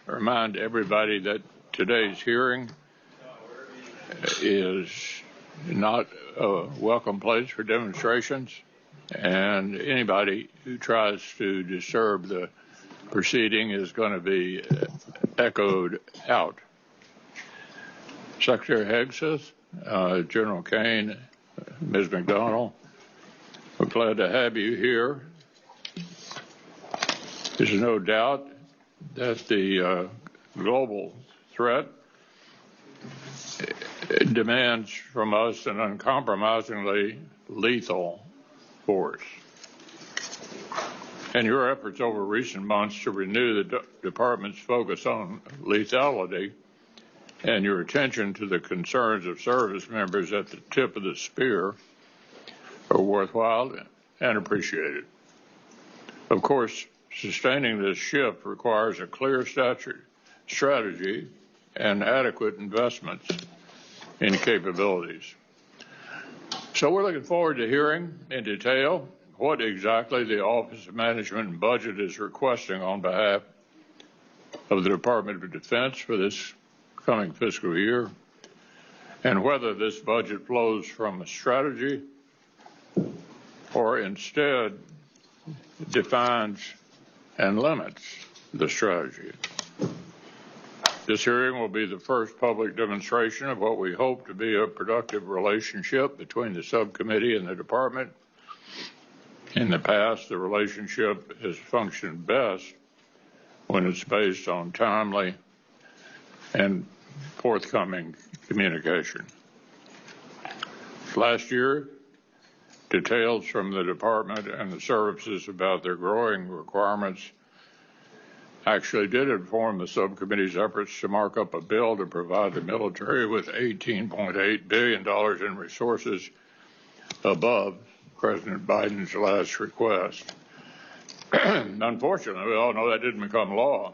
remind everybody that today's hearing is not a welcome place for demonstrations, and anybody who tries to disturb the proceeding is going to be echoed out. Secretary Hegseth, General Kaine, Ms. McDonnell, we're glad to have you here. There's no doubt that the global threat demands from us an uncompromisingly lethal force. And your efforts over recent months to renew the department's focus on lethality and your attention to the concerns of service members at the tip of the spear are worthwhile and appreciated. Of course, sustaining this shift requires a clear strategy and adequate investments in capabilities. So we're looking forward to hearing in detail what exactly the Office of Management and Budget is requesting on behalf of the Department of Defense for this coming fiscal year, and whether this budget flows from a strategy or instead defines and limits the strategy. This hearing will be the first public demonstration of what we hope to be a productive relationship between the subcommittee and the department. In the past, the relationship has functioned best when it's based on timely and forthcoming communication. Last year, details from the department and the services about their growing requirements actually did inform the subcommittee's efforts to mark up a bill to provide the military with $18.8 billion in resources above President Biden's last request. Unfortunately, we all know that didn't become law.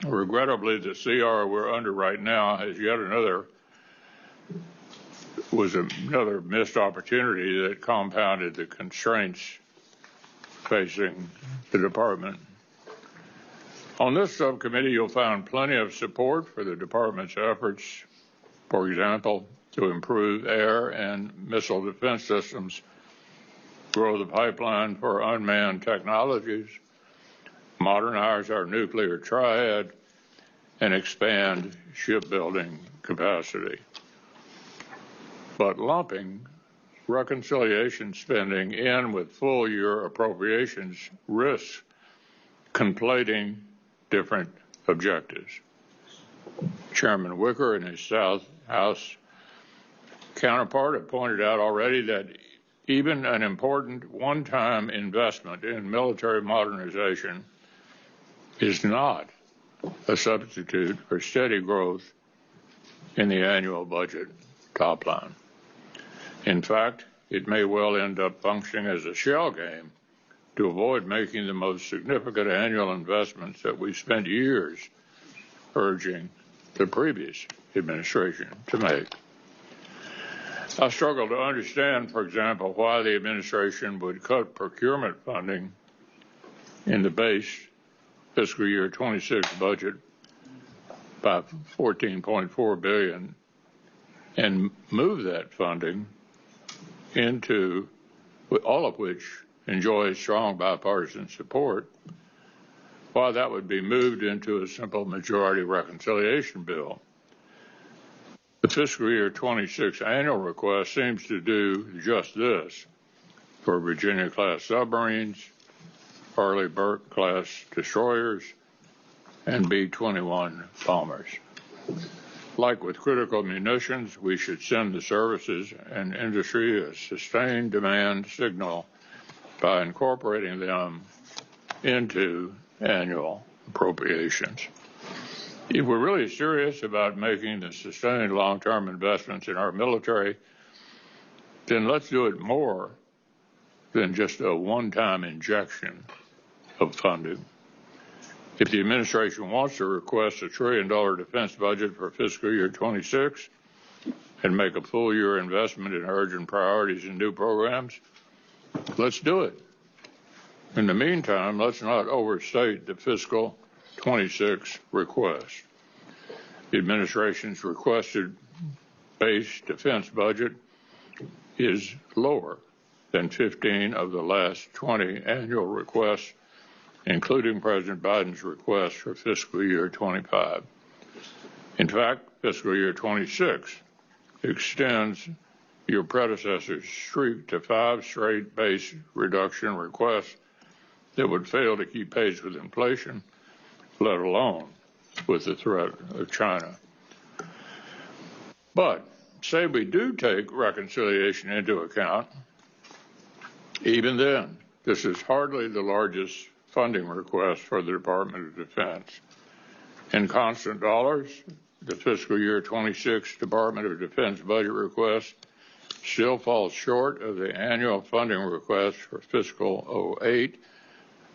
Regrettably, the CR we're under right now has yet another missed opportunity that compounded the constraints facing the department. On this subcommittee, you'll find plenty of support for the department's efforts, for example, to improve air and missile defense systems, grow the pipeline for unmanned technologies, modernize our nuclear triad, and expand shipbuilding capacity. But lumping reconciliation spending in with full-year appropriations risks conflating different objectives. Chairman Wicker and his South House counterpart have pointed out already that even an important one-time investment in military modernization is not a substitute for steady growth in the annual budget top line. In fact, it may well end up functioning as a shell game to avoid making the most significant annual investments that we spent years urging the previous administration to make. I struggle to understand, for example, why the administration would cut procurement funding in the base fiscal year 26 budget by $14.4 billion and move that funding into, all of which enjoys strong bipartisan support, while that would be moved into a simple majority reconciliation bill. The fiscal year 26 annual request seems to do just this for Virginia-class submarines, Arleigh Burke-class destroyers, and B-21 bombers. Like with critical munitions, we should send the services and industry a sustained demand signal by incorporating them into annual appropriations. If we're really serious about making the sustained long-term investments in our military, then let's do it more than just a one-time injection of funding. If the administration wants to request a $1 trillion defense budget for fiscal year 26 and make a full-year investment in urgent priorities and new programs, let's do it. In the meantime, let's not overstate the fiscal 26 request. The administration's requested base defense budget is lower than 15 of the last 20 annual requests, including President Biden's request for fiscal year 25. In fact, fiscal year 26 extends your predecessor's streak to 5 straight base reduction requests that would fail to keep pace with inflation, let alone with the threat of China. But say we do take reconciliation into account, even then, this is hardly the largest funding request for the Department of Defense. In constant dollars, the fiscal year 26 Department of Defense budget request still falls short of the annual funding request for fiscal 08,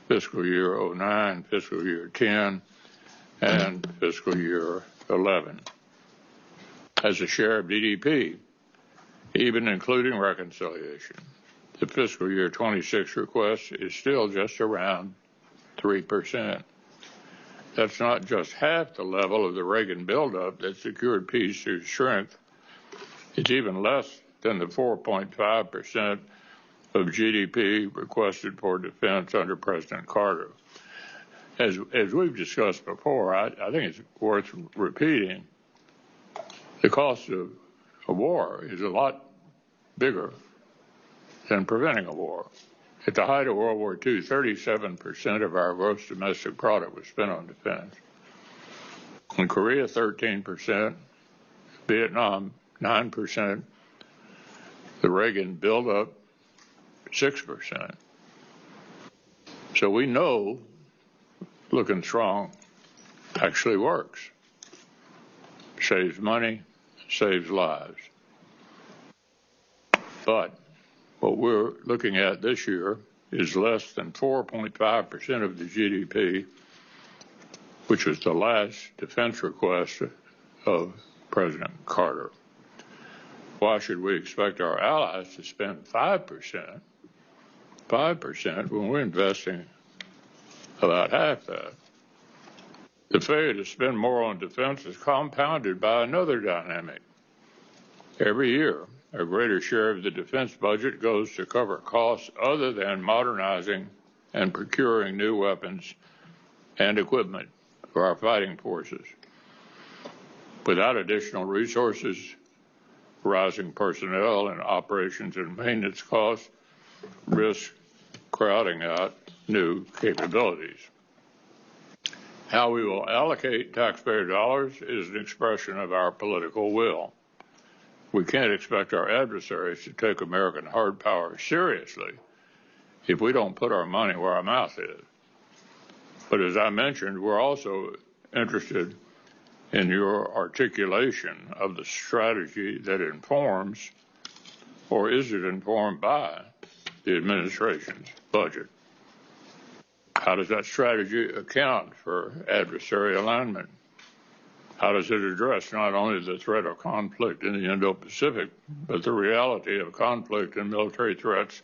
fiscal year 09, fiscal year 10, and fiscal year 11. As a share of GDP, even including reconciliation, the fiscal year 26 request is still just around 3%. That's not just half the level of the Reagan buildup that secured peace through strength. It's even less than the 4.5% of GDP requested for defense under President Carter. As we've discussed before, I think it's worth repeating, the cost of a war is a lot bigger than preventing a war. At the height of World War II, 37% of our gross domestic product was spent on defense. In Korea, 13%, Vietnam, 9%, the Reagan buildup, 6%. So we know looking strong actually works. Saves money, saves lives. But what we're looking at this year is less than 4.5% of the GDP, which was the last defense request of President Carter. Why should we expect our allies to spend 5% when we're investing about half that? The failure to spend more on defense is compounded by another dynamic. Every year, a greater share of the defense budget goes to cover costs other than modernizing and procuring new weapons and equipment for our fighting forces. Without additional resources, rising personnel and operations and maintenance costs risk crowding out new capabilities. How we will allocate taxpayer dollars is an expression of our political will. We can't expect our adversaries to take American hard power seriously if we don't put our money where our mouth is. But as I mentioned, we're also interested in your articulation of the strategy that informs, or is it informed by, the administration's budget. How does that strategy account for adversary alignment? How does it address not only the threat of conflict in the Indo-Pacific, but the reality of conflict and military threats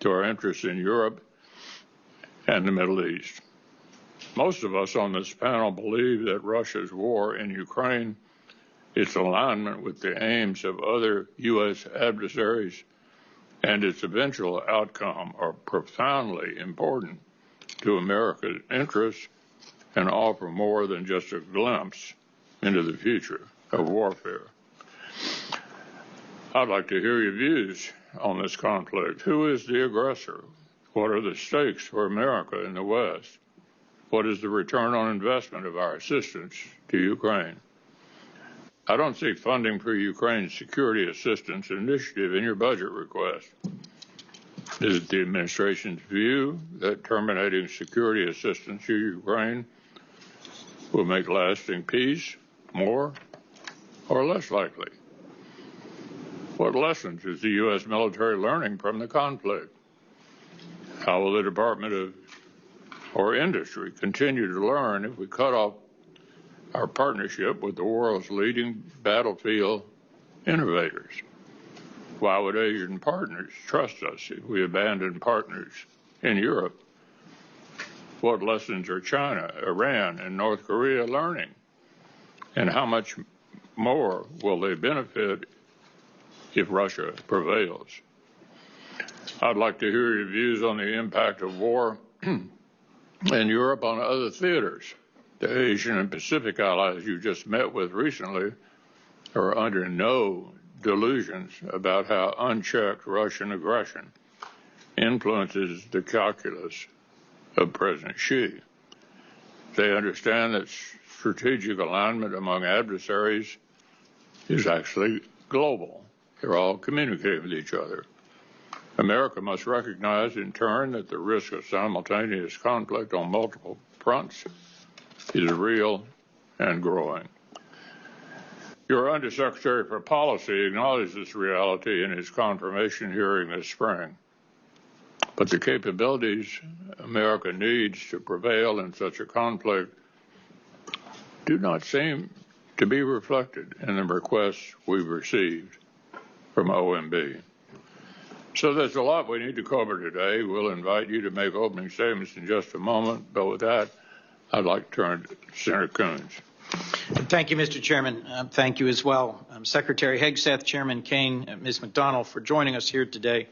to our interests in Europe and the Middle East? Most of us on this panel believe that Russia's war in Ukraine, its alignment with the aims of other U.S. adversaries, and its eventual outcome are profoundly important to America's interests and offer more than just a glimpse into the future of warfare. I'd like to hear your views on this conflict. Who is the aggressor? What are the stakes for America in the West? What is the return on investment of our assistance to Ukraine? I don't see funding for Ukraine's security assistance initiative in your budget request. Is it the administration's view that terminating security assistance to Ukraine will make lasting peace more or less likely? What lessons is the U.S. military learning from the conflict? How will the Department of or industry continue to learn if we cut off our partnership with the world's leading battlefield innovators? Why would Asian partners trust us if we abandon partners in Europe? What lessons are China, Iran, and North Korea learning? And how much more will they benefit if Russia prevails? I'd like to hear your views on the impact of war in Europe on other theaters. The Asian and Pacific allies you just met with recently are under no delusions about how unchecked Russian aggression influences the calculus of President Xi. They understand that strategic alignment among adversaries is actually global. They're all communicating with each other. America must recognize in turn that the risk of simultaneous conflict on multiple fronts is real and growing. Your Undersecretary for Policy acknowledged this reality in his confirmation hearing this spring. But the capabilities America needs to prevail in such a conflict do not seem to be reflected in the requests we've received from OMB. So there's a lot we need to cover today. We'll invite you to make opening statements in just a moment, but with that, I'd like to turn to Senator Coons. Thank you, Mr. Chairman. Thank you as well, Secretary Hegseth, Chairman Kaine, Ms. McDonnell, for joining us here today.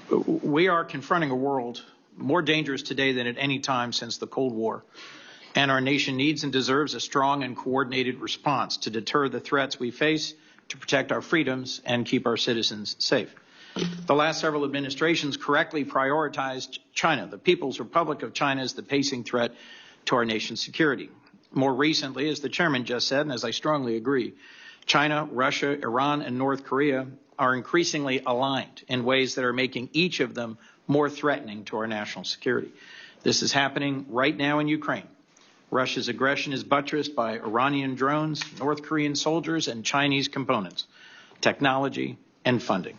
We are confronting a world more dangerous today than at any time since the Cold War, and our nation needs and deserves a strong and coordinated response to deter the threats we face, to protect our freedoms, and keep our citizens safe. The last several administrations correctly prioritized China. The People's Republic of China is the pacing threat to our nation's security. More recently, as the chairman just said, and as I strongly agree, China, Russia, Iran, and North Korea are increasingly aligned in ways that are making each of them more threatening to our national security. This is happening right now in Ukraine. Russia's aggression is buttressed by Iranian drones, North Korean soldiers, and Chinese components, technology, and funding.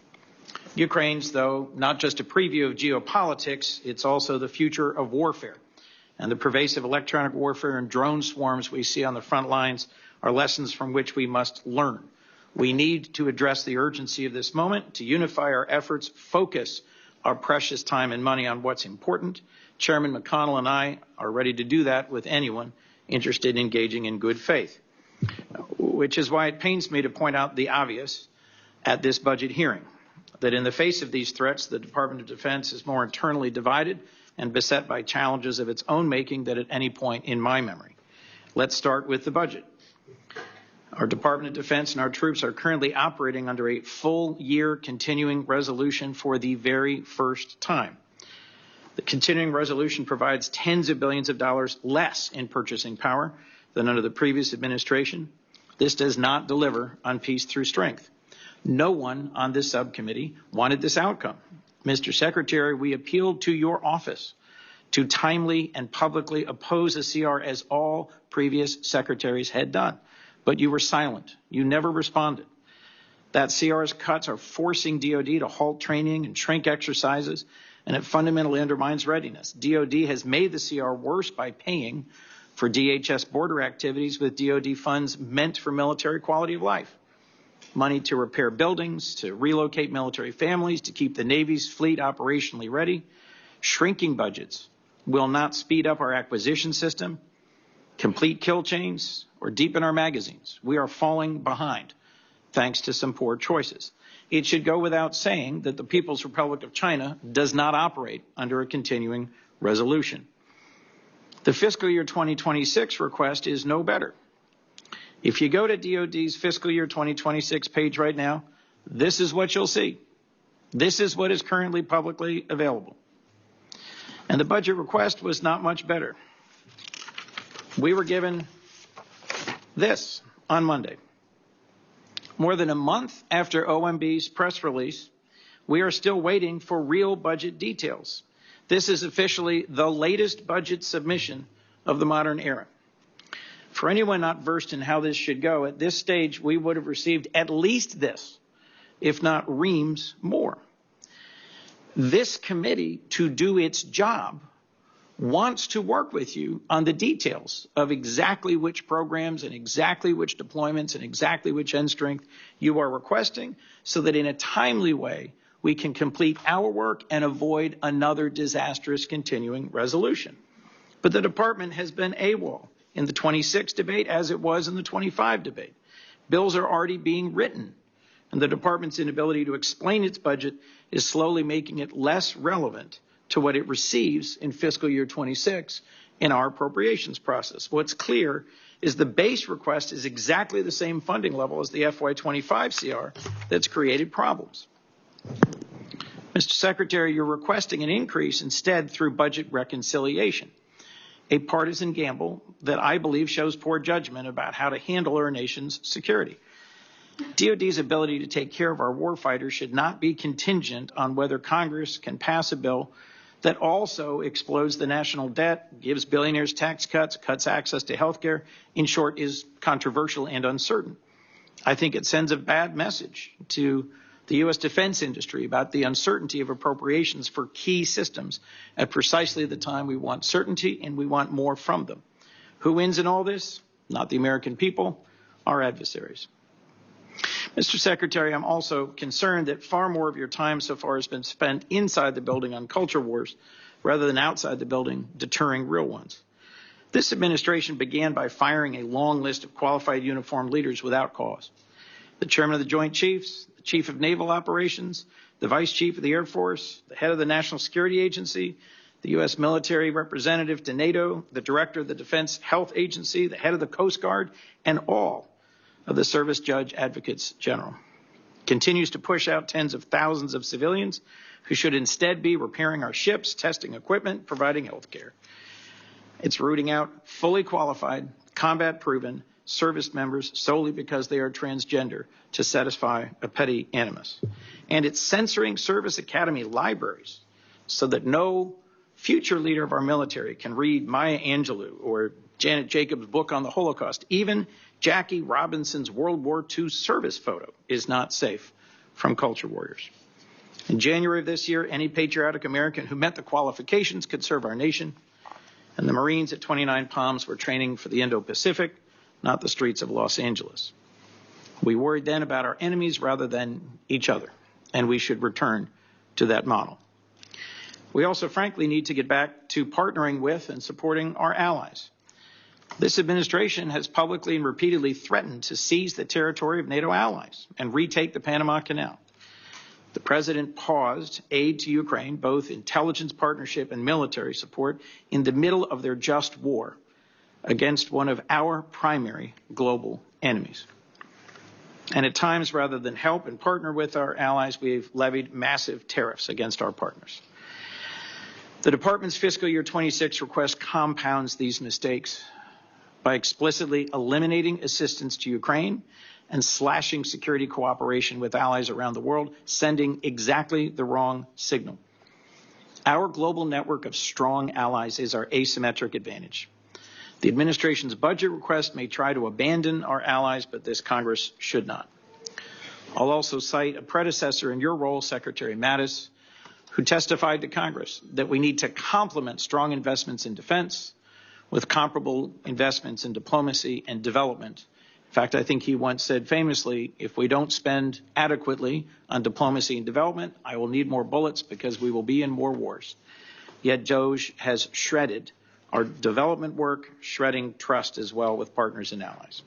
Ukraine's, though, not just a preview of geopolitics, it's also the future of warfare. And the pervasive electronic warfare and drone swarms we see on the front lines are lessons from which we must learn. We need to address the urgency of this moment, to unify our efforts, focus our precious time and money on what's important. Chairman McConnell and I are ready to do that with anyone interested in engaging in good faith, which is why it pains me to point out the obvious at this budget hearing, that in the face of these threats, the Department of Defense is more internally divided and beset by challenges of its own making than at any point in my memory. Let's start with the budget. Our Department of Defense and our troops are currently operating under a full-year continuing resolution for the very first time. The continuing resolution provides tens of billions of dollars less in purchasing power than under the previous administration. This does not deliver on peace through strength. No one on this subcommittee wanted this outcome. Mr. Secretary, we appealed to your office to timely and publicly oppose a CR as all previous secretaries had done. But you were silent. You never responded. That CR's cuts are forcing DOD to halt training and shrink exercises, and it fundamentally undermines readiness. DOD has made the CR worse by paying for DHS border activities with DOD funds meant for military quality of life. Money to repair buildings, to relocate military families, to keep the Navy's fleet operationally ready. Shrinking budgets will not speed up our acquisition system, complete kill chains, or deepen our magazines. We are falling behind thanks to some poor choices. It should go without saying that the People's Republic of China does not operate under a continuing resolution. The fiscal year 2026 request is no better. If you go to DOD's fiscal year 2026 page right now, this is what you'll see. This is what is currently publicly available. And the budget request was not much better. We were given this on Monday. More than a month after OMB's press release, we are still waiting for real budget details. This is officially the latest budget submission of the modern era. For anyone not versed in how this should go, at this stage, we would have received at least this, if not reams more. This committee, to do its job, wants to work with you on the details of exactly which programs and exactly which deployments and exactly which end strength you are requesting, so that in a timely way, we can complete our work and avoid another disastrous continuing resolution. But the department has been AWOL in the 26 debate as it was in the 25 debate. Bills are already being written, and the department's inability to explain its budget is slowly making it less relevant to what it receives in fiscal year 26 in our appropriations process. What's clear is the base request is exactly the same funding level as the FY25 CR that's created problems. Mr. Secretary, you're requesting an increase instead through budget reconciliation, a partisan gamble that I believe shows poor judgment about how to handle our nation's security. DOD's ability to take care of our warfighters should not be contingent on whether Congress can pass a bill that also explodes the national debt, gives billionaires tax cuts, cuts access to health care, in short, is controversial and uncertain. I think it sends a bad message to the U.S. defense industry about the uncertainty of appropriations for key systems at precisely the time we want certainty and we want more from them. Who wins in all this? Not the American people, our adversaries. Mr. Secretary, I'm also concerned that far more of your time so far has been spent inside the building on culture wars rather than outside the building deterring real ones. This administration began by firing a long list of qualified uniformed leaders without cause. The chairman of the Joint Chiefs, the chief of Naval Operations, the vice chief of the Air Force, the head of the National Security Agency, the U.S. military representative to NATO, the director of the Defense Health Agency, the head of the Coast Guard, and all of the Service Judge Advocates General. Continues to push out tens of thousands of civilians who should instead be repairing our ships, testing equipment, providing health care. It's rooting out fully qualified, combat-proven service members solely because they are transgender to satisfy a petty animus. And it's censoring service academy libraries so that no future leader of our military can read Maya Angelou or Janet Jacobs' book on the Holocaust. Even Jackie Robinson's World War II service photo is not safe from culture warriors. In January of this year, any patriotic American who met the qualifications could serve our nation, and the Marines at 29 Palms were training for the Indo-Pacific, not the streets of Los Angeles. We worried then about our enemies rather than each other, and we should return to that model. We also, frankly, need to get back to partnering with and supporting our allies. This administration has publicly and repeatedly threatened to seize the territory of NATO allies and retake the Panama Canal. The president paused aid to Ukraine, both intelligence partnership and military support, in the middle of their just war against one of our primary global enemies. And at times, rather than help and partner with our allies, we've levied massive tariffs against our partners. The department's fiscal year 26 request compounds these mistakes by explicitly eliminating assistance to Ukraine and slashing security cooperation with allies around the world, sending exactly the wrong signal. Our global network of strong allies is our asymmetric advantage. The administration's budget request may try to abandon our allies, but this Congress should not. I'll also cite a predecessor in your role, Secretary Mattis, who testified to Congress that we need to complement strong investments in defense with comparable investments in diplomacy and development. In fact, I think he once said famously, if we don't spend adequately on diplomacy and development, I will need more bullets because we will be in more wars. Yet DOJ has shredded our development work, shredding trust as well with partners and allies.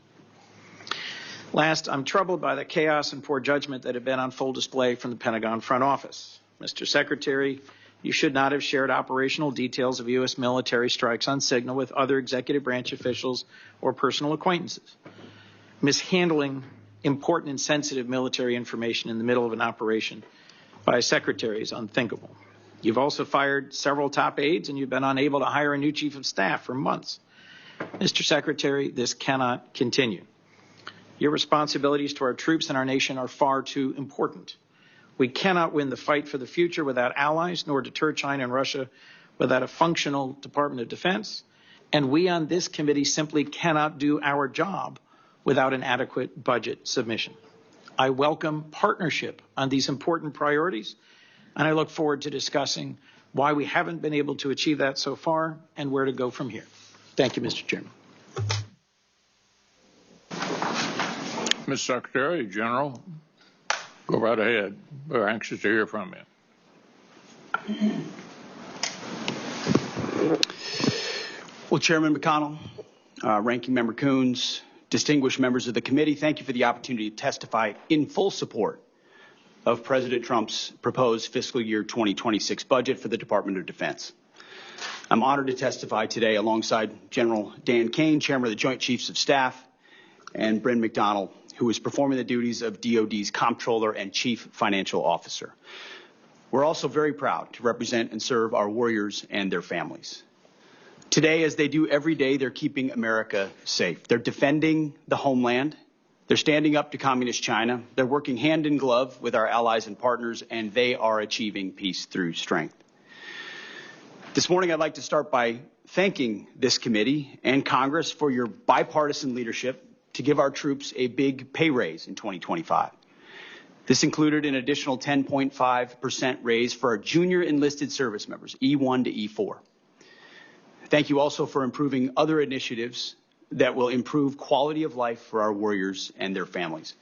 Last, I'm troubled by the chaos and poor judgment that have been on full display from the Pentagon front office. Mr. Secretary, you should not have shared operational details of U.S. military strikes on signal with other executive branch officials or personal acquaintances. Mishandling important and sensitive military information in the middle of an operation by a secretary is unthinkable. You've also fired several top aides, and you've been unable to hire a new chief of staff for months. Mr. Secretary, this cannot continue. Your responsibilities to our troops and our nation are far too important. We cannot win the fight for the future without allies, nor deter China and Russia without a functional Department of Defense. And we on this committee simply cannot do our job without an adequate budget submission. I welcome partnership on these important priorities, and I look forward to discussing why we haven't been able to achieve that so far and where to go from here. Thank you, Mr. Chairman. Mr. Secretary General. Go right ahead. We're anxious to hear from you. Well, Chairman McConnell, Ranking Member Coons, distinguished members of the committee, thank you for the opportunity to testify in full support of President Trump's proposed fiscal year 2026 budget for the Department of Defense. I'm honored to testify today alongside General Dan Kaine, Chairman of the Joint Chiefs of Staff, and Bryn McDonald, who is performing the duties of DoD's Comptroller and Chief Financial Officer. We're also very proud to represent and serve our warriors and their families. Today, as they do every day, they're keeping America safe. They're defending the homeland. They're standing up to Communist China. They're working hand in glove with our allies and partners, and they are achieving peace through strength. This morning, I'd like to start by thanking this committee and Congress for your bipartisan leadership to give our troops a big pay raise in 2025. This included an additional 10.5% raise for our junior enlisted service members, E1 to E4. Thank you also for improving other initiatives that will improve quality of life for our warriors and their families.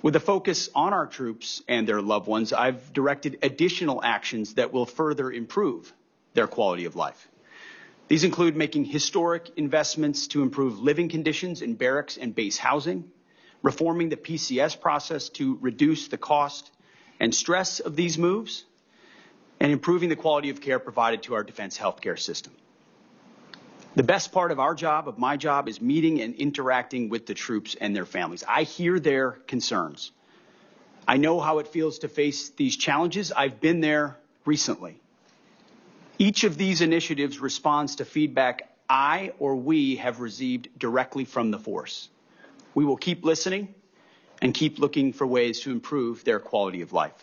With a focus on our troops and their loved ones, I've directed additional actions that will further improve their quality of life. These include making historic investments to improve living conditions in barracks and base housing, reforming the PCS process to reduce the cost and stress of these moves, and improving the quality of care provided to our defense healthcare system. The best part of our job, of my job, is meeting and interacting with the troops and their families. I hear their concerns. I know how it feels to face these challenges. I've been there recently. Each of these initiatives responds to feedback I or we have received directly from the force. We will keep listening and keep looking for ways to improve their quality of life.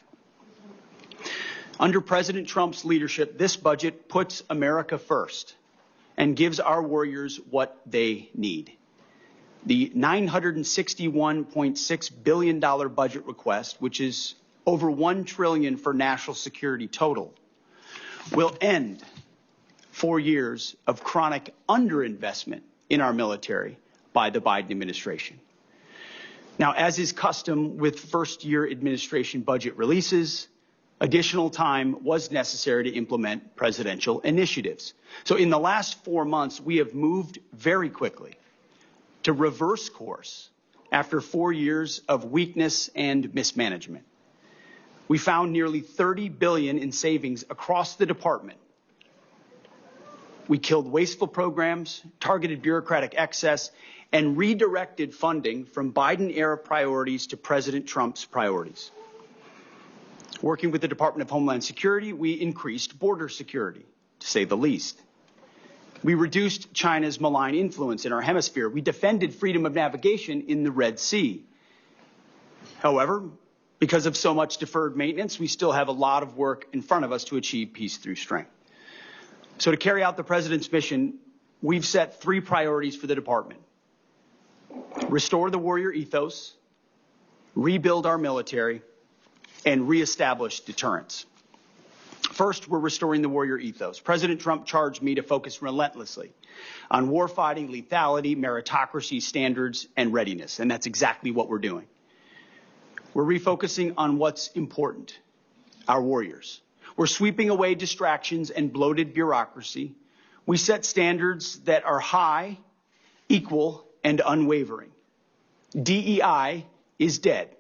Under President Trump's leadership, this budget puts America first and gives our warriors what they need. The $961.6 billion budget request, which is over $1 trillion for national security total, will end 4 years of chronic underinvestment in our military by the Biden administration. Now, as is custom with first-year administration budget releases, additional time was necessary to implement presidential initiatives. So in the last 4 months, we have moved very quickly to reverse course after 4 years of weakness and mismanagement. We found nearly $30 billion in savings across the department. We killed wasteful programs, targeted bureaucratic excess, and redirected funding from Biden-era priorities to President Trump's priorities. Working with the Department of Homeland Security, we increased border security, to say the least. We reduced China's malign influence in our hemisphere. We defended freedom of navigation in the Red Sea. However, because of so much deferred maintenance, we still have a lot of work in front of us to achieve peace through strength. So to carry out the President's mission, we've set 3 priorities for the department. Restore the warrior ethos, rebuild our military, and reestablish deterrence. First, we're restoring the warrior ethos. President Trump charged me to focus relentlessly on warfighting, lethality, meritocracy, standards, and readiness, and that's exactly what we're doing. We're refocusing on what's important, our warriors. We're sweeping away distractions and bloated bureaucracy. We set standards that are high, equal, and unwavering. DEI is dead.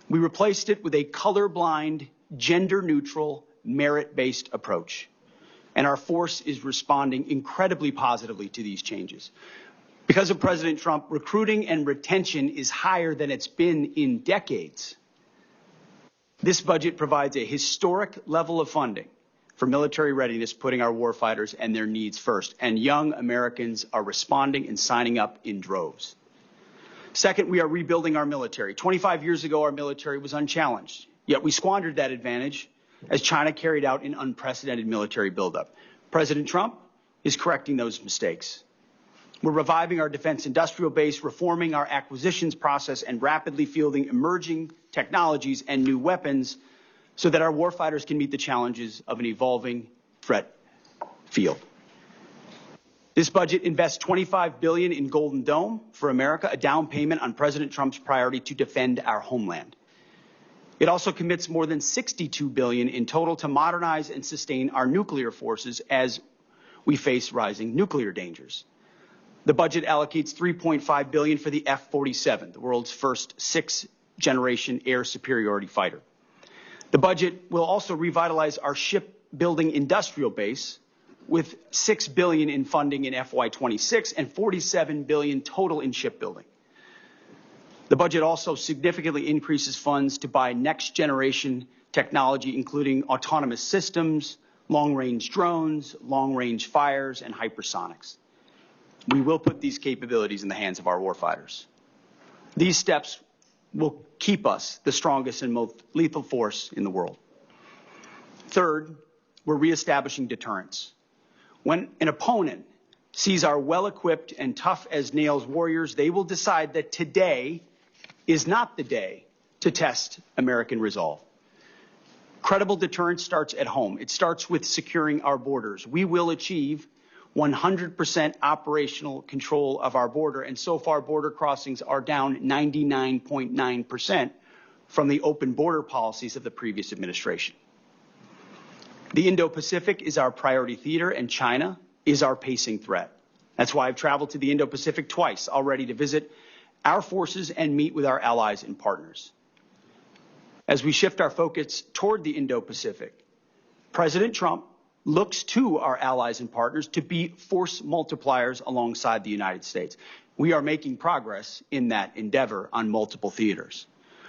We replaced it with a colorblind, gender-neutral, merit-based approach. And our force is responding incredibly positively to these changes. Because of President Trump, recruiting and retention is higher than it's been in decades. This budget provides a historic level of funding for military readiness, putting our warfighters and their needs first. And young Americans are responding and signing up in droves. Second, we are rebuilding our military. 25 years ago, our military was unchallenged, yet we squandered that advantage as China carried out an unprecedented military buildup. President Trump is correcting those mistakes. We're reviving our defense industrial base, reforming our acquisitions process, and rapidly fielding emerging technologies and new weapons so that our warfighters can meet the challenges of an evolving threat field. This budget invests $25 billion in Golden Dome for America, a down payment on President Trump's priority to defend our homeland. It also commits more than $62 billion in total to modernize and sustain our nuclear forces as we face rising nuclear dangers. The budget allocates $3.5 billion for the F-47, the world's first sixth-generation air superiority fighter. The budget will also revitalize our shipbuilding industrial base with $6 billion in funding in FY26 and $47 billion total in shipbuilding. The budget also significantly increases funds to buy next-generation technology, including autonomous systems, long-range drones, long-range fires, and hypersonics. We will put these capabilities in the hands of our warfighters. These steps will keep us the strongest and most lethal force in the world. Third, we're reestablishing deterrence. When an opponent sees our well-equipped and tough-as-nails warriors, they will decide that today is not the day to test American resolve. Credible deterrence starts at home. It starts with securing our borders. We will achieve 100% operational control of our border, and so far border crossings are down 99.9% from the open border policies of the previous administration. The Indo-Pacific is our priority theater, and China is our pacing threat. That's why I've traveled to the Indo-Pacific twice already to visit our forces and meet with our allies and partners. As we shift our focus toward the Indo-Pacific, President Trump looks to our allies and partners to be force multipliers alongside the United States. We are making progress in that endeavor on multiple theaters.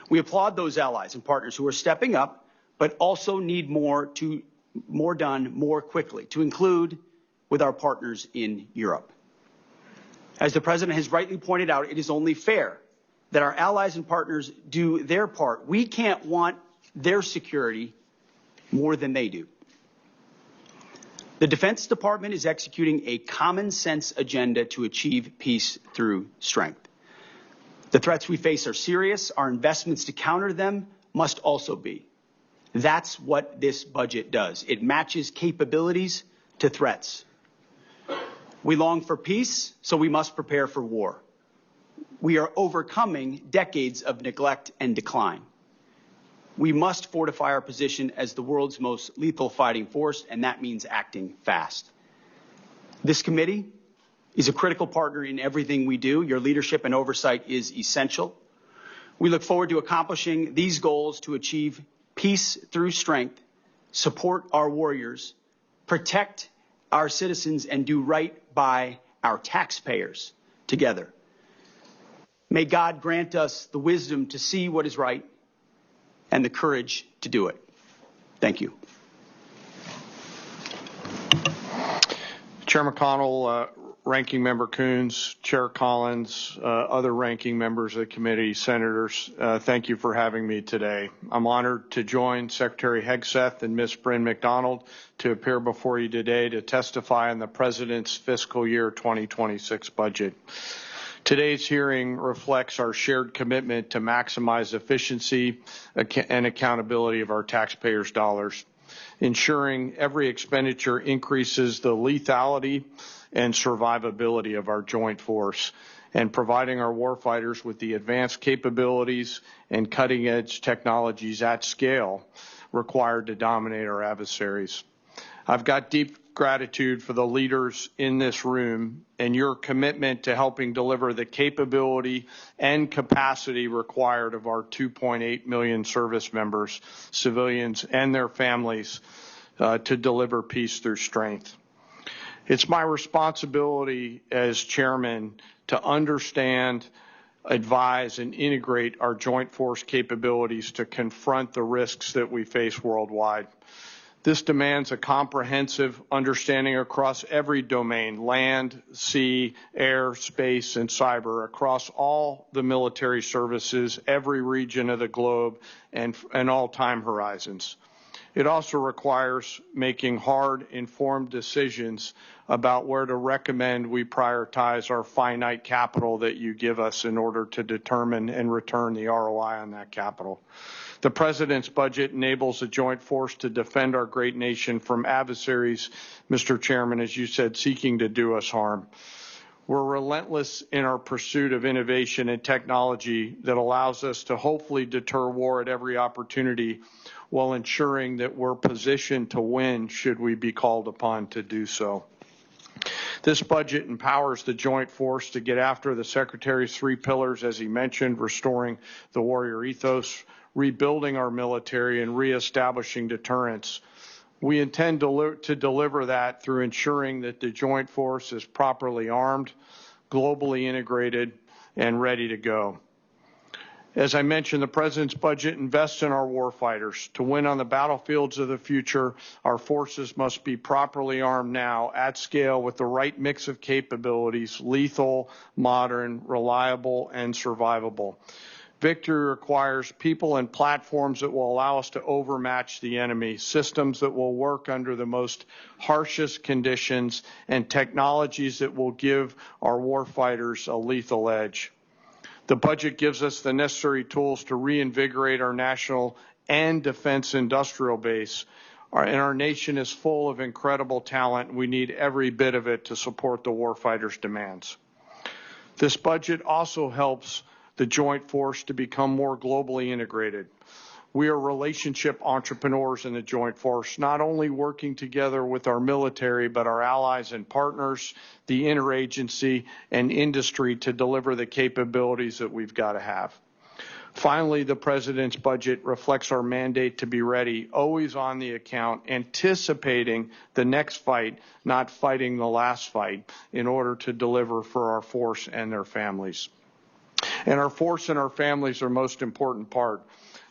We applaud those allies and partners who are stepping up, but also need more done more quickly, to include with our partners in Europe. As the President has rightly pointed out, it is only fair that our allies and partners do their part. We can't want their security more than they do. The Defense Department is executing a common sense agenda to achieve peace through strength. The threats we face are serious. Our investments to counter them must also be. That's what this budget does. It matches capabilities to threats. We long for peace, so we must prepare for war. We are overcoming decades of neglect and decline. We must fortify our position as the world's most lethal fighting force, and that means acting fast. This committee is a critical partner in everything we do. Your leadership and oversight is essential. We look forward to accomplishing these goals to achieve peace through strength, support our warriors, protect our citizens, and do right by our taxpayers together. May God grant us the wisdom to see what is right and the courage to do it. Thank you. Chair McConnell, Ranking Member Coons, Chair Collins, other ranking members of the committee, senators, thank you for having me today. I'm honored to join Secretary Hegseth and Ms. Bryn McDonald to appear before you today to testify on the President's fiscal year 2026 budget. Today's hearing reflects our shared commitment to maximize efficiency and accountability of our taxpayers' dollars, ensuring every expenditure increases the lethality and survivability of our joint force, and providing our warfighters with the advanced capabilities and cutting-edge technologies at scale required to dominate our adversaries. I've got deep gratitude for the leaders in this room and your commitment to helping deliver the capability and capacity required of our 2.8 million service members, civilians, and their families to deliver peace through strength. It's my responsibility as chairman to understand, advise, and integrate our joint force capabilities to confront the risks that we face worldwide. This demands a comprehensive understanding across every domain, land, sea, air, space, and cyber, across all the military services, every region of the globe, and all time horizons. It also requires making hard, informed decisions about where to recommend we prioritize our finite capital that you give us in order to determine and return the ROI on that capital. The President's budget enables a joint force to defend our great nation from adversaries, Mr. Chairman, as you said, seeking to do us harm. We're relentless in our pursuit of innovation and technology that allows us to hopefully deter war at every opportunity while ensuring that we're positioned to win should we be called upon to do so. This budget empowers the joint force to get after the Secretary's 3 pillars, as he mentioned, restoring the warrior ethos, rebuilding our military, and reestablishing deterrence. We intend to deliver that through ensuring that the joint force is properly armed, globally integrated, and ready to go. As I mentioned, the President's budget invests in our warfighters. To win on the battlefields of the future, our forces must be properly armed now, at scale, with the right mix of capabilities: lethal, modern, reliable, and survivable. Victory requires people and platforms that will allow us to overmatch the enemy, systems that will work under the most harshest conditions, and technologies that will give our warfighters a lethal edge. The budget gives us the necessary tools to reinvigorate our national and defense industrial base. And our nation is full of incredible talent. We need every bit of it to support the warfighters' demands. This budget also helps the joint force to become more globally integrated. We are relationship entrepreneurs in the joint force, not only working together with our military, but our allies and partners, the interagency, and industry to deliver the capabilities that we've got to have. Finally, the President's budget reflects our mandate to be ready, always on the account, anticipating the next fight, not fighting the last fight, in order to deliver for our force and their families. And our force and our families are most important part.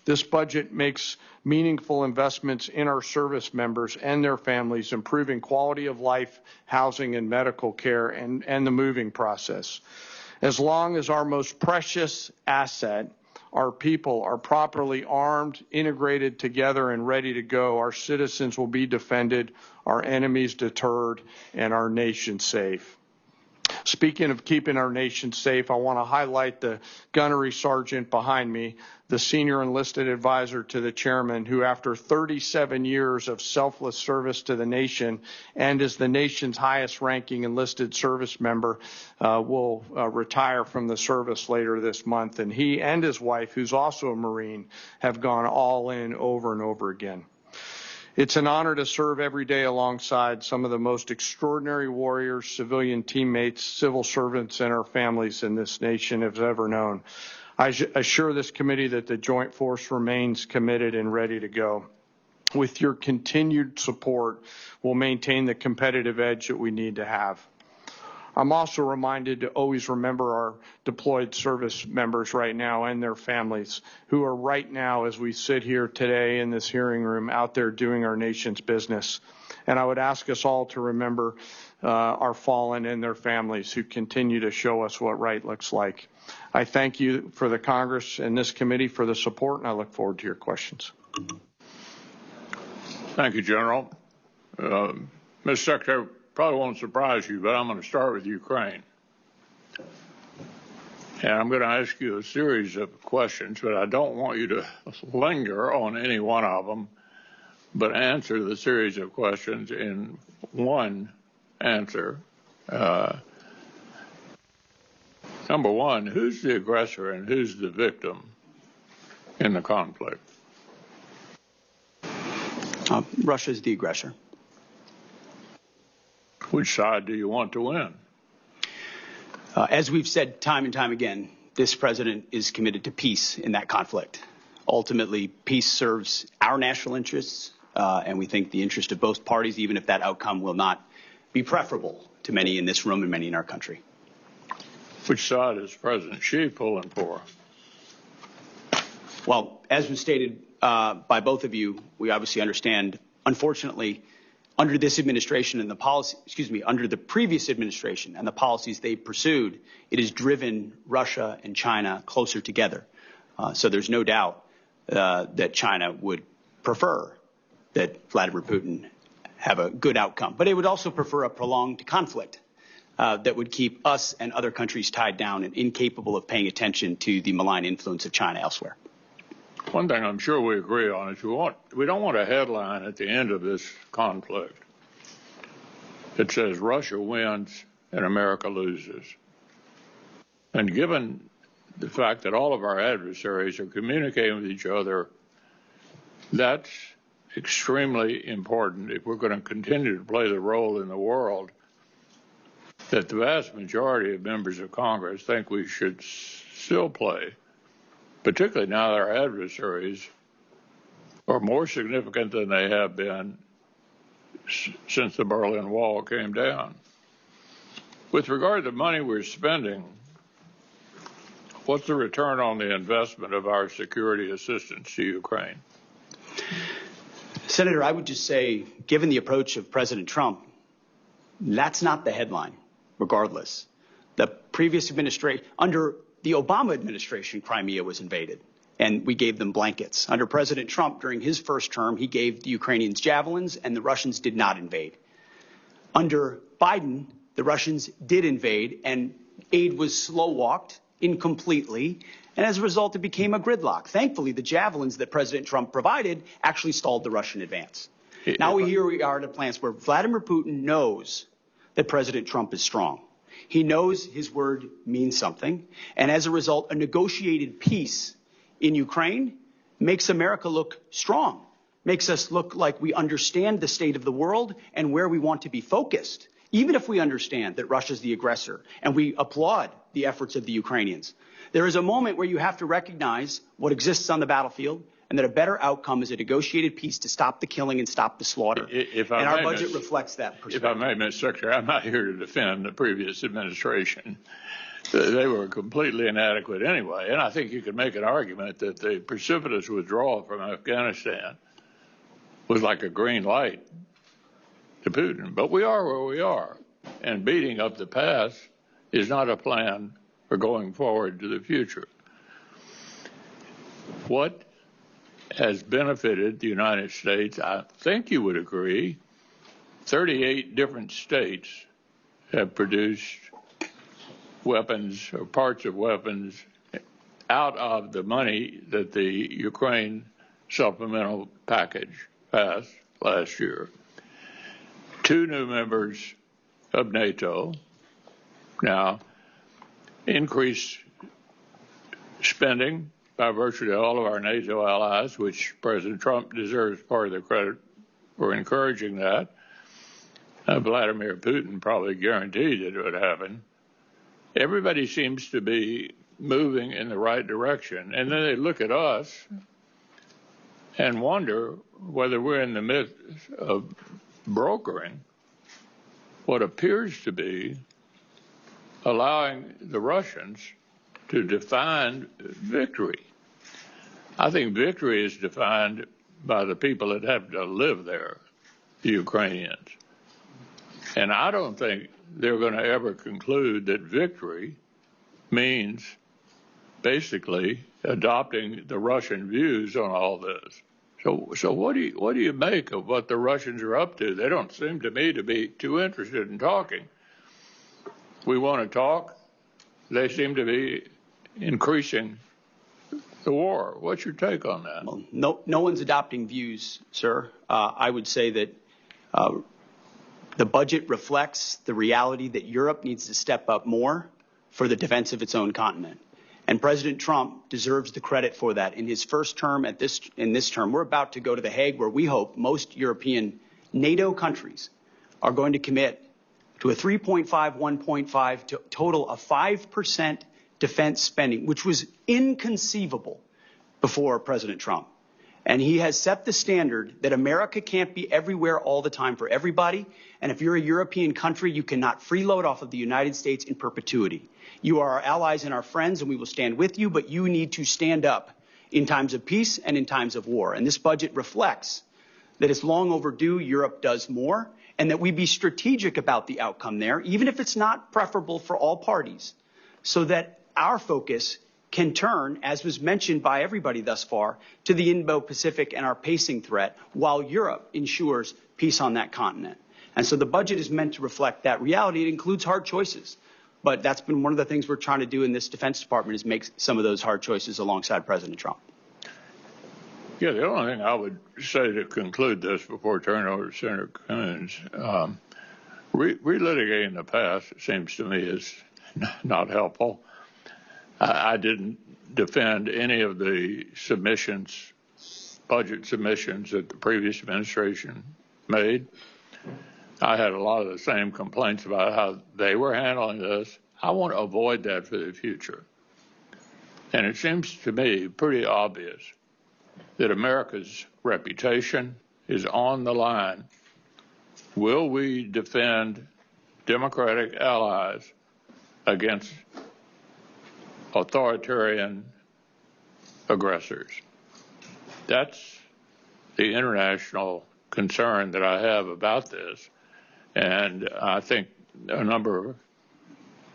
This budget makes meaningful investments in our service members and their families, improving quality of life, housing, and medical care, and the moving process. As long as our most precious asset, our people, are properly armed, integrated together, and ready to go, our citizens will be defended, our enemies deterred, and our nation safe. Speaking of keeping our nation safe, I want to highlight the gunnery sergeant behind me, the senior enlisted advisor to the chairman, who after 37 years of selfless service to the nation and as the nation's highest ranking enlisted service member, will retire from the service later this month. And he and his wife, who's also a Marine, have gone all in over and over again. It's an honor to serve every day alongside some of the most extraordinary warriors, civilian teammates, civil servants, and our families in this nation have ever known. I assure this committee that the Joint Force remains committed and ready to go. With your continued support, we'll maintain the competitive edge that we need to have. I'm also reminded to always remember our deployed service members right now and their families who are right now, as we sit here today in this hearing room, out there doing our nation's business. And I would ask us all to remember our fallen and their families who continue to show us what right looks like. I thank you for the Congress and this committee for the support, and I look forward to your questions. Thank you, General. Mr. Secretary, probably won't surprise you, but I'm going to start with Ukraine. And I'm going to ask you a series of questions, but I don't want you to linger on any one of them, but answer the series of questions in one answer. Number one, who's the aggressor and who's the victim in the conflict? Russia's the aggressor. Which side do you want to win? As we've said time and time again, this president is committed to peace in that conflict. Ultimately, peace serves our national interests, and we think the interest of both parties, even if that outcome will not be preferable to many in this room and many in our country. Which side is President Xi pulling for? Well, as was stated by both of you, we obviously understand, unfortunately, under this administration and the policy, under the previous administration and the policies they pursued, it has driven Russia and China closer together. So there's no doubt that China would prefer that Vladimir Putin have a good outcome. But it would also prefer a prolonged conflict that would keep us and other countries tied down and incapable of paying attention to the malign influence of China elsewhere. One thing I'm sure we agree on is we don't want a headline at the end of this conflict that says Russia wins and America loses. And given the fact that all of our adversaries are communicating with each other, that's extremely important if we're going to continue to play the role in the world that the vast majority of members of Congress think we should still play, particularly now that our adversaries are more significant than they have been since the Berlin Wall came down. With regard to the money we're spending, what's the return on the investment of our security assistance to Ukraine? Senator, I would just say, given the approach of President Trump, that's not the headline, regardless. The previous administration, under the Obama administration, Crimea was invaded, and we gave them blankets. Under President Trump, during his first term, he gave the Ukrainians javelins, and the Russians did not invade. Under Biden, the Russians did invade, and aid was slow-walked incompletely, and as a result, it became a gridlock. Thankfully, the javelins that President Trump provided actually stalled the Russian advance. Now we are at a place where Vladimir Putin knows that President Trump is strong. He knows his word means something, and as a result, a negotiated peace in Ukraine makes America look strong, makes us look like we understand the state of the world and where we want to be focused, even if we understand that Russia's the aggressor, and we applaud the efforts of the Ukrainians. There is a moment where you have to recognize what exists on the battlefield and that a better outcome is a negotiated peace to stop the killing and stop the slaughter. And our budget reflects that perspective. If I may, Mr. Secretary, I'm not here to defend the previous administration. They were completely inadequate anyway. And I think you could make an argument that the precipitous withdrawal from Afghanistan was like a green light to Putin. But we are where we are. And beating up the past is not a plan for going forward to the future. What has benefited the United States, I think you would agree, 38 different states have produced weapons or parts of weapons out of the money that the Ukraine supplemental package passed last year. 2 new members of NATO now increased spending by virtually all of our NATO allies, which President Trump deserves part of the credit for encouraging that. Vladimir Putin probably guaranteed it would happen. Everybody seems to be moving in the right direction. And then they look at us and wonder whether we're in the midst of brokering what appears to be allowing the Russians to define victory. I think victory is defined by the people that have to live there, the Ukrainians. And I don't think they're going to ever conclude that victory means basically adopting the Russian views on all this. So what do you make of what the Russians are up to? They don't seem to me to be too interested in talking. We want to talk. They seem to be increasing the war. What's your take on that? Well, no one's adopting views, sir. I would say that the budget reflects the reality that Europe needs to step up more for the defense of its own continent. And President Trump deserves the credit for that. In his first term, in this term, we're about to go to The Hague, where we hope most European NATO countries are going to commit to a 3.5, 1.5 to total of 5% defense spending, which was inconceivable before President Trump. And he has set the standard that America can't be everywhere all the time for everybody. And if you're a European country, you cannot freeload off of the United States in perpetuity. You are our allies and our friends, and we will stand with you, but you need to stand up in times of peace and in times of war. And this budget reflects that it's long overdue Europe does more, and that we be strategic about the outcome there, even if it's not preferable for all parties, so that our focus can turn, as was mentioned by everybody thus far, to the Indo-Pacific and our pacing threat, while Europe ensures peace on that continent. And so the budget is meant to reflect that reality. It includes hard choices. But that's been one of the things we're trying to do in this Defense Department, is make some of those hard choices alongside President Trump. Yeah, the only thing I would say to conclude this before turning over to Senator Coons, relitigating the past, it seems to me, is not helpful. I didn't defend any of the submissions, budget submissions that the previous administration made. I had a lot of the same complaints about how they were handling this. I want to avoid that for the future. And it seems to me pretty obvious that America's reputation is on the line. Will we defend democratic allies against authoritarian aggressors? That's the international concern that I have about this. And I think a number of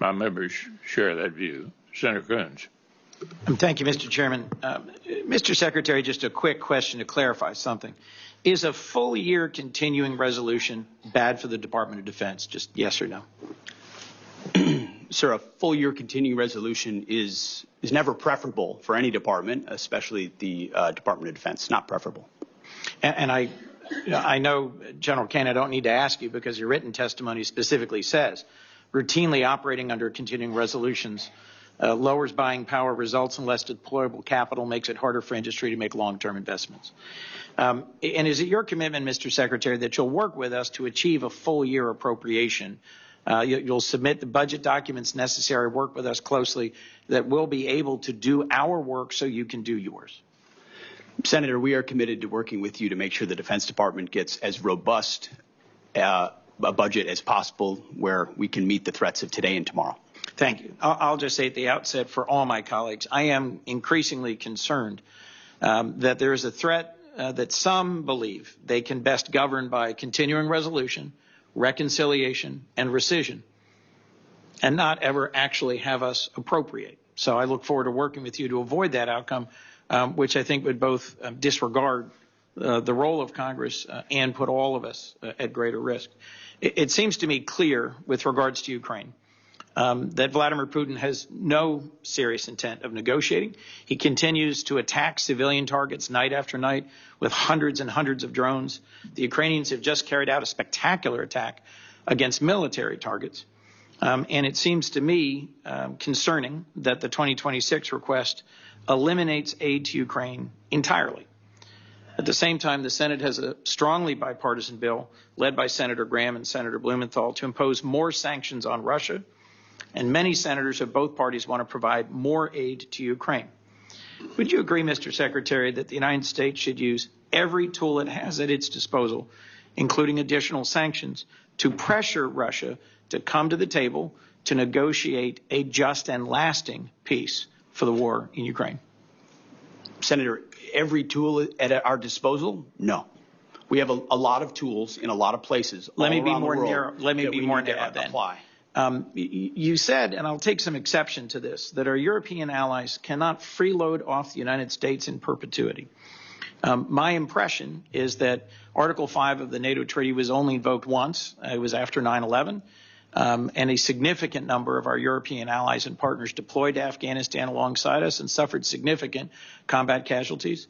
my members share that view. Senator Coons. Thank you, Mr. Chairman. Mr. Secretary, just a quick question to clarify something. Is a full year continuing resolution bad for the Department of Defense? Just yes or no? Sir, a full year continuing resolution is never preferable for any department, especially the Department of Defense. Not preferable. And I know, General Kaine, I don't need to ask you because your written testimony specifically says routinely operating under continuing resolutions lowers buying power, results in less deployable capital, makes it harder for industry to make long-term investments. And is it your commitment, Mr. Secretary, that you'll work with us to achieve a full year appropriation? You'll submit the budget documents necessary, work with us closely, that we'll be able to do our work so you can do yours. Senator, we are committed to working with you to make sure the Defense Department gets as robust a budget as possible where we can meet the threats of today and tomorrow. Thank you. I'll just say at the outset for all my colleagues, I am increasingly concerned that there is a threat that some believe they can best govern by continuing resolution, reconciliation, and rescission, and not ever actually have us appropriate. So I look forward to working with you to avoid that outcome, which I think would both disregard the role of Congress and put all of us at greater risk. It seems to me clear with regards to Ukraine that Vladimir Putin has no serious intent of negotiating. He continues to attack civilian targets night after night with hundreds and hundreds of drones. The Ukrainians have just carried out a spectacular attack against military targets. And it seems to me concerning that the 2026 request eliminates aid to Ukraine entirely. At the same time, the Senate has a strongly bipartisan bill led by Senator Graham and Senator Blumenthal to impose more sanctions on Russia. And many senators of both parties want to provide more aid to Ukraine. Would you agree, Mr. Secretary, that the United States should use every tool it has at its disposal, including additional sanctions, to pressure Russia to come to the table to negotiate a just and lasting peace for the war in Ukraine? Senator, every tool at our disposal? No. We have a lot of tools in a lot of places. Let me be more narrow. Let me be more narrow then. Apply. You said, and I'll take some exception to this, that our European allies cannot freeload off the United States in perpetuity. My impression is that Article 5 of the NATO treaty was only invoked once. It was after 9/11. And a significant number of our European allies and partners deployed to Afghanistan alongside us and suffered significant combat casualties.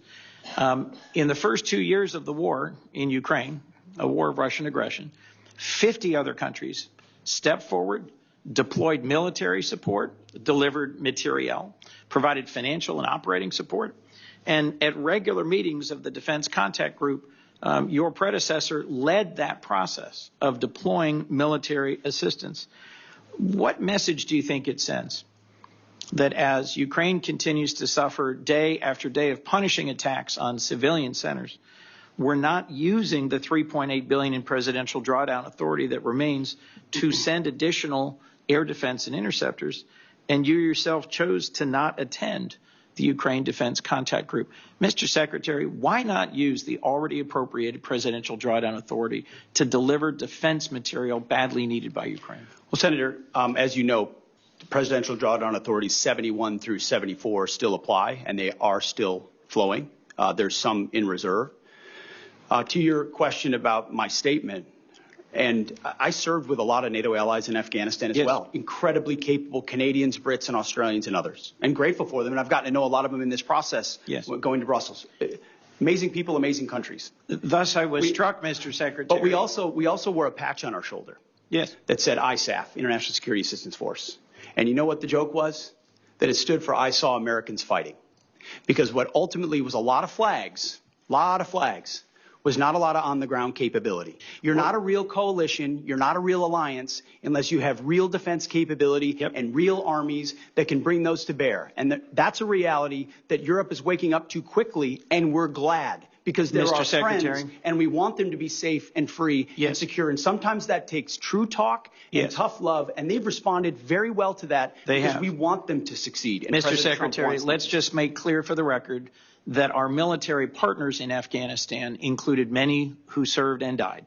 In the first 2 years of the war in Ukraine, a war of Russian aggression, 50 other countries stepped forward, deployed military support, delivered materiel, provided financial and operating support. And at regular meetings of the Defense Contact Group, your predecessor led that process of deploying military assistance. What message do you think it sends that as Ukraine continues to suffer day after day of punishing attacks on civilian centers, we're not using the $3.8 billion in presidential drawdown authority that remains to send additional air defense and interceptors, and you yourself chose to not attend the Ukraine Defense Contact Group? Mr. Secretary, why not use the already appropriated presidential drawdown authority to deliver defense material badly needed by Ukraine? Well, Senator, as you know, the presidential drawdown authorities 71 through 74 still apply, and they are still flowing. There's some in reserve. To your question about my statement, and I served with a lot of NATO allies in Afghanistan as well. Incredibly capable Canadians, Brits, and Australians and others. And grateful for them. And I've gotten to know a lot of them in this process going to Brussels. Amazing people, amazing countries. Thus, I was struck, Mr. Secretary. But we also wore a patch on our shoulder. Yes. that said ISAF, International Security Assistance Force. And you know what the joke was? That it stood for I Saw Americans Fighting. Because what ultimately was a lot of flags, was not a lot of on-the-ground capability. You're not a real coalition, you're not a real alliance, unless you have real defense capability and real armies that can bring those to bear. And that's a reality that Europe is waking up to quickly, and we're glad. Because they're our friends, and we want them to be safe and free and secure. And sometimes that takes true talk and tough love, and they've responded very well to that because we want them to succeed. And Mr. Secretary, let's just make clear for the record that our military partners in Afghanistan included many who served and died.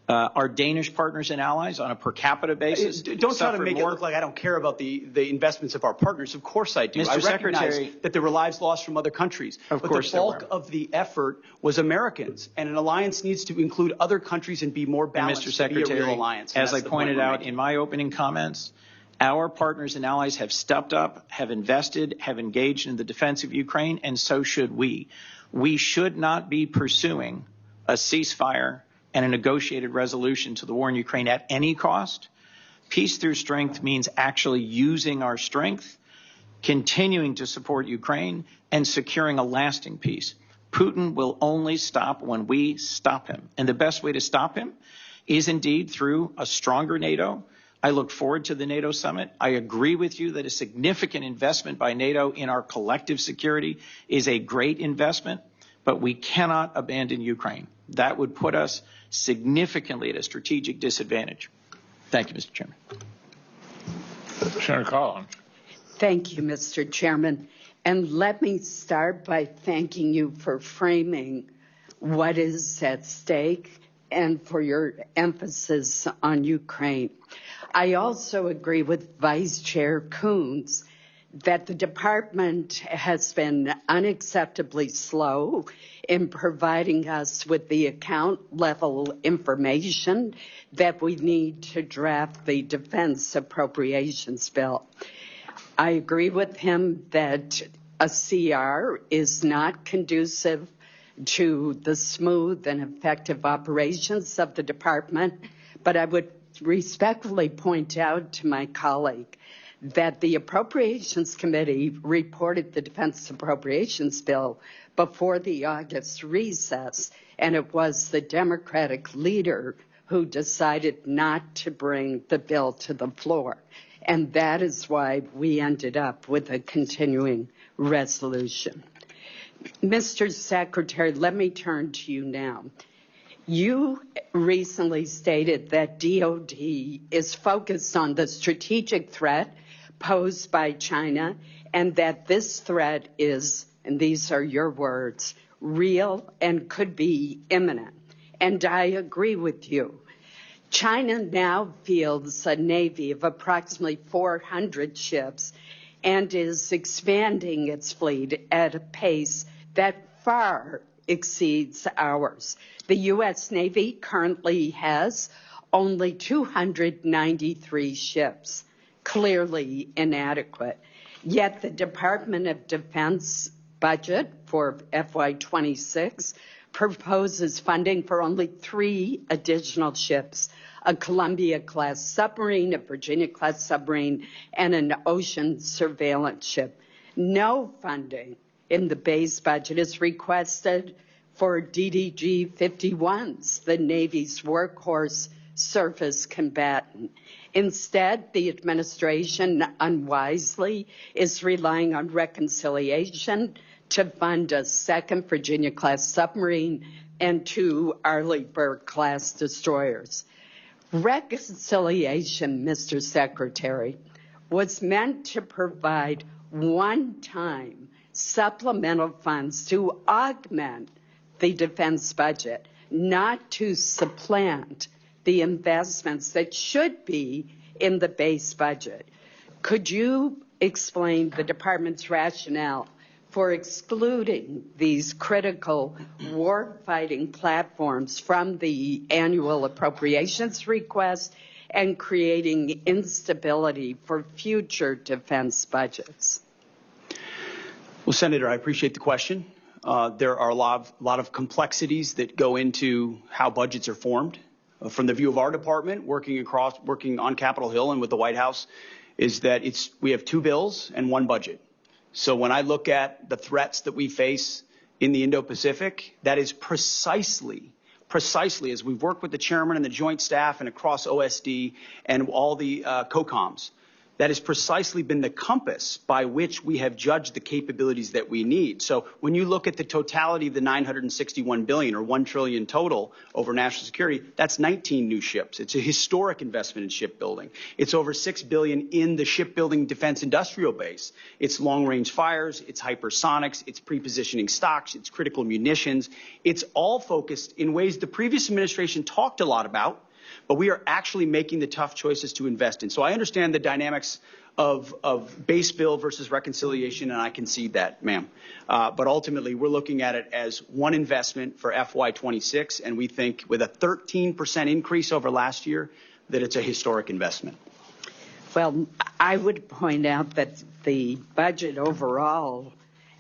Our Danish partners and allies on a per capita basis. Don't try to make it look like I don't care about the investments of our partners. Of course I do. Mr. I recognize Secretary, that there were lives lost from other countries. Of but course the bulk of the effort was Americans. And an alliance needs to include other countries and be more balanced. Mr. Secretary, to be a real alliance. as I pointed out in my opening comments, our partners and allies have stepped up, have invested, have engaged in the defense of Ukraine, and so should we. We should not be pursuing a ceasefire and a negotiated resolution to the war in Ukraine at any cost. Peace through strength means actually using our strength, continuing to support Ukraine, and securing a lasting peace. Putin will only stop when we stop him. And the best way to stop him is indeed through a stronger NATO. I look forward to the NATO summit. I agree with you that a significant investment by NATO in our collective security is a great investment, but we cannot abandon Ukraine. That would put us significantly at a strategic disadvantage. Thank you, Mr. Chairman. Senator Collins. Thank you, Mr. Chairman. And let me start by thanking you for framing what is at stake and for your emphasis on Ukraine. I also agree with Vice Chair Coons that the department has been unacceptably slow in providing us with the account level information that we need to draft the Defense Appropriations bill. I agree with him that a CR is not conducive to the smooth and effective operations of the department, but I would respectfully point out to my colleague that the Appropriations Committee reported the Defense Appropriations bill before the August recess, and it was the Democratic leader who decided not to bring the bill to the floor. And that is why we ended up with a continuing resolution. Mr. Secretary, let me turn to you now. You recently stated that DOD is focused on the strategic threat posed by China and that this threat is, and these are your words, real and could be imminent. And I agree with you. China now fields a navy of approximately 400 ships and is expanding its fleet at a pace that far exceeds ours. The U.S. Navy currently has only 293 ships, clearly inadequate. Yet the Department of Defense budget for FY26 proposes funding for only 3 additional ships, a Columbia-class submarine, a Virginia-class submarine, and an ocean surveillance ship. No funding in the base budget is requested for DDG-51s, the Navy's workhorse surface combatant. Instead, the administration unwisely is relying on reconciliation to fund a second Virginia-class submarine and 2 Arleigh Burke-class destroyers. Reconciliation, Mr. Secretary, was meant to provide one-time supplemental funds to augment the defense budget, not to supplant the investments that should be in the base budget. Could you explain the department's rationale for excluding these critical war-fighting platforms from the annual appropriations request and creating instability for future defense budgets? Well, Senator, I appreciate the question. There are a lot of complexities that go into how budgets are formed. from the view of our department, working on Capitol Hill and with the White House, is that we have 2 bills and 1 budget. So when I look at the threats that we face in the Indo-Pacific, that is precisely as we've worked with the chairman and the joint staff and across OSD and all the COCOMs, that has precisely been the compass by which we have judged the capabilities that we need. So when you look at the totality of the $961 billion or $1 trillion total over national security, that's 19 new ships. It's a historic investment in shipbuilding. It's over $6 billion in the shipbuilding defense industrial base. It's long-range fires, it's hypersonics, it's pre-positioning stocks, it's critical munitions. It's all focused in ways the previous administration talked a lot about, but we are actually making the tough choices to invest in. So I understand the dynamics of base bill versus reconciliation, and I concede that, ma'am. But ultimately, we're looking at it as one investment for FY26, and we think with a 13% increase over last year that it's a historic investment. Well, I would point out that the budget overall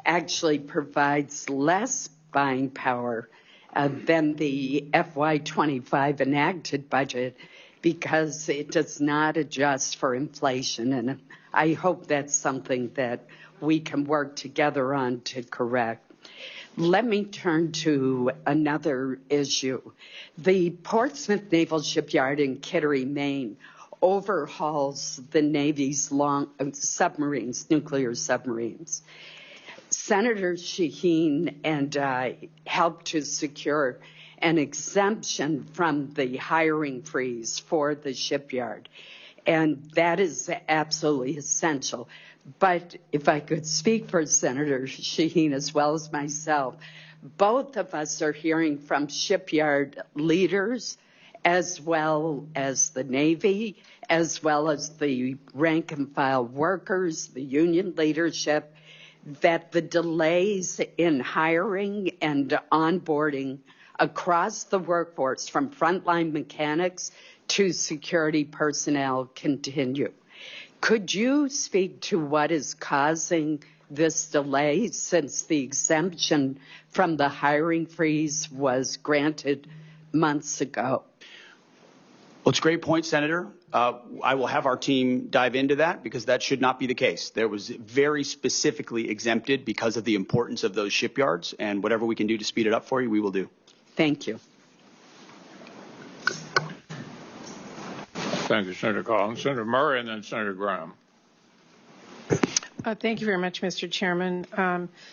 actually provides less buying power than the FY25 enacted budget because it does not adjust for inflation. And I hope that's something that we can work together on to correct. Let me turn to another issue. The Portsmouth Naval Shipyard in Qatari, Maine, overhauls the Navy's submarines, nuclear submarines. Senator Shaheen and I helped to secure an exemption from the hiring freeze for the shipyard, and that is absolutely essential. But if I could speak for Senator Shaheen as well as myself, both of us are hearing from shipyard leaders as well as the Navy, as well as the rank and file workers, the union leadership, that the delays in hiring and onboarding across the workforce, from frontline mechanics to security personnel, continue. Could you speak to what is causing this delay since the exemption from the hiring freeze was granted months ago? Well, it's a great point, Senator. I will have our team dive into that because that should not be the case. There was very specifically exempted because of the importance of those shipyards, and whatever we can do to speed it up for you, we will do. Thank you. Thank you, Senator Collins. Senator Murray and then Senator Graham. Thank you very much, Mr. Chairman.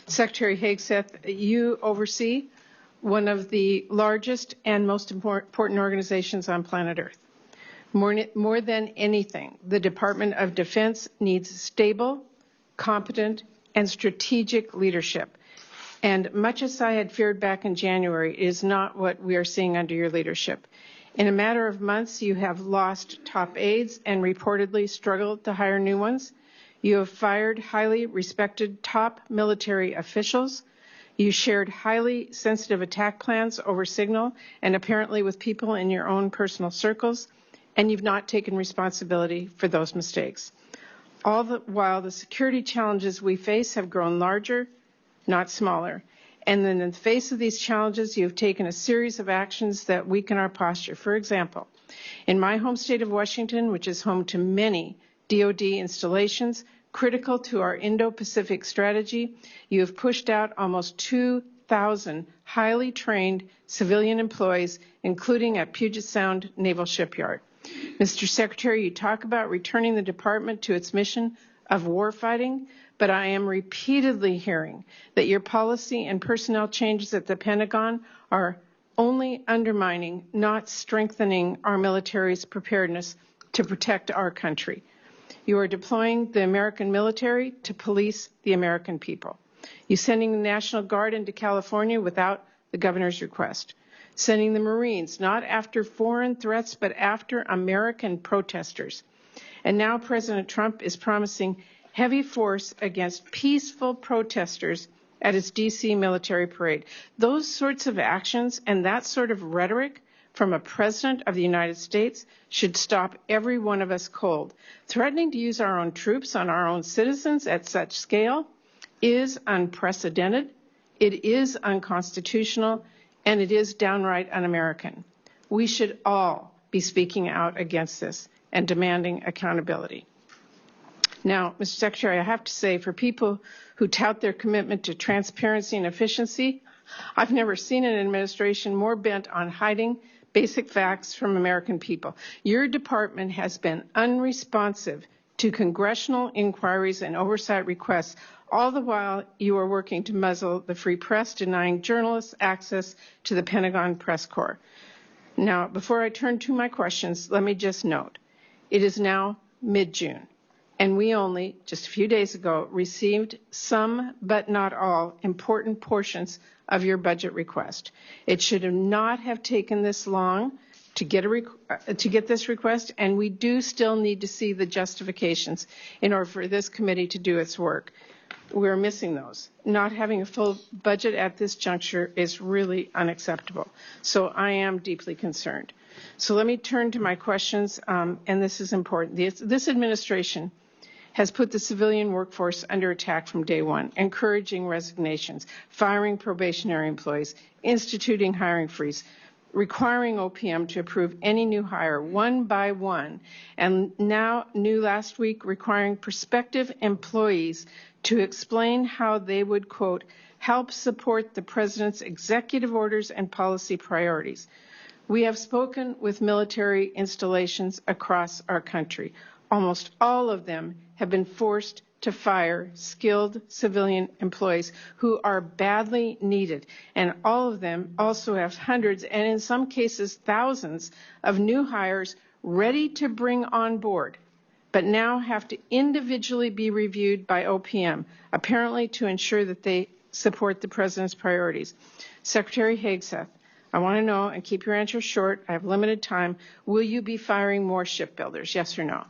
Secretary Hegseth, you oversee one of the largest and most important organizations on planet Earth. More than anything, the Department of Defense needs stable, competent, and strategic leadership. And much as I had feared back in January, is not what we are seeing under your leadership. In a matter of months, you have lost top aides and reportedly struggled to hire new ones. You have fired highly respected top military officials. You shared highly sensitive attack plans over Signal and apparently with people in your own personal circles, and you've not taken responsibility for those mistakes. All the while, the security challenges we face have grown larger, not smaller. And then in the face of these challenges, you've taken a series of actions that weaken our posture. For example, in my home state of Washington, which is home to many DoD installations critical to our Indo-Pacific strategy, you have pushed out almost 2,000 highly trained civilian employees, including at Puget Sound Naval Shipyard. Mr. Secretary, you talk about returning the department to its mission of warfighting, but I am repeatedly hearing that your policy and personnel changes at the Pentagon are only undermining, not strengthening our military's preparedness to protect our country. You are deploying the American military to police the American people. You're sending the National Guard into California without the governor's request. Sending the Marines not after foreign threats, but after American protesters. And now President Trump is promising heavy force against peaceful protesters at his D.C. military parade. Those sorts of actions and that sort of rhetoric from a president of the United States should stop every one of us cold. Threatening to use our own troops on our own citizens at such scale is unprecedented, it is unconstitutional, and it is downright un-American. We should all be speaking out against this and demanding accountability. Now, Mr. Secretary, I have to say, for people who tout their commitment to transparency and efficiency, I've never seen an administration more bent on hiding basic facts from American people. Your department has been unresponsive to congressional inquiries and oversight requests, all the while you are working to muzzle the free press, denying journalists access to the Pentagon press corps. Now, before I turn to my questions, let me just note, it is now mid-June, and we only, just a few days ago, received some, but not all, important portions of your budget request. It should not have taken this long to get this request, and we do still need to see the justifications in order for this committee to do its work. We're missing those. Not having a full budget at this juncture is really unacceptable. So I am deeply concerned. So let me turn to my questions, and this is important. This administration has put the civilian workforce under attack from day one, encouraging resignations, firing probationary employees, instituting hiring freeze, requiring OPM to approve any new hire one by one, and now, new last week, requiring prospective employees to explain how they would, quote, help support the president's executive orders and policy priorities. We have spoken with military installations across our country. Almost all of them have been forced to fire skilled civilian employees who are badly needed. And all of them also have hundreds, and in some cases thousands, of new hires ready to bring on board, but now have to individually be reviewed by OPM, apparently to ensure that they support the president's priorities. Secretary Hegseth, I want to know, and keep your answers short, I have limited time, will you be firing more shipbuilders, yes or no?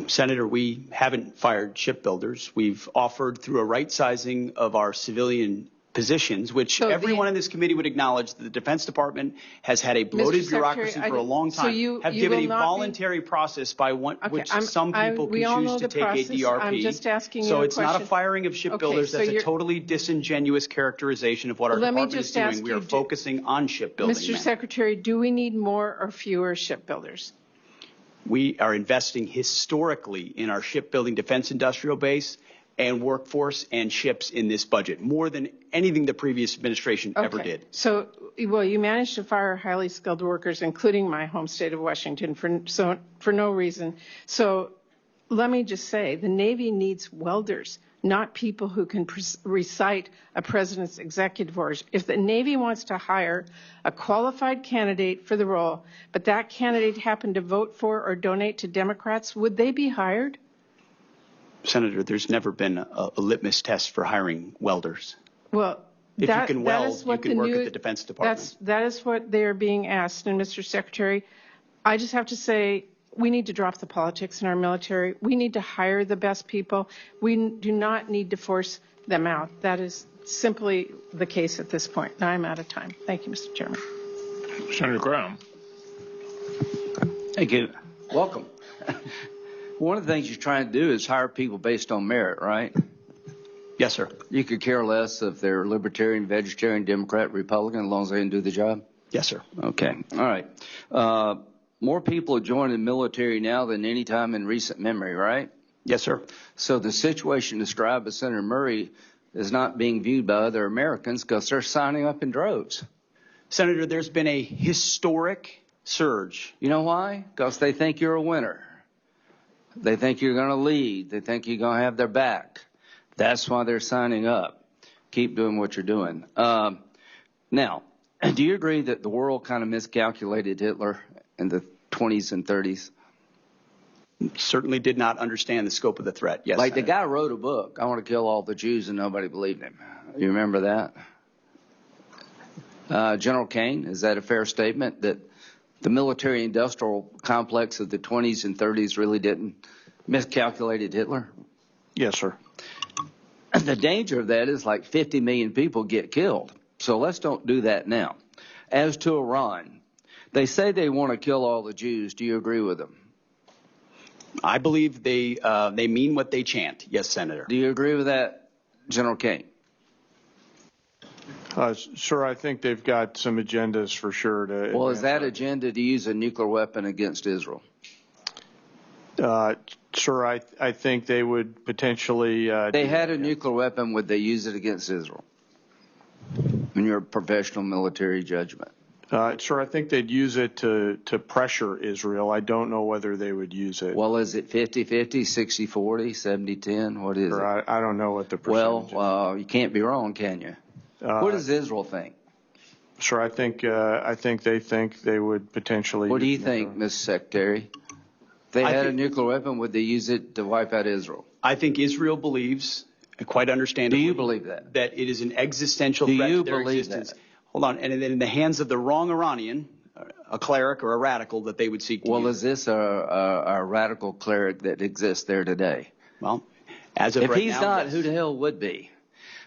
Senator, we haven't fired shipbuilders. We've offered through a right sizing of our civilian positions, which everyone in this committee would acknowledge that the Defense Department has had a bloated bureaucracy for a long time, have given a voluntary process by which some people can choose to take a DRP. I'm just asking you so a it's question. not a firing of shipbuilders. Okay, That's a totally disingenuous characterization of what our department is doing. We are focusing on shipbuilding. Mr. Secretary, do we need more or fewer shipbuilders? We are investing historically in our shipbuilding defense industrial base and workforce and ships in this budget, more than anything the previous administration ever did. So, well, you managed to fire highly skilled workers, including my home state of Washington, for no reason. So let me just say, the Navy needs welders, not people who can recite a president's executive orders. If the Navy wants to hire a qualified candidate for the role, but that candidate happened to vote for or donate to Democrats, would they be hired? Senator, there's never been a litmus test for hiring welders. Well, if you can weld, you can work at the Defense Department. That is what they are being asked. And Mr. Secretary, I just have to say, we need to drop the politics in our military. We need to hire the best people. We do not need to force them out. That is simply the case at this point. Now I'm out of time. Thank you, Mr. Chairman. Senator Graham. Thank you. Welcome. One of the things you're trying to do is hire people based on merit, right? Yes, sir. You could care less if they're libertarian, vegetarian, Democrat, Republican, as long as they can do the job? Yes, sir. Okay. All right. More people are joining the military now than any time in recent memory, right? Yes, sir. So the situation described by Senator Murray is not being viewed by other Americans because they're signing up in droves. Senator, there's been a historic surge. You know why? Because they think you're a winner. They think you're going to lead. They think you're going to have their back. That's why they're signing up. Keep doing what you're doing. Now, do you agree that the world kind of miscalculated Hitler in the 20s and 30s? Certainly did not understand the scope of the threat. Yes. Like the guy wrote a book, I want to kill all the Jews, and nobody believed him. You remember that? General Kaine, is that a fair statement that the military-industrial complex of the 20s and 30s really didn't miscalculated Hitler? Yes, sir. The danger of that is like 50 million people get killed. So let's don't do that now. As to Iran, they say they want to kill all the Jews. Do you agree with them? I believe they mean what they chant. Yes, Senator. Do you agree with that, General Kaine? Sir, I think they've got some agendas for sure. Well, is that agenda to use a nuclear weapon against Israel? Sir, I think they would potentially. They had a nuclear weapon. Would they use it against Israel? In your professional military judgment. Sir, I think they'd use it to pressure Israel. I don't know whether they would use it. Well, is it 50-50, 60-40, 70-10? What is Sir, it? I don't know what the percentage is. Well, you can't be wrong, can you? What does Israel think? Sir, I think they think they would potentially. What do you think, Mr. Secretary? If they had a nuclear weapon, would they use it to wipe out Israel? I think Israel believes, quite understandably, Do you believe that? That it is an existential threat to their existence. That? Hold on, and in the hands of the wrong Iranian, a cleric or a radical, that they would seek to use. Well, is this a radical cleric that exists there today? Well, as of if right he's now, not, yes. who the hell would be?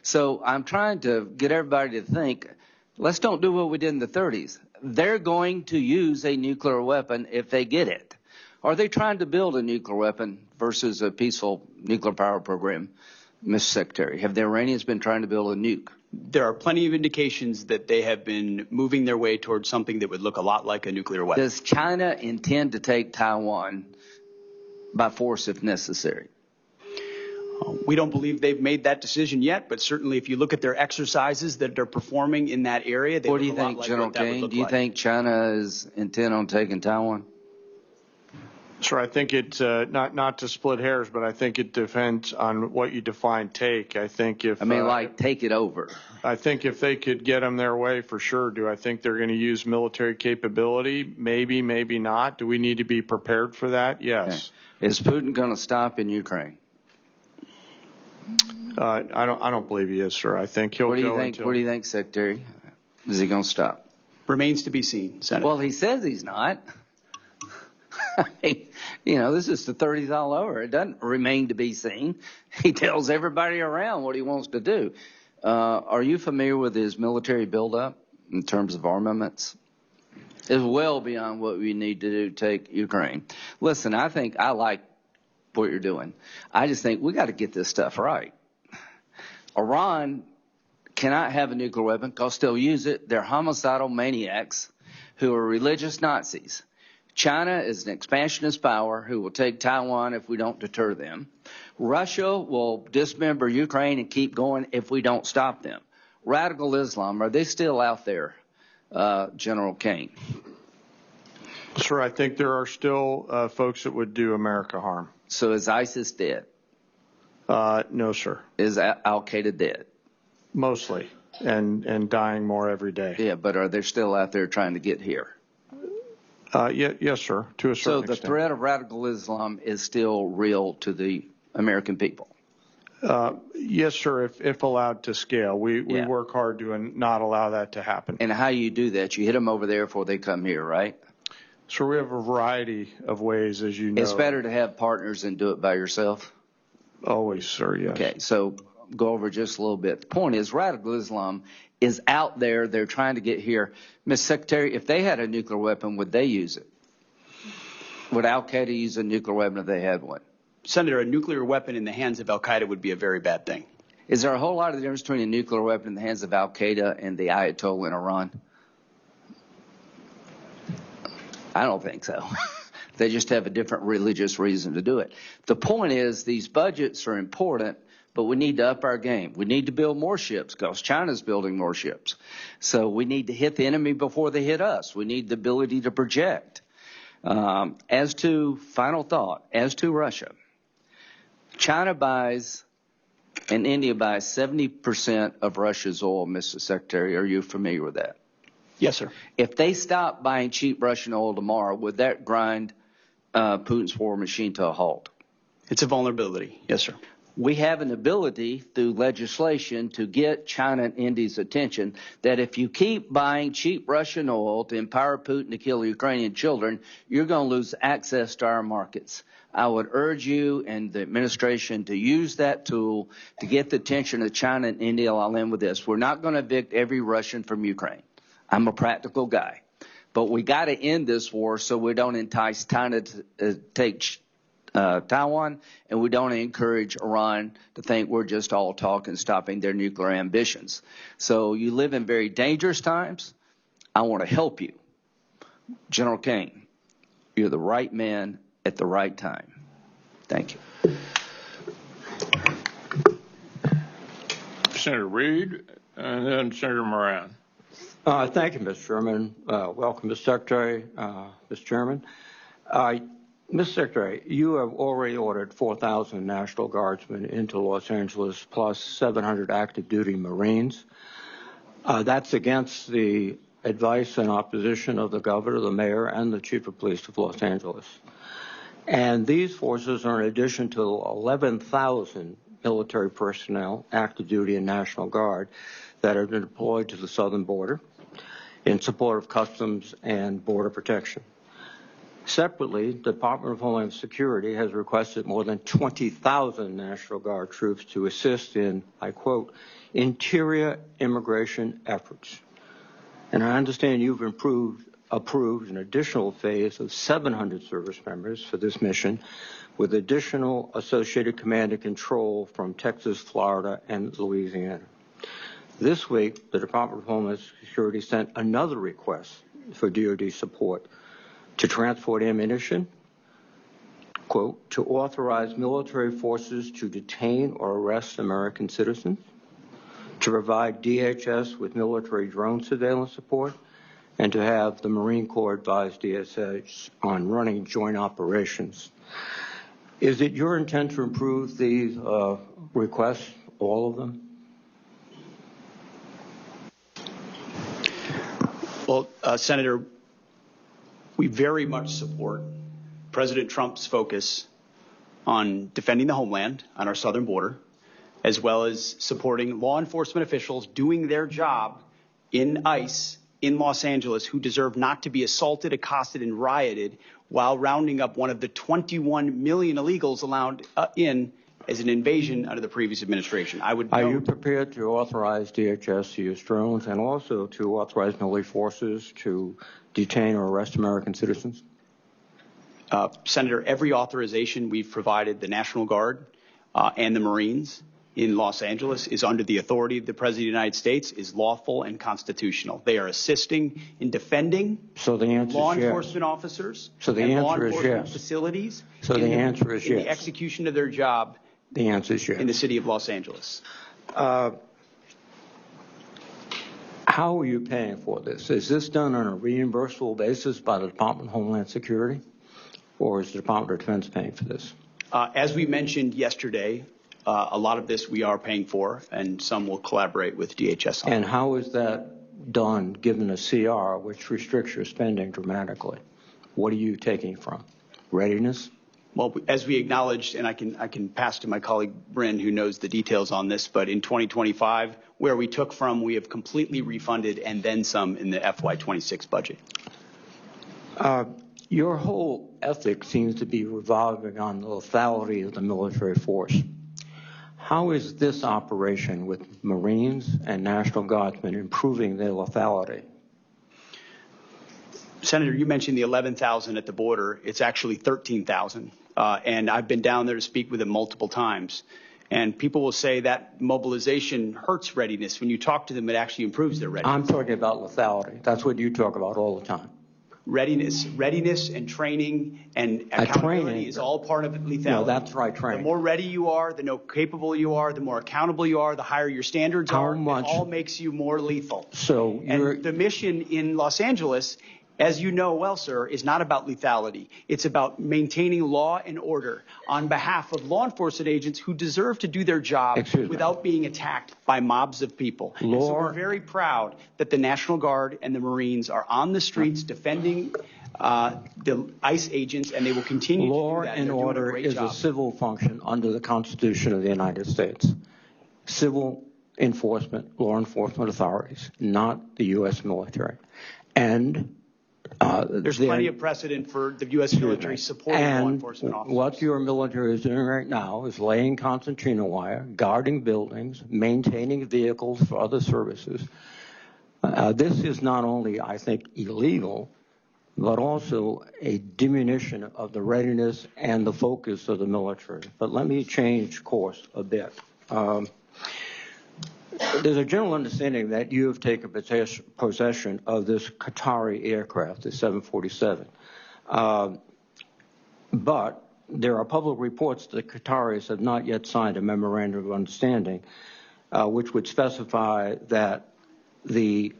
So I'm trying to get everybody to think, let's don't do what we did in the 30s. They're going to use a nuclear weapon if they get it. Are they trying to build a nuclear weapon versus a peaceful nuclear power program, Mr. Secretary? Have the Iranians been trying to build a nuke? There are plenty of indications that they have been moving their way towards something that would look a lot like a nuclear weapon. Does China intend to take Taiwan by force if necessary? We don't believe they've made that decision yet, but certainly if you look at their exercises that they're performing in that area, they what do you look a lot think, like General what that would Kaine? look Do you like. think China is intent on taking Taiwan? Sir, I think it's not to split hairs, but I think it depends on what you define take. I think if take it over. I think if they could get them their way, for sure. Do I think they're going to use military capability? Maybe, maybe not. Do we need to be prepared for that? Yes. Okay. Is Putin going to stop in Ukraine? I don't believe he is, sir. I think he'll. What do you think, Secretary? Is he going to stop? Remains to be seen, Senator. Well, he says he's not. I mean, this is the 30s all over. It doesn't remain to be seen. He tells everybody around what he wants to do. Are you familiar with his military buildup in terms of armaments? It's well beyond what we need to do to take Ukraine. Listen, I like what you're doing. I just think we got to get this stuff right. Iran cannot have a nuclear weapon because they'll use it. They're homicidal maniacs who are religious Nazis. China is an expansionist power who will take Taiwan if we don't deter them. Russia will dismember Ukraine and keep going if we don't stop them. Radical Islam, are they still out there, General Kaine? Sir, I think there are still folks that would do America harm. So is ISIS dead? No, sir. Is Al-Qaeda dead? Mostly, and dying more every day. Yeah, but are they still out there trying to get here? Yes, sir, to a certain extent. So the threat of radical Islam is still real to the American people? Yes, sir, if allowed to scale. We work hard to not allow that to happen. And how you do that? You hit them over there before they come here, right? So we have a variety of ways, as you know. It's better to have partners than do it by yourself? Always, sir, yes. Okay, so go over just a little bit. The point is radical Islam is out there. They're trying to get here. Mr. Secretary, if they had a nuclear weapon, would they use it? Would Al-Qaeda use a nuclear weapon if they had one? Senator, a nuclear weapon in the hands of Al-Qaeda would be a very bad thing. Is there a whole lot of difference between a nuclear weapon in the hands of Al-Qaeda and the Ayatollah in Iran? I don't think so. They just have a different religious reason to do it. The point is these budgets are important, but we need to up our game. We need to build more ships because China's building more ships. So we need to hit the enemy before they hit us. We need the ability to project. As to final thought, as to Russia, China buys and India buys 70% of Russia's oil, Mr. Secretary. Are you familiar with that? Yes, sir. If they stop buying cheap Russian oil tomorrow, would that grind Putin's war machine to a halt? It's a vulnerability. Yes, sir. We have an ability through legislation to get China and India's attention that if you keep buying cheap Russian oil to empower Putin to kill Ukrainian children, you're going to lose access to our markets. I would urge you and the administration to use that tool to get the attention of China and India. I'll end with this. We're not going to evict every Russian from Ukraine. I'm a practical guy. But we got to end this war so we don't entice China to take Taiwan, and we don't encourage Iran to think we're just all talk and stopping their nuclear ambitions. So you live in very dangerous times. I want to help you. General Kaine, you're the right man at the right time. Thank you. Senator Reid, and then Senator Moran. Thank you, Mr. Chairman. Welcome, Mr. Secretary, Mr. Chairman. Mr. Secretary, you have already ordered 4,000 National Guardsmen into Los Angeles, plus 700 active duty Marines. That's against the advice and opposition of the governor, the mayor, and the chief of police of Los Angeles. And these forces are in addition to 11,000 military personnel, active duty and National Guard, that have been deployed to the southern border in support of customs and border protection. Separately, the Department of Homeland Security has requested more than 20,000 National Guard troops to assist in, I quote, interior immigration efforts. And I understand you've approved an additional phase of 700 service members for this mission, with additional associated command and control from Texas, Florida, and Louisiana. This week, the Department of Homeland Security sent another request for DoD support to transport ammunition, quote, to authorize military forces to detain or arrest American citizens, to provide DHS with military drone surveillance support, and to have the Marine Corps advise DSH on running joint operations. Is it your intent to approve these requests, all of them? Well, Senator, we very much support President Trump's focus on defending the homeland on our southern border, as well as supporting law enforcement officials doing their job in ICE in Los Angeles who deserve not to be assaulted, accosted, and rioted while rounding up one of the 21 million illegals allowed in as an invasion under the previous administration. Are you prepared to authorize DHS to use drones and also to authorize military forces to detain or arrest American citizens? Senator, every authorization we've provided the National Guard and the Marines in Los Angeles is under the authority of the President of the United States, is lawful and constitutional. They are assisting in defending law enforcement officers and law enforcement facilities. So the answer is yes. In the execution of their job. The answer is yes. In the city of Los Angeles. How are you paying for this? Is this done on a reimbursable basis by the Department of Homeland Security, or is the Department of Defense paying for this? As we mentioned yesterday, a lot of this we are paying for, and some will collaborate with DHS on. And how is that done given a CR which restricts your spending dramatically? What are you taking from? Readiness? Well, as we acknowledged, and I can pass to my colleague Bryn, who knows the details on this, but in 2025, where we took from, we have completely refunded and then some in the FY26 budget. Your whole ethic seems to be revolving on the lethality of the military force. How is this operation with Marines and National Guardsmen improving their lethality? Senator, you mentioned the 11,000 at the border. It's actually 13,000. And I've been down there to speak with them multiple times. And people will say that mobilization hurts readiness. When you talk to them, it actually improves their readiness. I'm talking about lethality. That's what you talk about all the time. Readiness and training and accountability is all part of lethality. No, that's right, training. The more ready you are, the more capable you are, the more accountable you are, the higher your standards are. It all makes you more lethal. So the mission in Los Angeles, as you know well, sir, is not about lethality. It's about maintaining law and order on behalf of law enforcement agents who deserve to do their job without being attacked by mobs of people. And so we're very proud that the National Guard and the Marines are on the streets defending the ICE agents, and they will continue to do that. Law and order is a civil function under the Constitution of the United States. Civil enforcement, law enforcement authorities, not the U.S. military. And there's plenty of precedent for the U.S. military supporting law enforcement officers. What your military is doing right now is laying concertina wire, guarding buildings, maintaining vehicles for other services. This is not only, I think, illegal, but also a diminution of the readiness and the focus of the military. But let me change course a bit. There's a general understanding that you have taken possession of this Qatari aircraft, the 747. But there are public reports that Qataris have not yet signed a memorandum of understanding, which would specify that the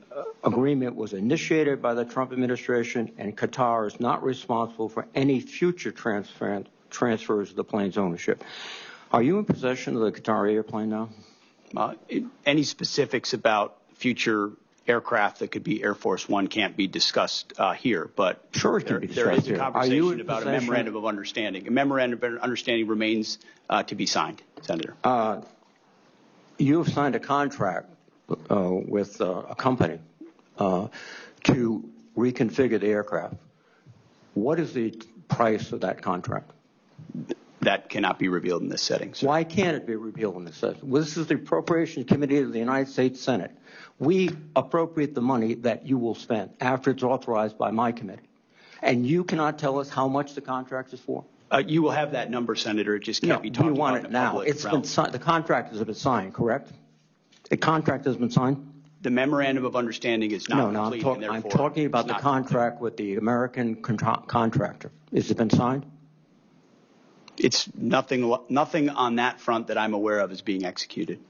agreement was initiated by the Trump administration and Qatar is not responsible for any future transfers of the plane's ownership. Are you in possession of the Qatari airplane now? Any specifics about future aircraft that could be Air Force One can't be discussed here, but sure it can be discussed there is a here. conversation about a memorandum of understanding. A memorandum of understanding remains to be signed, Senator. You have signed a contract with a company to reconfigure the aircraft. What is the price of that contract? That cannot be revealed in this setting, sir. Why can't it be revealed in this setting? Well, this is the Appropriations Committee of the United States Senate. We appropriate the money that you will spend after it's authorized by my committee. And you cannot tell us how much the contract is for? You will have that number, Senator. It just can't be talked about. You want it now. It's been signed. The contract has been signed, correct? The contract has been signed? The memorandum of understanding is not complete. I'm talking about the contract with the American contractor. Has it been signed? It's nothing on that front that I'm aware of is being executed.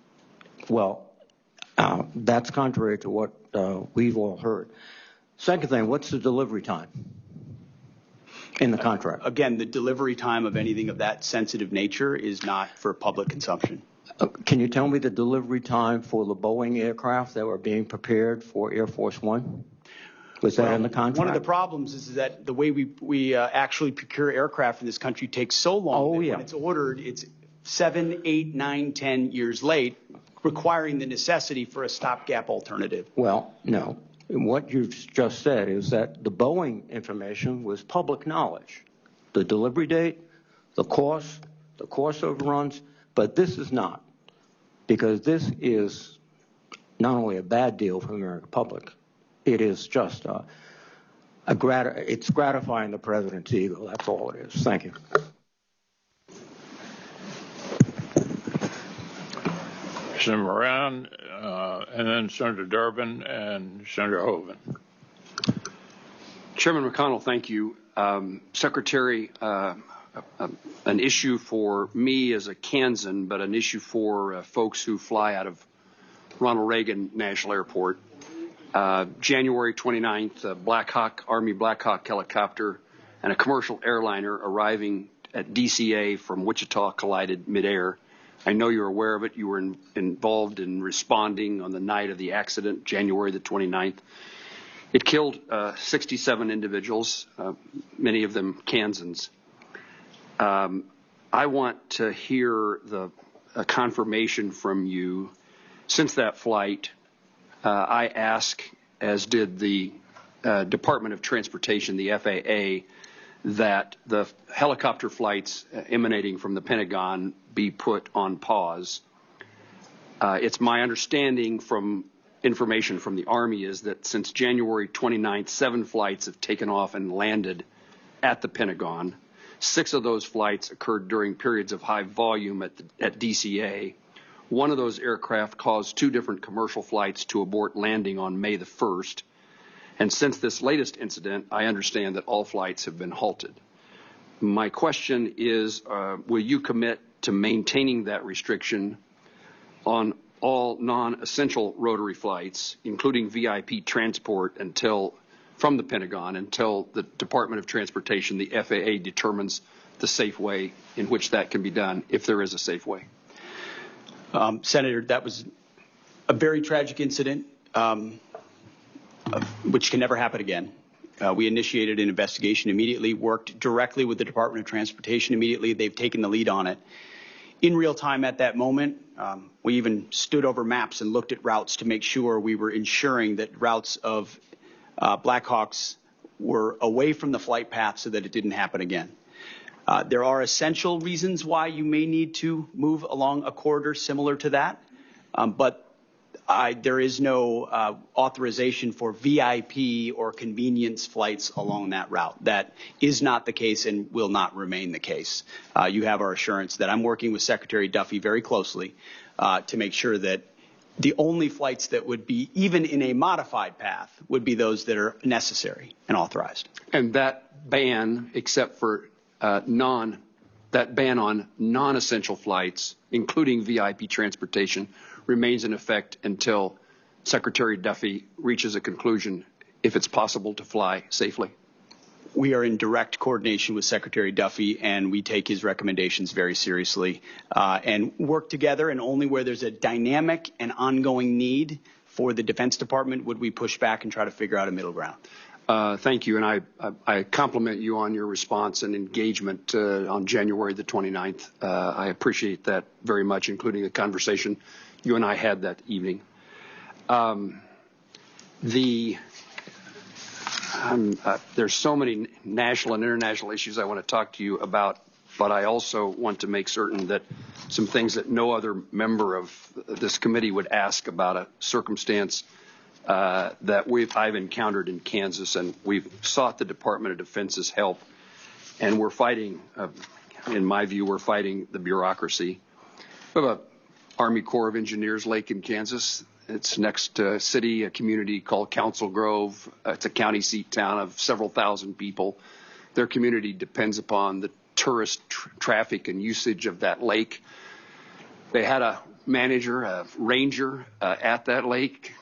Well, that's contrary to what we've all heard. Second thing, what's the delivery time in the contract? Again, the delivery time of anything of that sensitive nature is not for public consumption. Can you tell me the delivery time for the Boeing aircraft that were being prepared for Air Force One? Was that in the contract? One of the problems is that the way we actually procure aircraft in this country takes so long that when it's ordered, it's 7, 8, 9, 10 years late, requiring the necessity for a stopgap alternative. Well, no. What you've just said is that the Boeing information was public knowledge. The delivery date, the cost overruns, but this is not. Because this is not only a bad deal for the American public, it is just it's gratifying the president's ego. That's all it is. Thank you. Senator Moran, and then Senator Durbin and Senator Hoeven. Chairman McConnell, thank you. Secretary, an issue for me as a Kansan, but an issue for folks who fly out of Ronald Reagan National Airport. January 29th, Army Black Hawk helicopter and a commercial airliner arriving at DCA from Wichita collided midair. I know you're aware of it. You were involved in responding on the night of the accident, January the 29th. It killed 67 individuals, many of them Kansans. I want to hear a confirmation from you. Since that flight, I ask, as did the Department of Transportation, the FAA, that the helicopter flights emanating from the Pentagon be put on pause. It's my understanding from information from the Army is that since January 29th, 7 flights have taken off and landed at the Pentagon. 6 of those flights occurred during periods of high volume at DCA. One of those aircraft caused 2 different commercial flights to abort landing on May the 1st. And since this latest incident, I understand that all flights have been halted. My question is, will you commit to maintaining that restriction on all non-essential rotary flights, including VIP transport from the Pentagon until the Department of Transportation, the FAA, determines the safe way in which that can be done, if there is a safe way? Senator, that was a very tragic incident, which can never happen again. We initiated an investigation immediately, worked directly with the Department of Transportation immediately. They've taken the lead on it. In real time at that moment, we even stood over maps and looked at routes to make sure we were ensuring that routes of Blackhawks were away from the flight path so that it didn't happen again. There are essential reasons why you may need to move along a corridor similar to that, but There is no authorization for VIP or convenience flights along that route. That is not the case and will not remain the case. You have our assurance that I'm working with Secretary Duffy very closely to make sure that the only flights that would be, even in a modified path, would be those that are necessary and authorized. And that ban, except for that ban on non-essential flights, including VIP transportation, remains in effect until Secretary Duffy reaches a conclusion if it's possible to fly safely. We are in direct coordination with Secretary Duffy, and we take his recommendations very seriously and work together. And only where there's a dynamic and ongoing need for the Defense Department would we push back and try to figure out a middle ground. Thank you, and I compliment you on your response and engagement on January the 29th. I appreciate that very much, including the conversation you and I had that evening. There's so many national and international issues I want to talk to you about, but I also want to make certain that some things that no other member of this committee would ask about a circumstance that I've encountered in Kansas, and we've sought the Department of Defense's help, and we're fighting, in my view, we're fighting the bureaucracy. We have an Army Corps of Engineers lake in Kansas. It's next to a city, a community called Council Grove. It's a county seat town of several thousand people. Their community depends upon the tourist traffic and usage of that lake. They had a manager, a ranger at that lake.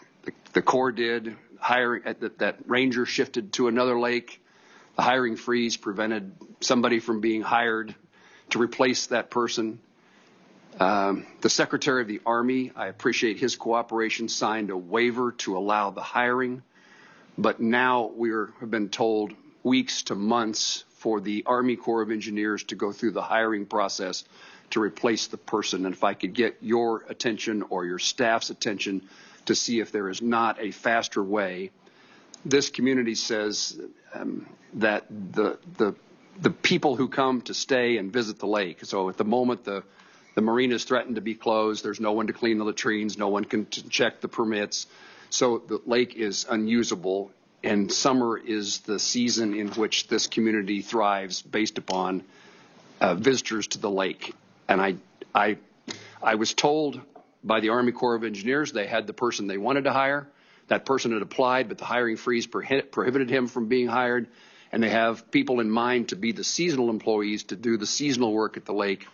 The Corps did. Hiring that ranger shifted to another lake. The hiring freeze prevented somebody from being hired to replace that person. The Secretary of the Army, I appreciate his cooperation, signed a waiver to allow the hiring, but now have been told weeks to months for the Army Corps of Engineers to go through the hiring process to replace the person. And if I could get your attention or your staff's attention to see if there is not a faster way. This community says that the people who come to stay and visit the lake, so at the moment the marina is threatened to be closed, there's no one to clean the latrines, no one can check the permits, so the lake is unusable, and summer is the season in which this community thrives based upon visitors to the lake. And I was told by the Army Corps of Engineers they had the person they wanted to hire. That person had applied, but the hiring freeze prohibited him from being hired. And they have people in mind to be the seasonal employees to do the seasonal work at the lake.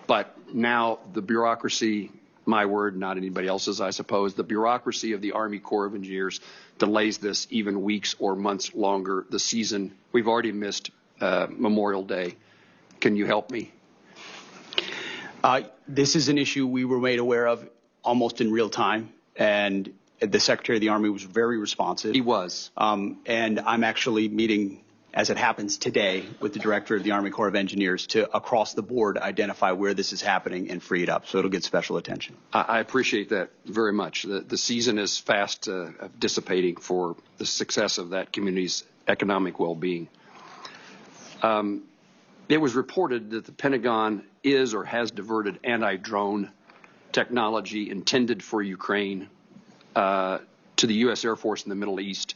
But now the bureaucracy, my word, not anybody else's, I suppose, the bureaucracy of the Army Corps of Engineers delays this even weeks or months longer. The season, we've already missed Memorial Day. Can you help me? This is an issue we were made aware of almost in real time, and the Secretary of the Army was very responsive. He was. And I'm actually meeting, as it happens today, with the Director of the Army Corps of Engineers to, across the board, identify where this is happening and free it up, so it'll get special attention. I appreciate that very much. The season is fast dissipating for the success of that community's economic well-being. It was reported that the Pentagon is or has diverted anti-drone technology intended for Ukraine to the U.S. Air Force in the Middle East.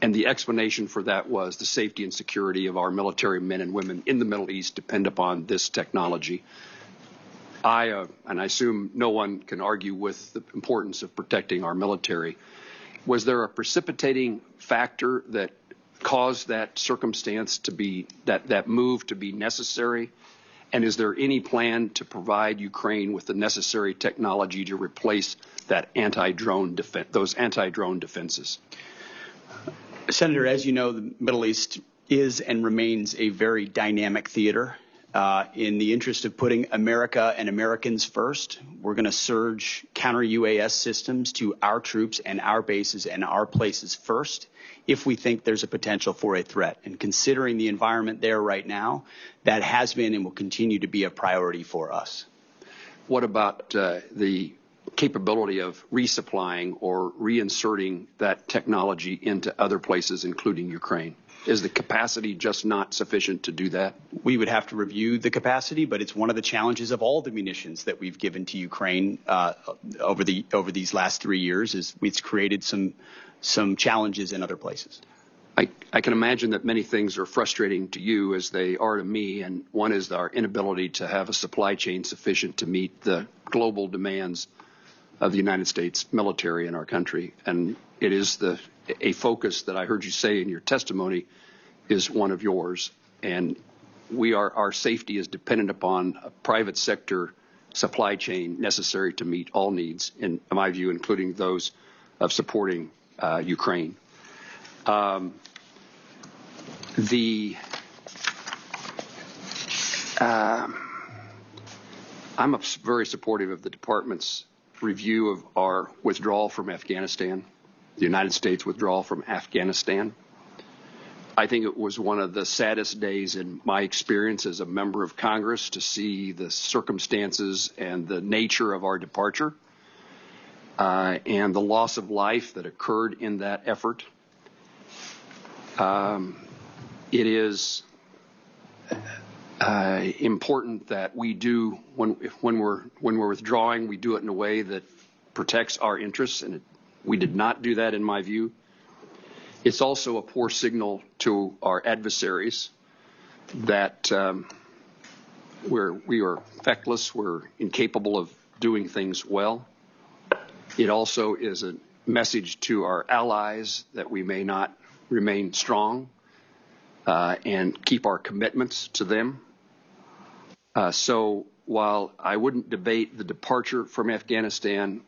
And the explanation for that was the safety and security of our military men and women in the Middle East depend upon this technology. And I assume no one can argue with the importance of protecting our military. Was there a precipitating factor that caused that circumstance to be, that move to be necessary? And is there any plan to provide Ukraine with the necessary technology to replace that those anti-drone defenses? Senator, as you know, the Middle East is and remains a very dynamic theater. In the interest of putting America and Americans first, we're going to surge counter-UAS systems to our troops and our bases and our places first if we think there's a potential for a threat. And considering the environment there right now, that has been and will continue to be a priority for us. What about the capability of resupplying or reinserting that technology into other places, including Ukraine? Is the capacity just not sufficient to do that? We would have to review the capacity, but it's one of the challenges of all the munitions that we've given to Ukraine over these last 3 years. Is it's created some challenges in other places. I can imagine that many things are frustrating to you as they are to me, and one is our inability to have a supply chain sufficient to meet the global demands of the United States military in our country. And it is a focus that I heard you say in your testimony is one of yours. And our safety is dependent upon a private sector supply chain necessary to meet all needs, in my view, including those of supporting Ukraine. I'm very supportive of the department's review of our withdrawal from Afghanistan, the United States withdrawal from Afghanistan. I think it was one of the saddest days in my experience as a member of Congress to see the circumstances and the nature of our departure and the loss of life that occurred in that effort. It is important that we do, when we're withdrawing, we do it in a way that protects our interests, and we did not do that in my view. It's also a poor signal to our adversaries that we are feckless, we're incapable of doing things well. It also is a message to our allies that we may not remain strong and keep our commitments to them. So while I wouldn't debate the departure from Afghanistan,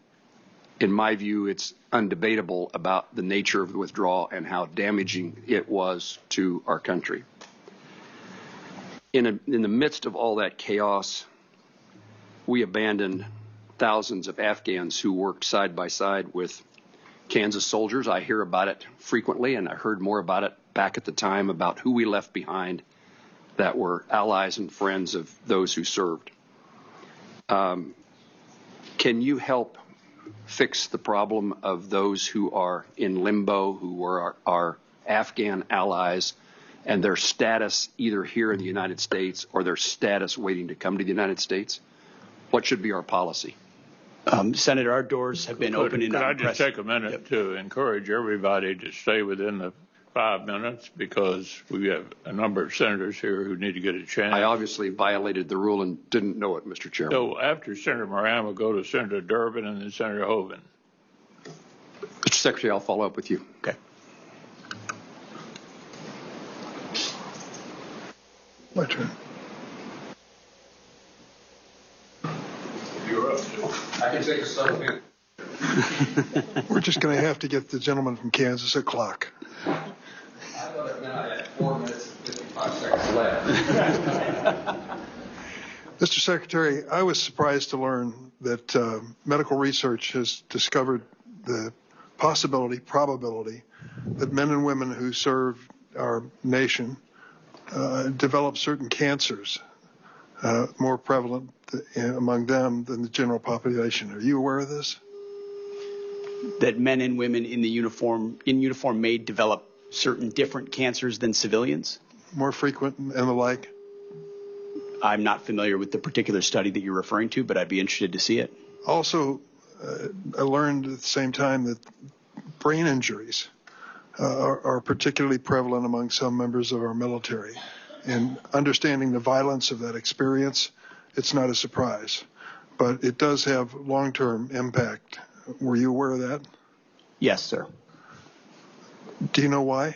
in my view, it's undebatable about the nature of the withdrawal and how damaging it was to our country. In the midst of all that chaos, we abandoned thousands of Afghans who worked side by side with Kansas soldiers. I hear about it frequently, and I heard more about it back at the time about who we left behind that were allies and friends of those who served. Can you help fix the problem of those who are in limbo, who were our Afghan allies, and their status either here in the United States or their status waiting to come to the United States? What should be our policy? Senator, our doors have been open. Could I just take a minute to encourage everybody to stay within the 5 minutes, because we have a number of senators here who need to get a chance. I obviously violated the rule and didn't know it, Mr. Chairman. So after Senator Moran, we'll go to Senator Durbin and then Senator Hoeven. Mr. Secretary, I'll follow up with you. Okay. My turn. You're up. I can take a second. We're just going to have to get the gentleman from Kansas a clock. I thought it meant I had 4 minutes and 55 seconds left. Mr. Secretary, I was surprised to learn that medical research has discovered the probability that men and women who serve our nation develop certain cancers more prevalent among them than the general population. Are you aware of this? That men and women in uniform may develop certain different cancers than civilians? More frequent and the like? I'm not familiar with the particular study that you're referring to, but I'd be interested to see it. Also, I learned at the same time that brain injuries are particularly prevalent among some members of our military. And understanding the violence of that experience, it's not a surprise. But it does have long-term impact. Were you aware of that? Yes, sir. Do you know why?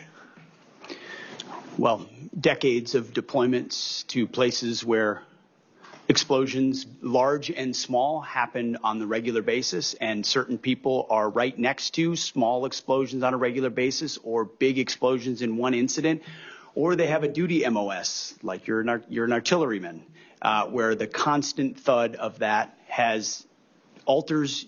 Well, decades of deployments to places where explosions, large and small, happen on the regular basis, and certain people are right next to small explosions on a regular basis or big explosions in one incident, or they have a duty MOS, like you're an artilleryman, where the constant thud of that alters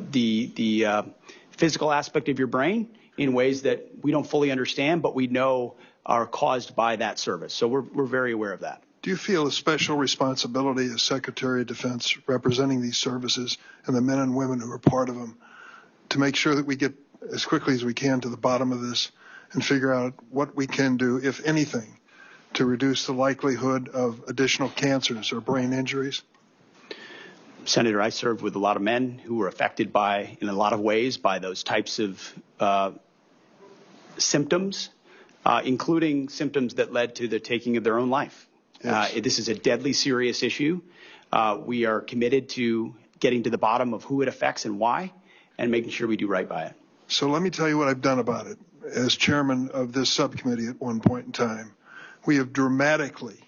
the physical aspect of your brain in ways that we don't fully understand, but we know are caused by that service. So we're very aware of that. Do you feel a special responsibility as Secretary of Defense representing these services and the men and women who are part of them to make sure that we get as quickly as we can to the bottom of this and figure out what we can do, if anything, to reduce the likelihood of additional cancers or brain injuries? Senator, I served with a lot of men who were affected by, in a lot of ways, by those types of symptoms, including symptoms that led to the taking of their own life. Yes. This is a deadly serious issue. We are committed to getting to the bottom of who it affects and why, and making sure we do right by it. So let me tell you what I've done about it. As chairman of this subcommittee at one point in time, we have dramatically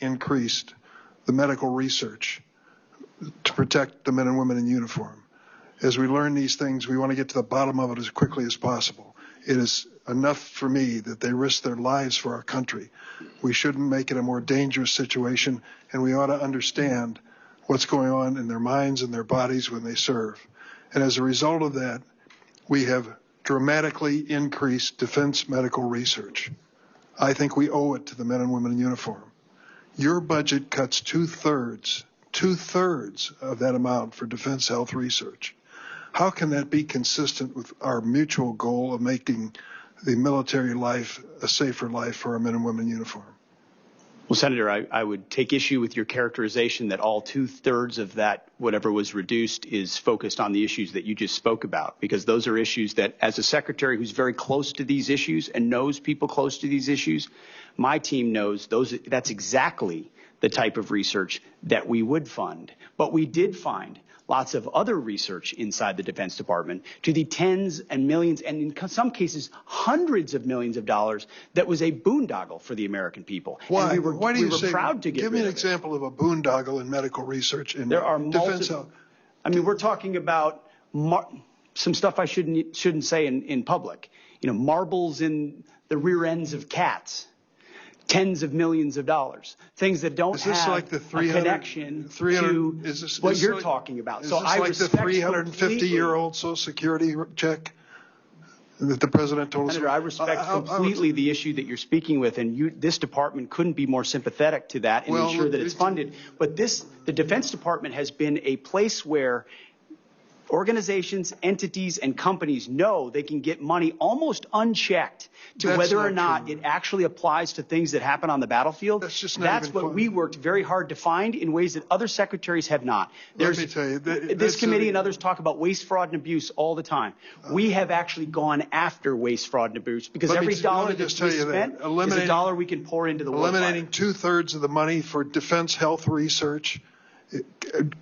increased the medical research to protect the men and women in uniform. As we learn these things, we want to get to the bottom of it as quickly as possible. It is enough for me that they risk their lives for our country. We shouldn't make it a more dangerous situation, and we ought to understand what's going on in their minds and their bodies when they serve. And as a result of that, we have dramatically increased defense medical research. I think we owe it to the men and women in uniform. Your budget cuts two-thirds of that amount for defense health research. How can that be consistent with our mutual goal of making the military life a safer life for our men and women in uniform? Well, Senator, I would take issue with your characterization that all two-thirds of that, whatever was reduced, is focused on the issues that you just spoke about, because those are issues that, as a secretary who's very close to these issues and knows people close to these issues, my team knows that's exactly the type of research that we would fund. But we did find lots of other research inside the Defense Department to the tens and millions, and in some cases hundreds of millions of dollars, that was a boondoggle for the American people. Why? And Why do you we were say, proud to get give me rid an of it. example of a boondoggle in medical research in There are defense health. I mean, we're talking about some stuff I shouldn't say in public. You know, marbles in the rear ends of cats. Tens of millions of dollars, things that don't have like the a connection to what you're talking about. So I like the 350-year-old Social Security check that the president told us. Senator, I respect completely the issue that you're speaking with, and this department couldn't be more sympathetic to that and ensure that it's funded. But the Defense Department has been a place where organizations, entities, and companies know they can get money almost unchecked to whether or not it actually applies to things that happen on the battlefield. That's what we worked very hard to find in ways that other secretaries have not. Let me tell you, this committee and others talk about waste, fraud, and abuse all the time. We have actually gone after waste, fraud, and abuse, because every dollar that's spent is a dollar we can pour into the war. Eliminating two-thirds of the money for defense health research,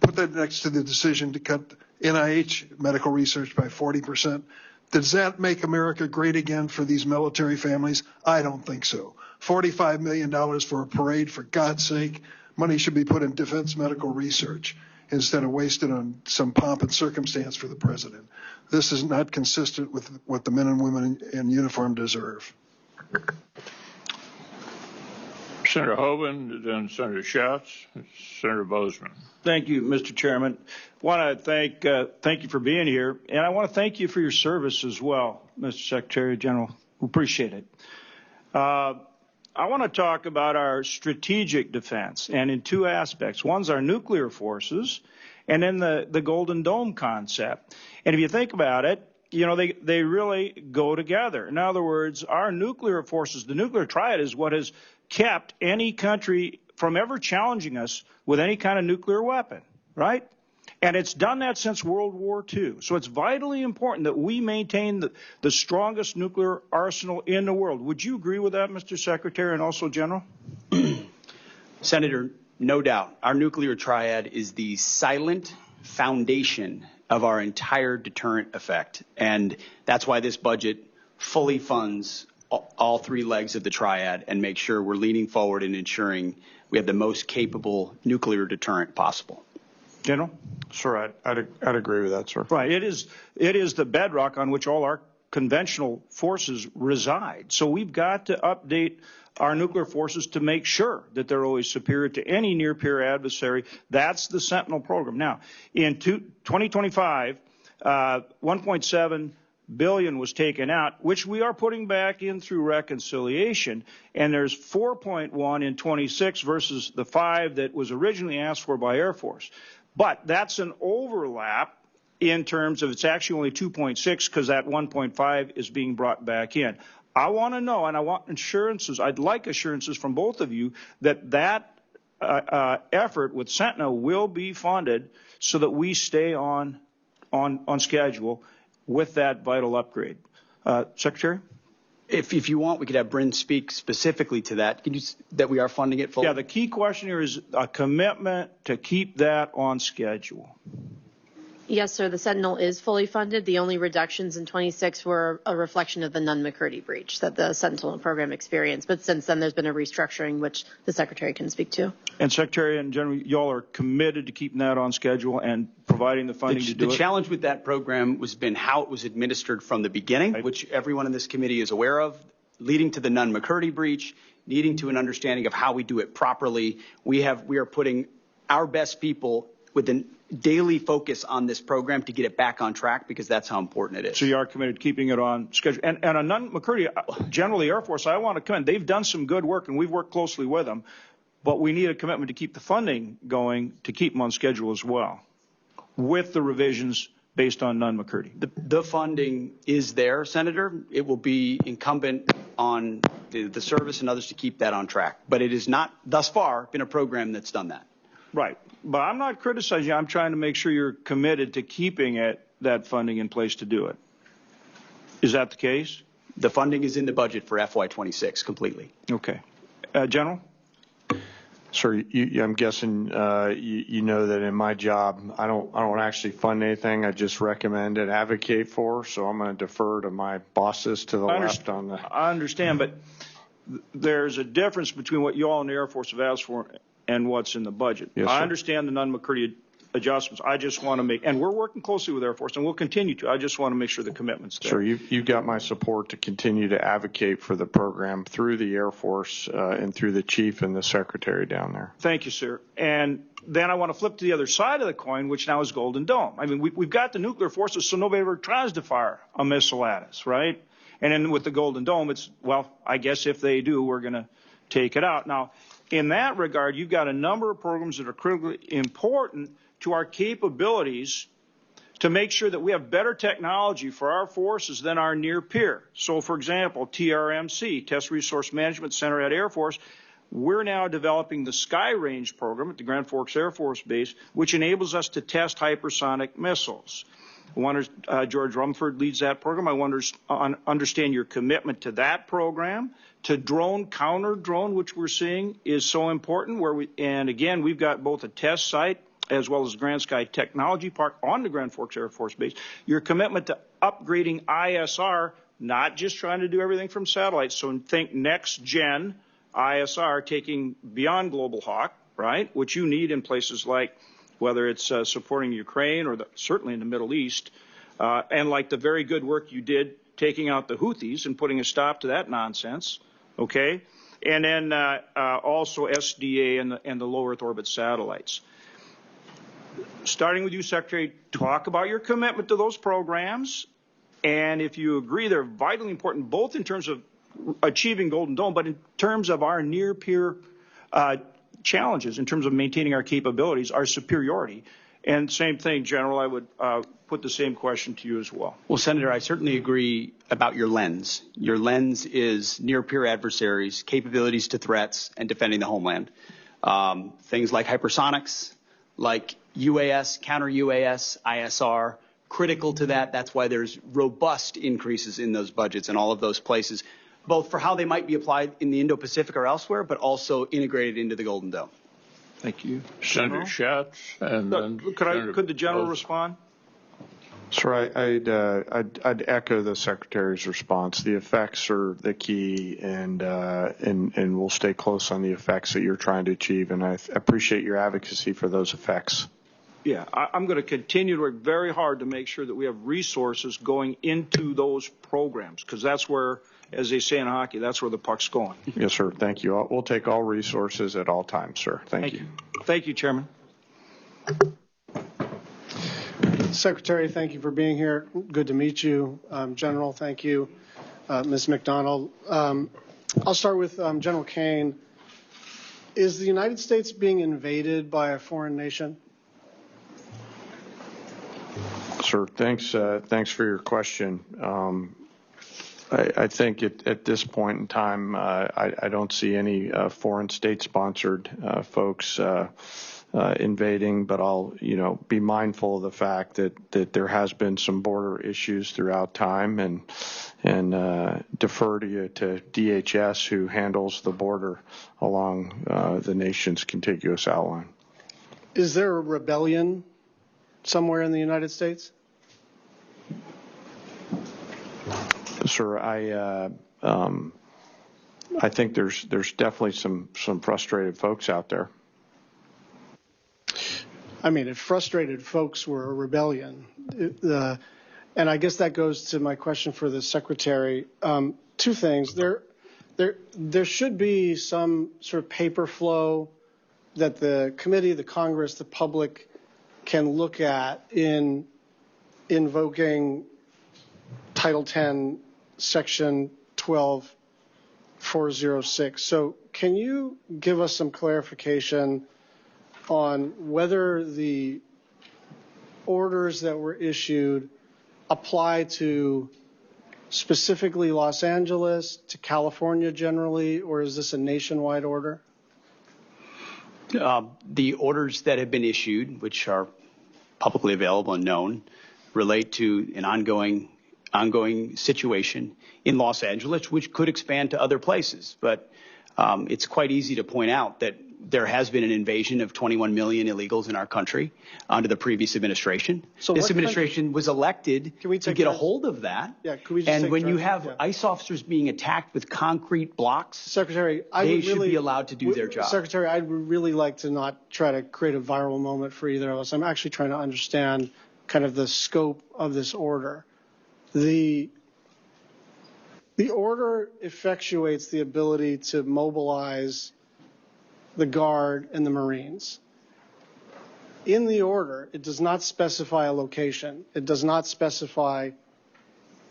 put that next to the decision to cut NIH medical research by 40%. Does that make America great again for these military families? I don't think so. $45 million for a parade, for God's sake. Money should be put in defense medical research instead of wasted on some pomp and circumstance for the president. This is not consistent with what the men and women in uniform deserve. Senator Hoeven, then Senator Schatz, Senator Bozeman. Thank you, Mr. Chairman. I want to thank you for being here, and I want to thank you for your service as well, Mr. Secretary General. We appreciate it. I want to talk about our strategic defense, and in two aspects. One's our nuclear forces, and then the Golden Dome concept. And if you think about it, you know, they really go together. In other words, our nuclear forces, the nuclear triad, is what has kept any country from ever challenging us with any kind of nuclear weapon, right? And it's done that since World War II. So it's vitally important that we maintain the strongest nuclear arsenal in the world. Would you agree with that, Mr. Secretary, and also General? Senator, no doubt. Our nuclear triad is the silent foundation of our entire deterrent effect. And that's why this budget fully funds all three legs of the triad and makes sure we're leaning forward and ensuring we have the most capable nuclear deterrent possible. General? Sir, I'd agree with that, sir. Right. It is the bedrock on which all our conventional forces reside. So we've got to update our nuclear forces to make sure that they're always superior to any near-peer adversary. That's the Sentinel program. Now, in 2025, 1.7 billion was taken out, which we are putting back in through reconciliation, and there's 4.1 in 26 versus the 5 that was originally asked for by Air Force. But that's an overlap in terms of it's actually only 2.6 because that 1.5 is being brought back in. I want to know, and I want assurances, I'd like assurances from both of you that effort with Sentinel will be funded so that we stay on schedule with that vital upgrade. Secretary? If you want, we could have Bryn speak specifically to that. That we are funding it fully? Yeah, the key question here is a commitment to keep that on schedule. Yes, sir. The Sentinel is fully funded. The only reductions in 26 were a reflection of the Nunn-McCurdy breach that the Sentinel program experienced. But since then, there's been a restructuring, which the Secretary can speak to. And Secretary and General, y'all are committed to keeping that on schedule and providing the funding to do it? The challenge with that program has been how it was administered from the beginning, which everyone in this committee is aware of, leading to the Nunn-McCurdy breach, leading to an understanding of how we do it properly. We are putting our best people with a daily focus on this program to get it back on track because that's how important it is. So you are committed to keeping it on schedule. And on Nunn-McCurdy, generally Air Force, I want to commend. They've done some good work, and we've worked closely with them. But we need a commitment to keep the funding going to keep them on schedule as well, with the revisions based on Nunn-McCurdy. The funding is there, Senator. It will be incumbent on the service and others to keep that on track. But it has not, thus far, been a program that's done that. Right. But I'm not criticizing you. I'm trying to make sure you're committed to keeping that funding in place to do it. Is that the case? The funding is in the budget for FY26 completely. Okay. General? Sir, I'm guessing you know that in my job, I don't actually fund anything. I just recommend and advocate for. So I'm going to defer to my bosses to the left on the. I understand, but there's a difference between what you all in the Air Force have asked for and what's in the budget. Yes, I sir. understand the Nunn-McCurdy adjustments. I just want to make, and we're working closely with Air Force, and we'll continue to. I just want to make sure the commitment's there. Sir, you've got my support to continue to advocate for the program through the Air Force and through the chief and the secretary down there. Thank you, sir. And then I want to flip to the other side of the coin, which now is Golden Dome. I mean, we've got the nuclear forces, so nobody ever tries to fire a missile at us, right? And then with the Golden Dome, it's, well, I guess if they do, we're going to take it out. Now, in that regard, you've got a number of programs that are critically important to our capabilities to make sure that we have better technology for our forces than our near peer. So, for example, TRMC, Test Resource Management Center at Air Force, we're now developing the Sky Range program at the Grand Forks Air Force Base, which enables us to test hypersonic missiles. George Rumford leads that program. I want to understand your commitment to that program. To drone, counter drone, which we're seeing is so important. And again, we've got both a test site as well as Grand Sky Technology Park on the Grand Forks Air Force Base. Your commitment to upgrading ISR, not just trying to do everything from satellites. So think next gen ISR, taking beyond Global Hawk, right? Which you need in places like whether it's supporting Ukraine or certainly in the Middle East, and like the very good work you did taking out the Houthis and putting a stop to that nonsense, okay? And then also SDA and the low Earth orbit satellites. Starting with you, Secretary, talk about your commitment to those programs, and if you agree they're vitally important, both in terms of achieving Golden Dome, but in terms of our near-peer challenges, in terms of maintaining our capabilities, our superiority. And same thing, General, I would put the same question to you as well. Well, Senator, I certainly agree about your lens. Your lens is near-peer adversaries, capabilities to threats, and defending the homeland. Things like hypersonics, like UAS, counter-UAS, ISR, critical to that. That's why there's robust increases in those budgets in all of those places, both for how they might be applied in the Indo-Pacific or elsewhere, but also integrated into the Golden Dome. Thank you. Senator Schatz, and then could the general respond? Sir, I'd echo the Secretary's response. The effects are the key, and we'll stay close on the effects that you're trying to achieve, and I appreciate your advocacy for those effects. Yeah, I'm going to continue to work very hard to make sure that we have resources going into those programs, because that's where, as they say in hockey, that's where the puck's going. Yes, sir. Thank you. We'll take all resources at all times, sir. Thank you. Thank you, Chairman. Secretary, thank you for being here. Good to meet you. General, thank you. Ms. McDonald. I'll start with General Kaine. Is the United States being invaded by a foreign nation? Sir, thanks for your question. I think at this point in time, I don't see any foreign state-sponsored folks invading, but I'll be mindful of the fact that there has been some border issues throughout time, and defer to DHS, who handles the border along the nation's contiguous outline. Is there a rebellion somewhere in the United States? Sir, I think there's definitely some frustrated folks out there. I mean, if frustrated folks were a rebellion, and I guess that goes to my question for the Secretary. Two things. There should be some sort of paper flow that the committee, the Congress, the public can look at in invoking Title 10, Section 12406. So can you give us some clarification on whether the orders that were issued apply to specifically Los Angeles, to California generally, or is this a nationwide order? The orders that have been issued, which are publicly available and known, relate to an ongoing situation in Los Angeles, which could expand to other places. But it's quite easy to point out that there has been an invasion of 21 million illegals in our country under the previous administration. So this administration was elected to get a hold of that. Yeah, could we just and when you turns? have ICE officers being attacked with concrete blocks, Secretary, they should be allowed to do their job. Secretary, I'd really like to not try to create a viral moment for either of us. I'm actually trying to understand kind of the scope of this order. The order effectuates the ability to mobilize the Guard and the Marines. In the order, it does not specify a location. It does not specify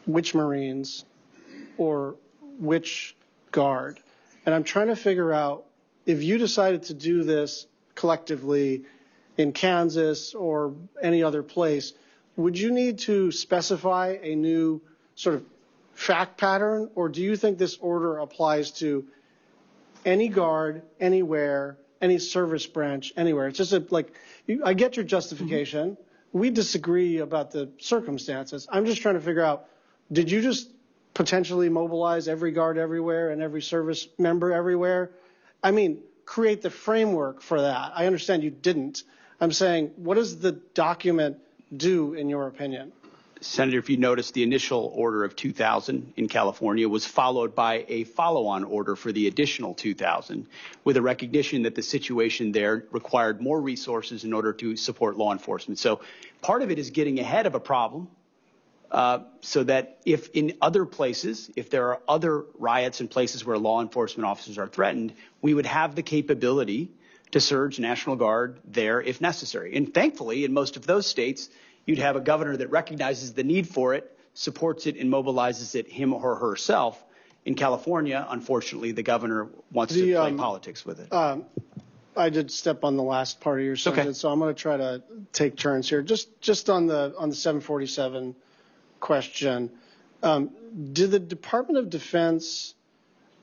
which Marines or which Guard. And I'm trying to figure out, if you decided to do this collectively in Kansas or any other place, would you need to specify a new sort of fact pattern, or do you think this order applies to any Guard, anywhere, any service branch, anywhere? It's just I get your justification. Mm-hmm. We disagree about the circumstances. I'm just trying to figure out, did you just potentially mobilize every Guard everywhere and every service member everywhere? I mean, create the framework for that. I understand you didn't. I'm saying, what does the document do, in your opinion? Senator, if you notice, the initial order of 2,000 in California was followed by a follow-on order for the additional 2,000, with a recognition that the situation there required more resources in order to support law enforcement. So part of it is getting ahead of a problem, so that if in other places, if there are other riots in places where law enforcement officers are threatened, we would have the capability to surge National Guard there if necessary. And thankfully, in most of those states, you'd have a governor that recognizes the need for it, supports it, and mobilizes it him or herself. In California, unfortunately, the governor wants to play politics with it. I did step on the last part of your sentence, so I'm going to try to take turns here. Just on the 747 question, did the Department of Defense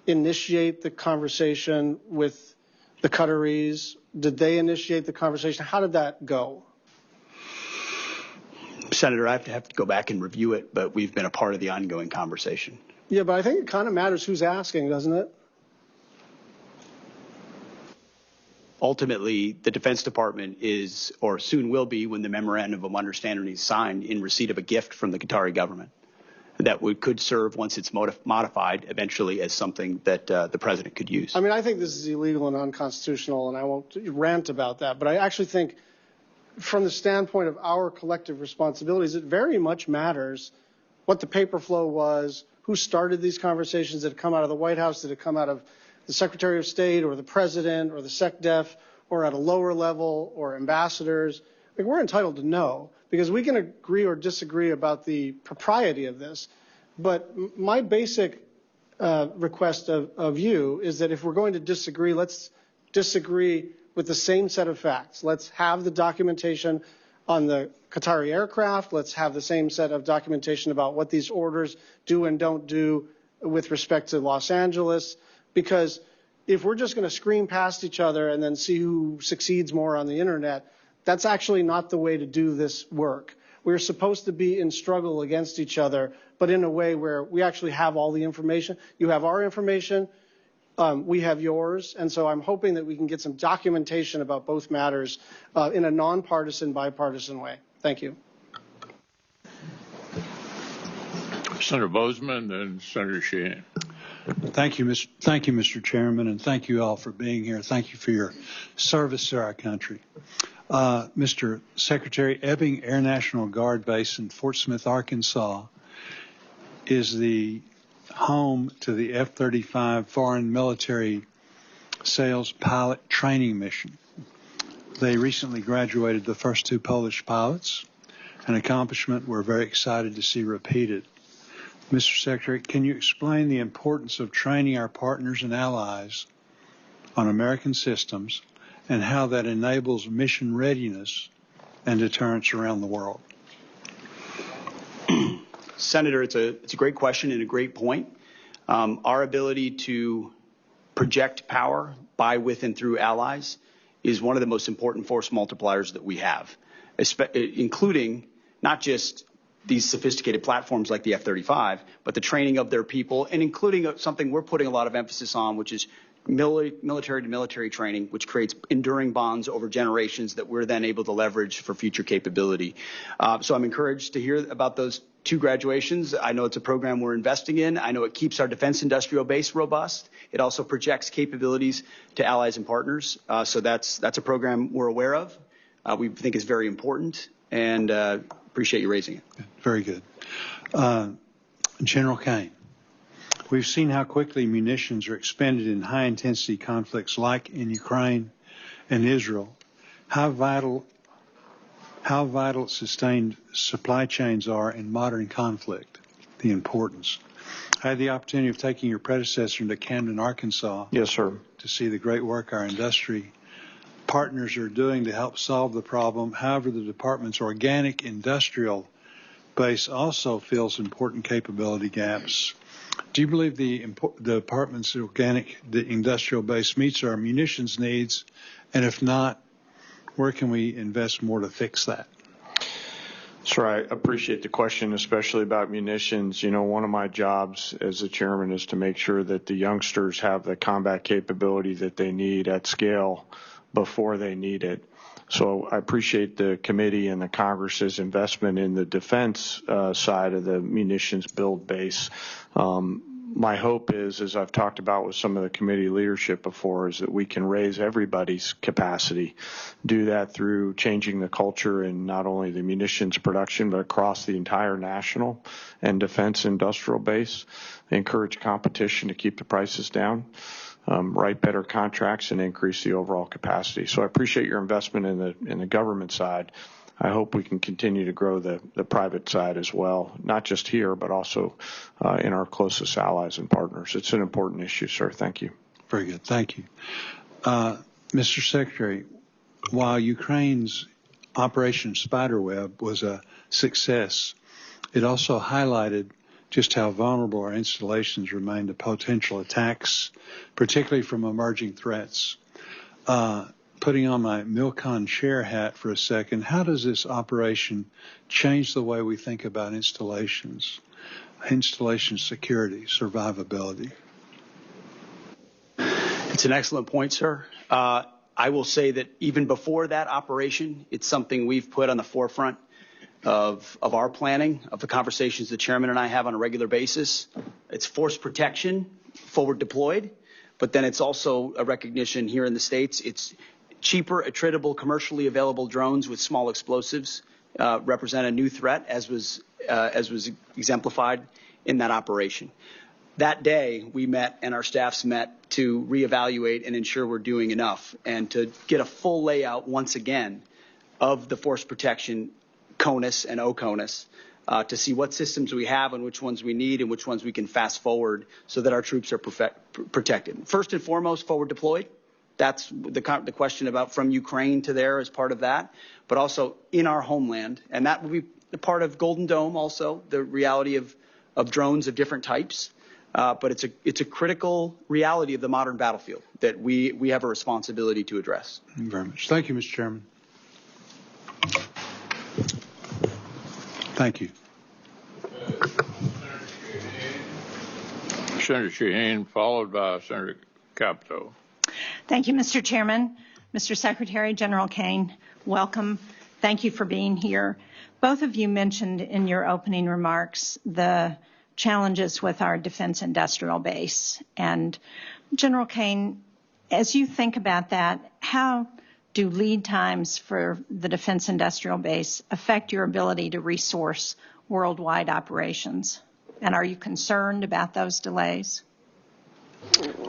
initiate the conversation with the Qataris? Did they initiate the conversation? How did that go? Senator, I have to go back and review it, but we've been a part of the ongoing conversation. Yeah, but I think it kind of matters who's asking, doesn't it? Ultimately, the Defense Department is, or soon will be, when the memorandum of understanding is signed, in receipt of a gift from the Qatari government that could serve, once it's modified, eventually as something that the president could use. I mean, I think this is illegal and unconstitutional, and I won't rant about that, but I actually think, from the standpoint of our collective responsibilities, it very much matters what the paper flow was, who started these conversations. Did it come out of the White House? Did it come out of the Secretary of State or the President or the SecDef or at a lower level or ambassadors? Like, we're entitled to know, because we can agree or disagree about the propriety of this. But my basic request of you is that if we're going to disagree, let's disagree with the same set of facts. Let's have the documentation on the Qatari aircraft. Let's have the same set of documentation about what these orders do and don't do with respect to Los Angeles. Because if we're just going to scream past each other and then see who succeeds more on the internet, that's actually not the way to do this work. We're supposed to be in struggle against each other, but in a way where we actually have all the information. You have our information, we have yours, and so I'm hoping that we can get some documentation about both matters in a nonpartisan, bipartisan way. Thank you. Senator Bozeman and Senator Sheehan. Thank you, Mr. Chairman, and thank you all for being here. Thank you for your service to our country. Mr. Secretary, Ebbing Air National Guard Base in Fort Smith, Arkansas, is the home to the F-35 Foreign Military Sales Pilot Training Mission. They recently graduated the first 2 Polish pilots, an accomplishment we're very excited to see repeated. Mr. Secretary, can you explain the importance of training our partners and allies on American systems and how that enables mission readiness and deterrence around the world? Senator, it's a great question and a great point. Our ability to project power by, with, and through allies is one of the most important force multipliers that we have, including not just these sophisticated platforms like the F-35, but the training of their people, and including something we're putting a lot of emphasis on, which is military to military training, which creates enduring bonds over generations that we're then able to leverage for future capability. So I'm encouraged to hear about those 2 graduations. I know it's a program we're investing in. I know it keeps our defense industrial base robust. It also projects capabilities to allies and partners. So that's a program we're aware of. We think is very important, and appreciate you raising it. Very good. General Kaine, we've seen how quickly munitions are expended in high-intensity conflicts like in Ukraine and Israel. How vital sustained supply chains are in modern conflict, the importance. I had the opportunity of taking your predecessor into Camden, Arkansas. Yes, sir. To see the great work our industry partners are doing to help solve the problem. However, the department's organic industrial base also fills important capability gaps. Do you believe the department's organic industrial base meets our munitions needs? And if not, where can we invest more to fix that? Sure, I appreciate the question, especially about munitions. You know, one of my jobs as the chairman is to make sure that the youngsters have the combat capability that they need at scale before they need it. So I appreciate the committee and the Congress's investment in the defense side of the munitions build base. My hope is, as I've talked about with some of the committee leadership before, is that we can raise everybody's capacity, do that through changing the culture in not only the munitions production, but across the entire national and defense industrial base, encourage competition to keep the prices down, write better contracts, and increase the overall capacity. So I appreciate your investment in the government side. I hope we can continue to grow the private side as well, not just here, but also in our closest allies and partners. It's an important issue, sir. Thank you. Very good. Thank you. Mr. Secretary, while Ukraine's Operation Spiderweb was a success, it also highlighted just how vulnerable our installations remain to potential attacks, particularly from emerging threats. Putting on my Milcon chair hat for a second, how does this operation change the way we think about installation security, survivability? It's an excellent point, sir. I will say that even before that operation, it's something we've put on the forefront of our planning, of the conversations the chairman and I have on a regular basis. It's force protection, forward deployed, but then it's also a recognition here in the States. It's cheaper, attritable, commercially available drones with small explosives represent a new threat, as was exemplified in that operation. That day, we met and our staffs met to reevaluate and ensure we're doing enough and to get a full layout once again of the force protection CONUS and OCONUS to see what systems we have and which ones we need and which ones we can fast forward so that our troops are protected. First and foremost, forward deployed. That's the question about from Ukraine to there as part of that, but also in our homeland. And that will be a part of Golden Dome also, the reality of drones of different types. But it's a critical reality of the modern battlefield that we have a responsibility to address. Thank you very much. Thank you, Mr. Chairman. Thank you. Senator Shaheen, followed by Senator Capito. Thank you, Mr. Chairman. Mr. Secretary, General Kaine, welcome. Thank you for being here. Both of you mentioned in your opening remarks the challenges with our defense industrial base. And General Kaine, as you think about that, how do lead times for the defense industrial base affect your ability to resource worldwide operations? And are you concerned about those delays?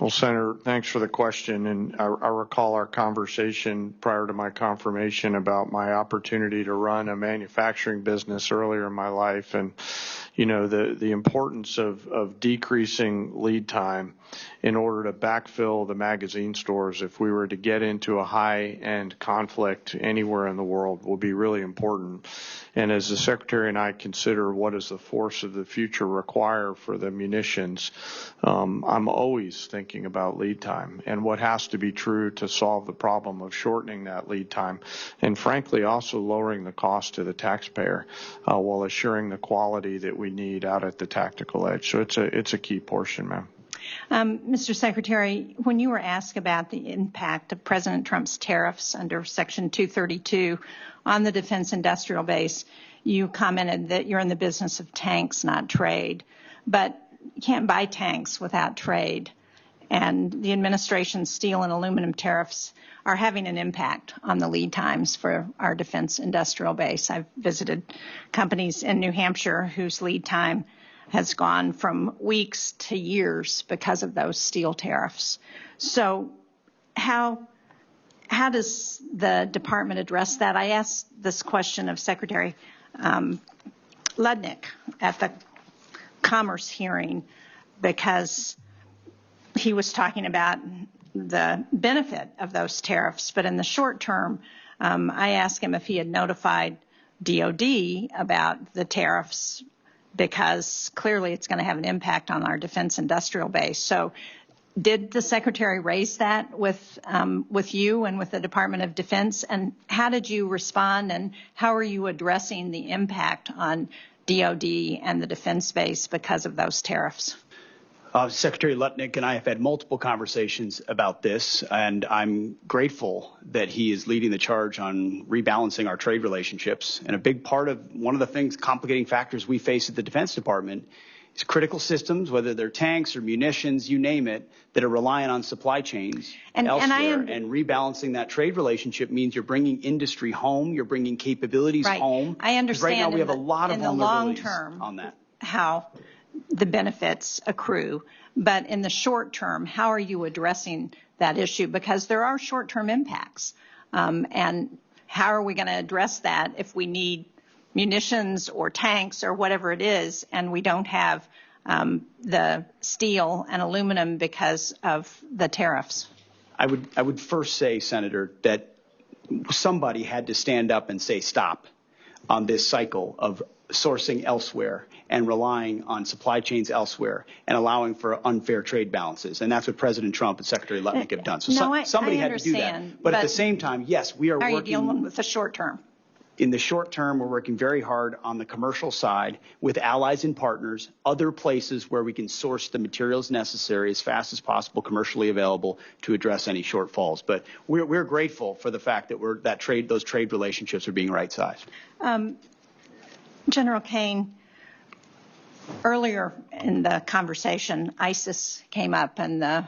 Well, Senator, thanks for the question. And I recall our conversation prior to my confirmation about my opportunity to run a manufacturing business earlier in my life. And, you know, the importance of decreasing lead time in order to backfill the magazine stores if we were to get into a high-end conflict anywhere in the world will be really important. And as the Secretary and I consider what does the force of the future require for the munitions, I'm always thinking about lead time and what has to be true to solve the problem of shortening that lead time and, frankly, also lowering the cost to the taxpayer while assuring the quality that we need out at the tactical edge. So it's a key portion, ma'am. Mr. Secretary, when you were asked about the impact of President Trump's tariffs under Section 232 on the defense industrial base, you commented that you're in the business of tanks, not trade. But you can't buy tanks without trade. And the administration's steel and aluminum tariffs are having an impact on the lead times for our defense industrial base. I've visited companies in New Hampshire whose lead time has gone from weeks to years because of those steel tariffs. So how does the department address that? I asked this question of Secretary Ludnick at the Commerce hearing because he was talking about the benefit of those tariffs. But in the short term, I asked him if he had notified DOD about the tariffs because clearly it's going to have an impact on our defense industrial base. So did the Secretary raise that with you and with the Department of Defense? And how did you respond, and how are you addressing the impact on DOD and the defense base because of those tariffs? Secretary Lutnick and I have had multiple conversations about this, and I'm grateful that he is leading the charge on rebalancing our trade relationships. And a big part of one of the things, complicating factors we face at the Defense Department is critical systems, whether they're tanks or munitions, you name it, that are reliant on supply chains elsewhere. And rebalancing that trade relationship means you're bringing industry home, you're bringing capabilities home. I understand. Right now we have a lot of vulnerabilities in the long term on that. How the benefits accrue. But in the short term, how are you addressing that issue? Because there are short-term impacts. And how are we going to address that if we need munitions or tanks or whatever it is, and we don't have the steel and aluminum because of the tariffs? I would first say, Senator, that somebody had to stand up and say stop on this cycle of sourcing elsewhere and relying on supply chains elsewhere and allowing for unfair trade balances. And that's what President Trump and Secretary Lutnick have done. So somebody had to do that. But at the same time, yes, we are working. Are you dealing with the short term? In the short term, we're working very hard on the commercial side with allies and partners, other places where we can source the materials necessary as fast as possible, commercially available, to address any shortfalls. But we're grateful for the fact that those trade relationships are being right-sized. General Kaine, earlier in the conversation, ISIS came up and the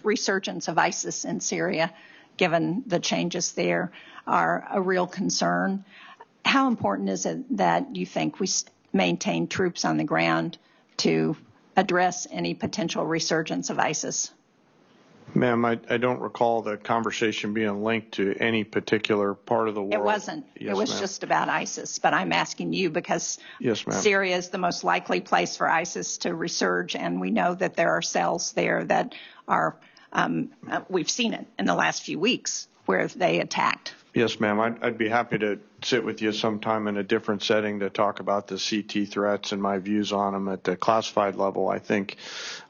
resurgence of ISIS in Syria, given the changes there, are a real concern. How important is it that you think we maintain troops on the ground to address any potential resurgence of ISIS? Ma'am, I don't recall the conversation being linked to any particular part of the world. It wasn't. Yes, it was ma'am. Just about ISIS. But I'm asking you because yes, ma'am. Syria is the most likely place for ISIS to resurge, and we know that there are cells there that are We've seen it in the last few weeks where they attacked. Yes, ma'am. I'd be happy to sit with you sometime in a different setting to talk about the CT threats and my views on them at the classified level. I think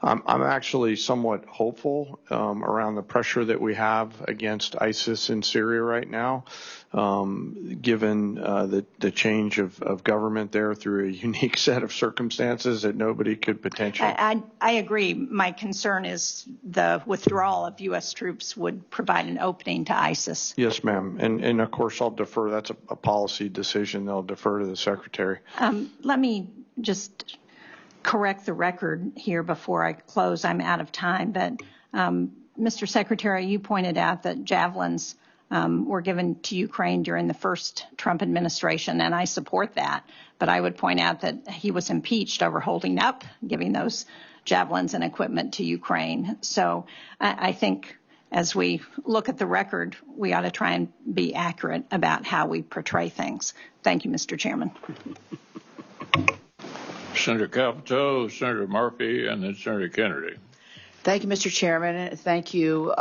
I'm actually somewhat hopeful around the pressure that we have against ISIS in Syria right now, given the change of government there through a unique set of circumstances that nobody could potentially. I agree. My concern is the withdrawal of U.S. troops would provide an opening to ISIS. Yes, ma'am. And of course, I'll defer. That's a policy decision. They'll defer to the Secretary. Let me just correct the record here before I close. I'm out of time. But, Mr. Secretary, you pointed out that javelins were given to Ukraine during the first Trump administration, and I support that. But I would point out that he was impeached over holding up, giving those javelins and equipment to Ukraine. So I think as we look at the record, we ought to try and be accurate about how we portray things. Thank you, Mr. Chairman. Senator Capito, Senator Murphy, and then Senator Kennedy. Thank you, Mr. Chairman. Thank you,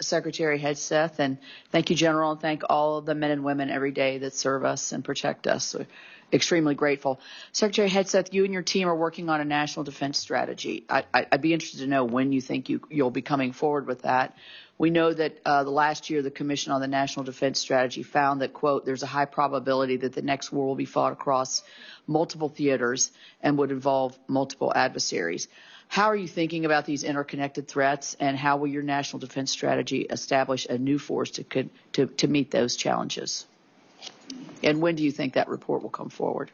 Secretary Hegseth, and thank you, General, and thank all of the men and women every day that serve us and protect us. We're extremely grateful. Secretary Hegseth, you and your team are working on a national defense strategy. I'd be interested to know when you think you'll be coming forward with that. We know that the last year the Commission on the National Defense Strategy found that, quote, there's a high probability that the next war will be fought across multiple theaters and would involve multiple adversaries. How are you thinking about these interconnected threats, and how will your national defense strategy establish a new force to meet those challenges? And when do you think that report will come forward?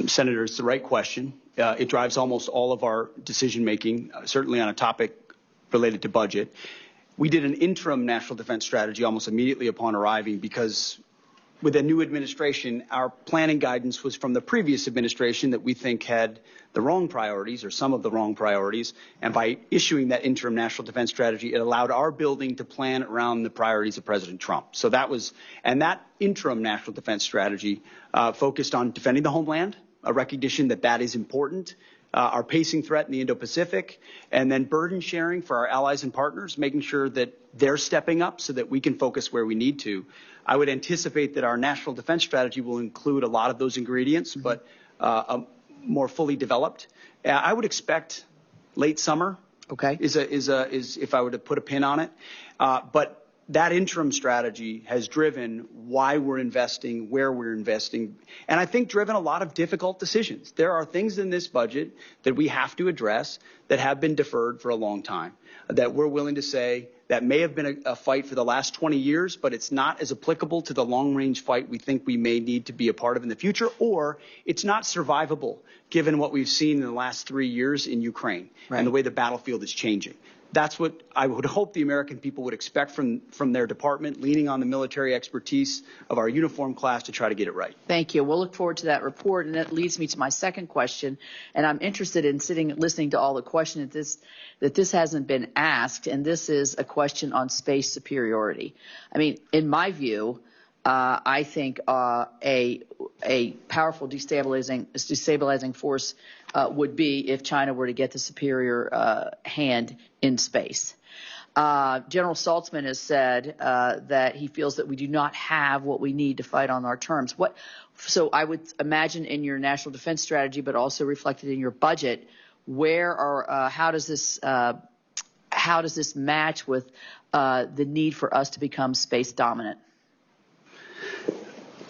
Senator, it's the right question. It drives almost all of our decision making, certainly on a topic related to budget. We did an interim national defense strategy almost immediately upon arriving because with a new administration, our planning guidance was from the previous administration that we think had the wrong priorities or some of the wrong priorities. And by issuing that interim national defense strategy, it allowed our building to plan around the priorities of President Trump. So that interim national defense strategy focused on defending the homeland, a recognition that is important, our pacing threat in the Indo-Pacific, and then burden sharing for our allies and partners, making sure that they're stepping up so that we can focus where we need to. I would anticipate that our national defense strategy will include a lot of those ingredients, but more fully developed. I would expect late summer. Okay. Is if I were to put a pin on it, but that interim strategy has driven why we're investing, where we're investing, and I think driven a lot of difficult decisions. There are things in this budget that we have to address that have been deferred for a long time, that we're willing to say that may have been a fight for the last 20 years, but it's not as applicable to the long-range fight we think we may need to be a part of in the future, or it's not survivable given what we've seen in the last 3 years in Ukraine and the way the battlefield is changing. That's what I would hope the American people would expect from their department, leaning on the military expertise of our uniform class to try to get it right. Thank you. We'll look forward to that report, and that leads me to my second question. And I'm interested in listening to all the questions that this hasn't been asked, and this is a question on space superiority. I mean, in my view, I think a powerful destabilizing force would be if China were to get the superior hand in space. General Saltzman has said that he feels that we do not have what we need to fight on our terms. So I would imagine in your national defense strategy, but also reflected in your budget, how does this match with the need for us to become space dominant?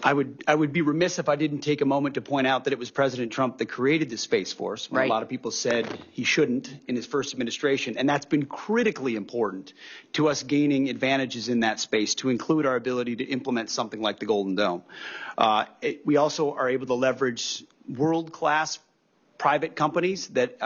I would be remiss if I didn't take a moment to point out that it was President Trump that created the Space Force, when a lot of people said he shouldn't in his first administration. And that's been critically important to us gaining advantages in that space, to include our ability to implement something like the Golden Dome. We also are able to leverage world-class private companies that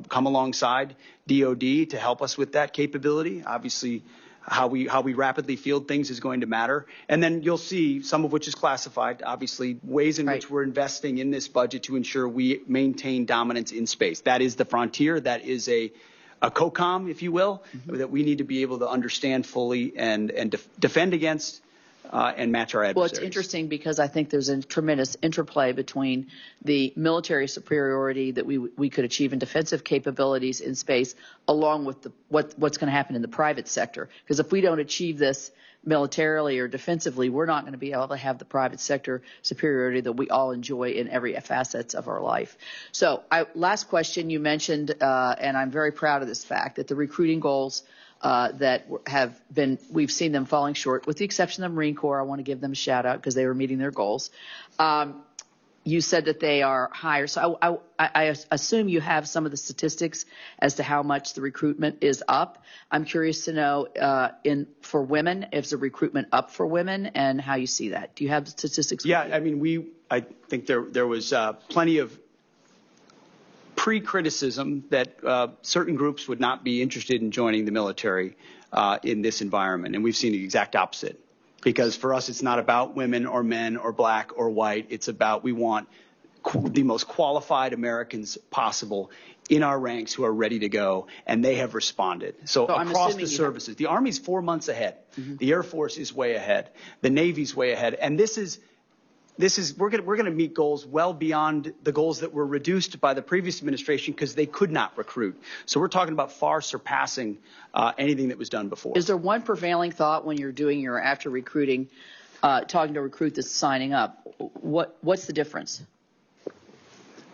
come alongside DoD to help us with that capability. Obviously, how we rapidly field things is going to matter. And then you'll see, some of which is classified, obviously, ways in which we're investing in this budget to ensure we maintain dominance in space. That is the frontier. That is a COCOM, if you will, that we need to be able to understand fully and defend against and match our adversaries. Well, it's interesting because I think there's a tremendous interplay between the military superiority that we could achieve in defensive capabilities in space, along with what's going to happen in the private sector. Because if we don't achieve this militarily or defensively, we're not going to be able to have the private sector superiority that we all enjoy in every facets of our life. So, last question, you mentioned, and I'm very proud of this fact, that the recruiting goals that have been, we've seen them falling short, with the exception of the Marine Corps. I want to give them a shout out because they were meeting their goals. You said that they are higher. So I assume you have some of the statistics as to how much the recruitment is up. I'm curious to know for women, is the recruitment up for women and how you see that? Do you have the statistics? Yeah, I mean, I think there was plenty of pre-criticism that certain groups would not be interested in joining the military in this environment. And we've seen the exact opposite. Because for us, it's not about women or men or black or white. It's about we want the most qualified Americans possible in our ranks who are ready to go, and they have responded. So across the services, the Army's 4 months ahead. Mm-hmm. The Air Force is way ahead. The Navy's way ahead. And we're going to meet goals well beyond the goals that were reduced by the previous administration because they could not recruit. So we're talking about far surpassing anything that was done before. Is there one prevailing thought when you're doing your after recruiting, talking to a recruit that's signing up? What's the difference?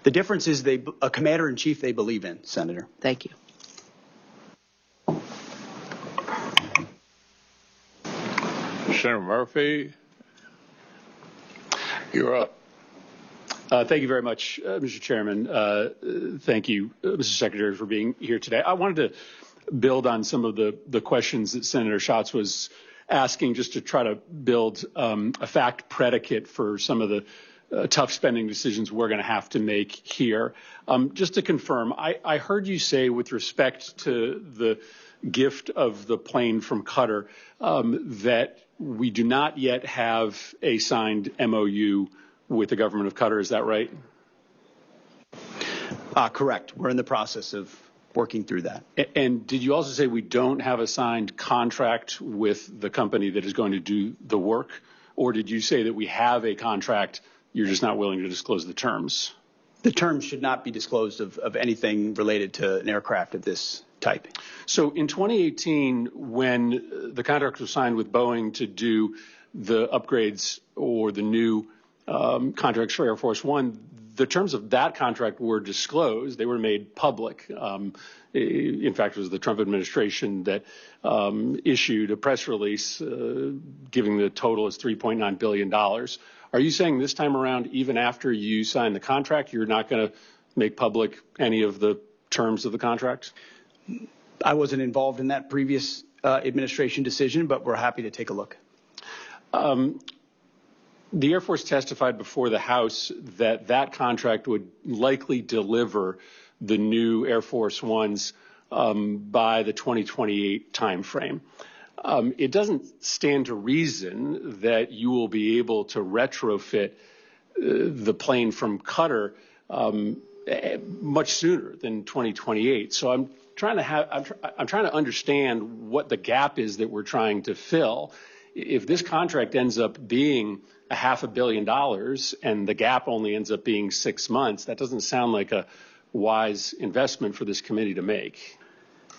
The difference is a commander-in-chief they believe in, Senator. Thank you. Senator Murphy. You're up. Thank you very much, Mr. Chairman. Thank you, Mr. Secretary, for being here today. I wanted to build on some of the questions that Senator Schatz was asking, just to try to build a fact predicate for some of the tough spending decisions we're going to have to make here. Just to confirm, I heard you say with respect to the gift of the plane from Qatar that we do not yet have a signed MOU with the government of Qatar. Is that right? Correct. We're in the process of working through that. And did you also say we don't have a signed contract with the company that is going to do the work? Or did you say that we have a contract, you're just not willing to disclose the terms? The terms should not be disclosed of anything related to an aircraft of this type. So in 2018, when the contract was signed with Boeing to do the upgrades or the new contracts for Air Force One, the terms of that contract were disclosed. They were made public. In fact, it was the Trump administration that issued a press release giving the total as $3.9 billion. Are you saying this time around, even after you sign the contract, you're not going to make public any of the terms of the contract? I wasn't involved in that previous administration decision, but we're happy to take a look. The Air Force testified before the House that that contract would likely deliver the new Air Force Ones by the 2028 timeframe. It doesn't stand to reason that you will be able to retrofit the plane from Qatar much sooner than 2028. So I'm trying to understand what the gap is that we're trying to fill. If this contract ends up being $500 million and the gap only ends up being 6 months, that doesn't sound like a wise investment for this committee to make.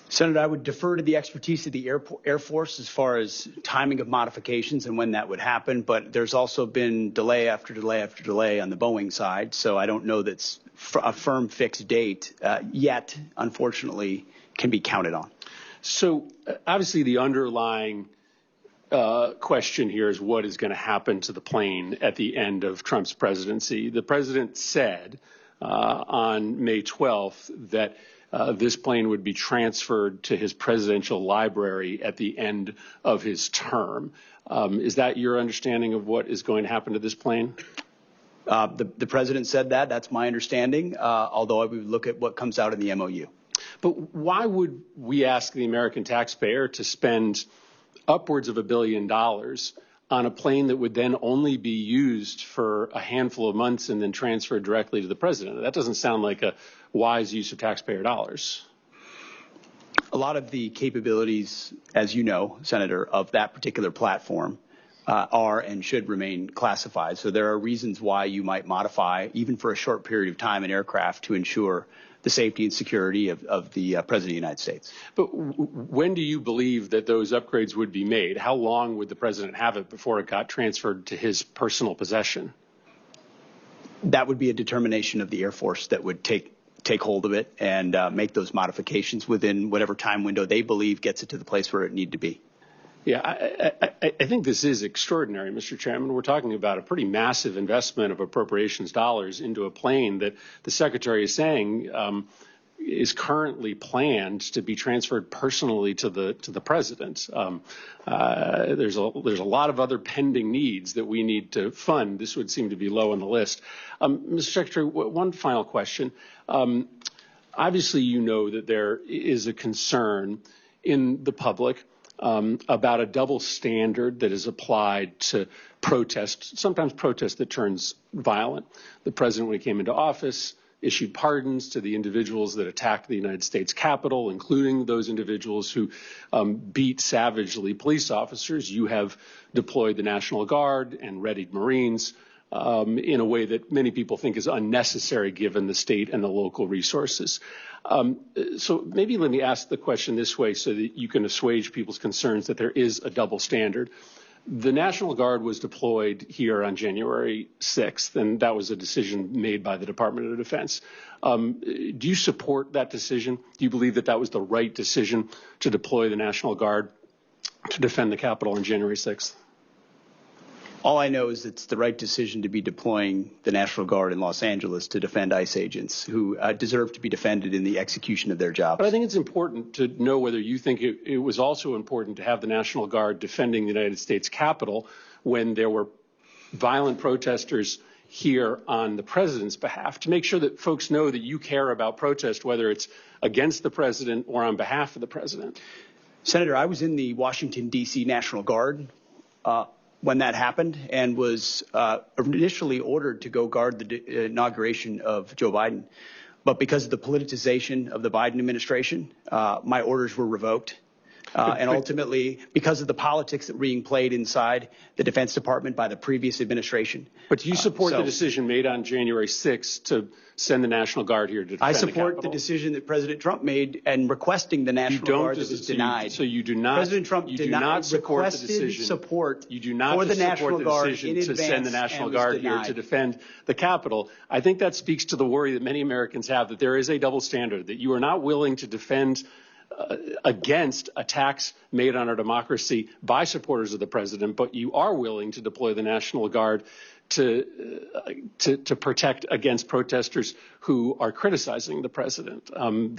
Senator, I would defer to the expertise of the Air Force as far as timing of modifications and when that would happen, but there's also been delay after delay after delay on the Boeing side, so I don't know that's a firm fixed date yet, unfortunately, can be counted on. So obviously the underlying question here is what is going to happen to the plane at the end of Trump's presidency. The president said on May 12th that this plane would be transferred to his presidential library at the end of his term. Is that your understanding of what is going to happen to this plane? The president said that. That's my understanding, although I would look at what comes out in the MOU. But why would we ask the American taxpayer to spend upwards of $1 billion on a plane that would then only be used for a handful of months and then transferred directly to the president? That doesn't sound like a wise use of taxpayer dollars. A lot of the capabilities, as you know, Senator, of that particular platform are and should remain classified. So there are reasons why you might modify, even for a short period of time, an aircraft to ensure the safety and security of the President of the United States. But when do you believe that those upgrades would be made? How long would the President have it before it got transferred to his personal possession? That would be a determination of the Air Force that would take hold of it and make those modifications within whatever time window they believe gets it to the place where it need to be. Yeah, I think this is extraordinary, Mr. Chairman. We're talking about a pretty massive investment of appropriations dollars into a plane that the Secretary is saying is currently planned to be transferred personally to the President. There's a lot of other pending needs that we need to fund. This would seem to be low on the list. Mr. Secretary, one final question. Obviously, you know that there is a concern in the public about a double standard that is applied to protest, sometimes protest that turns violent. The President, when he came into office, issued pardons to the individuals that attacked the United States Capitol, including those individuals who beat savagely police officers. You have deployed the National Guard and readied Marines in a way that many people think is unnecessary given the state and the local resources. So maybe let me ask the question this way so that you can assuage people's concerns that there is a double standard. The National Guard was deployed here on January 6th, and that was a decision made by the Department of Defense. Do you support that decision? Do you believe that that was the right decision to deploy the National Guard to defend the Capitol on January 6th? All I know is it's the right decision to be deploying the National Guard in Los Angeles to defend ICE agents who deserve to be defended in the execution of their jobs. But I think it's important to know whether you think it was also important to have the National Guard defending the United States Capitol when there were violent protesters here on the President's behalf, to make sure that folks know that you care about protest, whether it's against the President or on behalf of the President. Senator, I was in the Washington, D.C. National Guard when that happened and was initially ordered to go guard the inauguration of Joe Biden. But because of the politicization of the Biden administration, my orders were revoked. And ultimately, because of the politics that were being played inside the Defense Department by the previous administration. But do you support the decision made on January 6th to send the National Guard here to defend the Capitol? I support the decision that President Trump made and requesting the National Guard that was denied. So you do not. President Trump you do not support the decision. You do not support the National Guard to send the National Guard here to defend the Capitol. I think that speaks to the worry that many Americans have that there is a double standard, that you are not willing to defend against attacks made on our democracy by supporters of the President, but you are willing to deploy the National Guard to protect against protesters who are criticizing the President.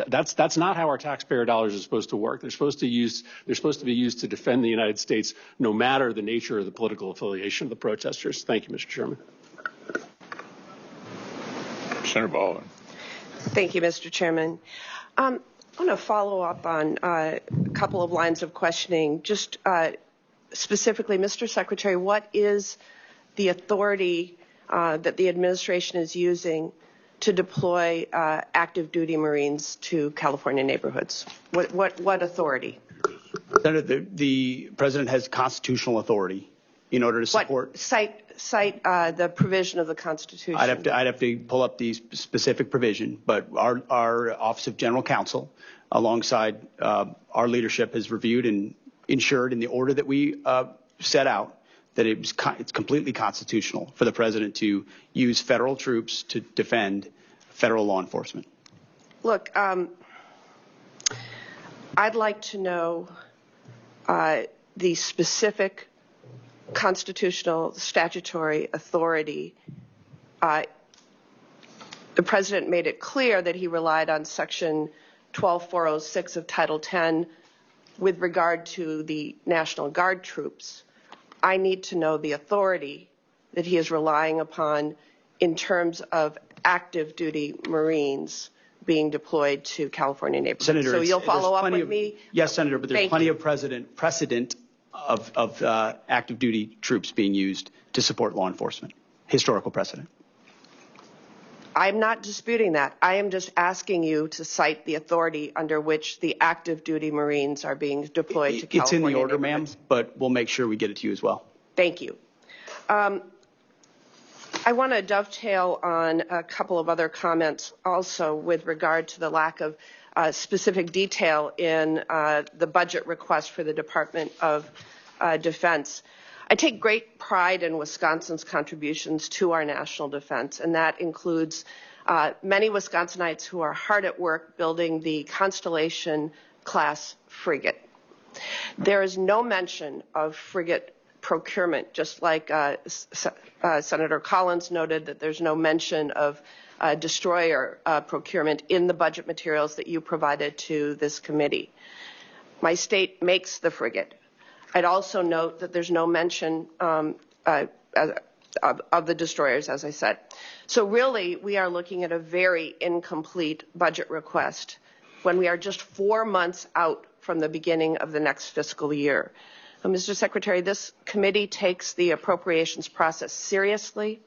That's not how our taxpayer dollars are supposed to work. They're supposed to be used to defend the United States, no matter the nature of the political affiliation of the protesters. Thank you, Mr. Chairman. Senator Baldwin. Thank you, Mr. Chairman. I want to follow up on a couple of lines of questioning. Just specifically, Mr. Secretary, what is the authority that the administration is using to deploy active duty Marines to California neighborhoods? What authority? Senator, the President has constitutional authority in order to support. Cite the provision of the Constitution. I'd have to pull up the specific provision, but our Office of General Counsel, alongside our leadership, has reviewed and ensured in the order that we set out that it's completely constitutional for the President to use federal troops to defend federal law enforcement. Look, I'd like to know the specific constitutional statutory authority. The President made it clear that he relied on Section 12406 of Title 10 with regard to the National Guard troops. I need to know the authority that he is relying upon in terms of active duty Marines being deployed to California neighborhoods. Senator, so you'll follow up with me? Yes, Senator, but there's plenty of precedent of active duty troops being used to support law enforcement. Historical precedent. I'm not disputing that. I am just asking you to cite the authority under which the active duty Marines are being deployed to California. It's in the order, ma'am, but we'll make sure we get it to you as well. Thank you. I want to dovetail on a couple of other comments also with regard to the lack of specific detail in the budget request for the Department of Defense. I take great pride in Wisconsin's contributions to our national defense, and that includes many Wisconsinites who are hard at work building the Constellation-class frigate. There is no mention of frigate procurement, just like Senator Collins noted that there's no mention of destroyer procurement in the budget materials that you provided to this committee. My state makes the frigate. I'd also note that there's no mention of the destroyers, as I said. So really, we are looking at a very incomplete budget request when we are just 4 months out from the beginning of the next fiscal year. Mr. Secretary, this committee takes the appropriations process seriously.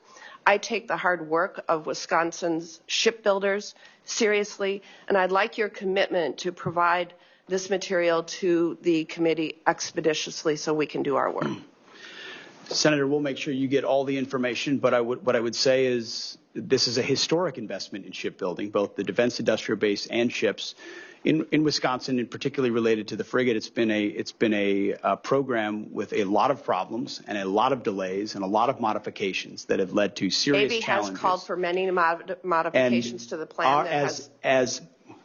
I take the hard work of Wisconsin's shipbuilders seriously, and I'd like your commitment to provide this material to the committee expeditiously so we can do our work. Senator, we'll make sure you get all the information, but what I would say is this is a historic investment in shipbuilding, both the defense industrial base and ships. In Wisconsin, and particularly related to the frigate, it's been a program with a lot of problems and a lot of delays and a lot of modifications that have led to serious challenges. Navy has called for many modifications to the plan. As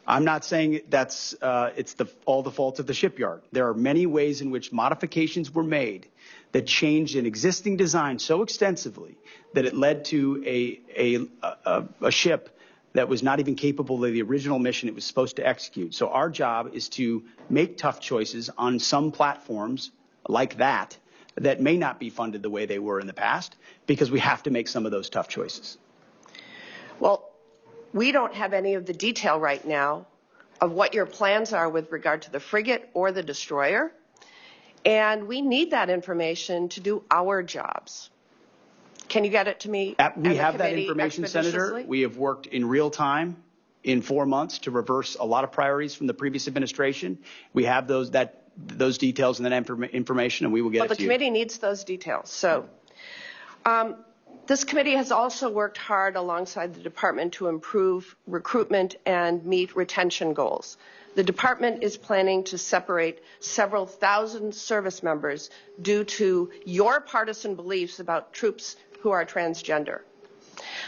I'm not saying that's it's all the fault of the shipyard. There are many ways in which modifications were made that changed an existing design so extensively that it led to a ship that was not even capable of the original mission it was supposed to execute. So our job is to make tough choices on some platforms like that may not be funded the way they were in the past, because we have to make some of those tough choices. Well, we don't have any of the detail right now of what your plans are with regard to the frigate or the destroyer, and we need that information to do our jobs. Can you get it to me? We have that information, Senator. We have worked in real time in 4 months to reverse a lot of priorities from the previous administration. We have those details and that information, and we will get it to you. Well, the committee needs those details. So this committee has also worked hard alongside the department to improve recruitment and meet retention goals. The department is planning to separate several thousand service members due to your partisan beliefs about troops who are transgender.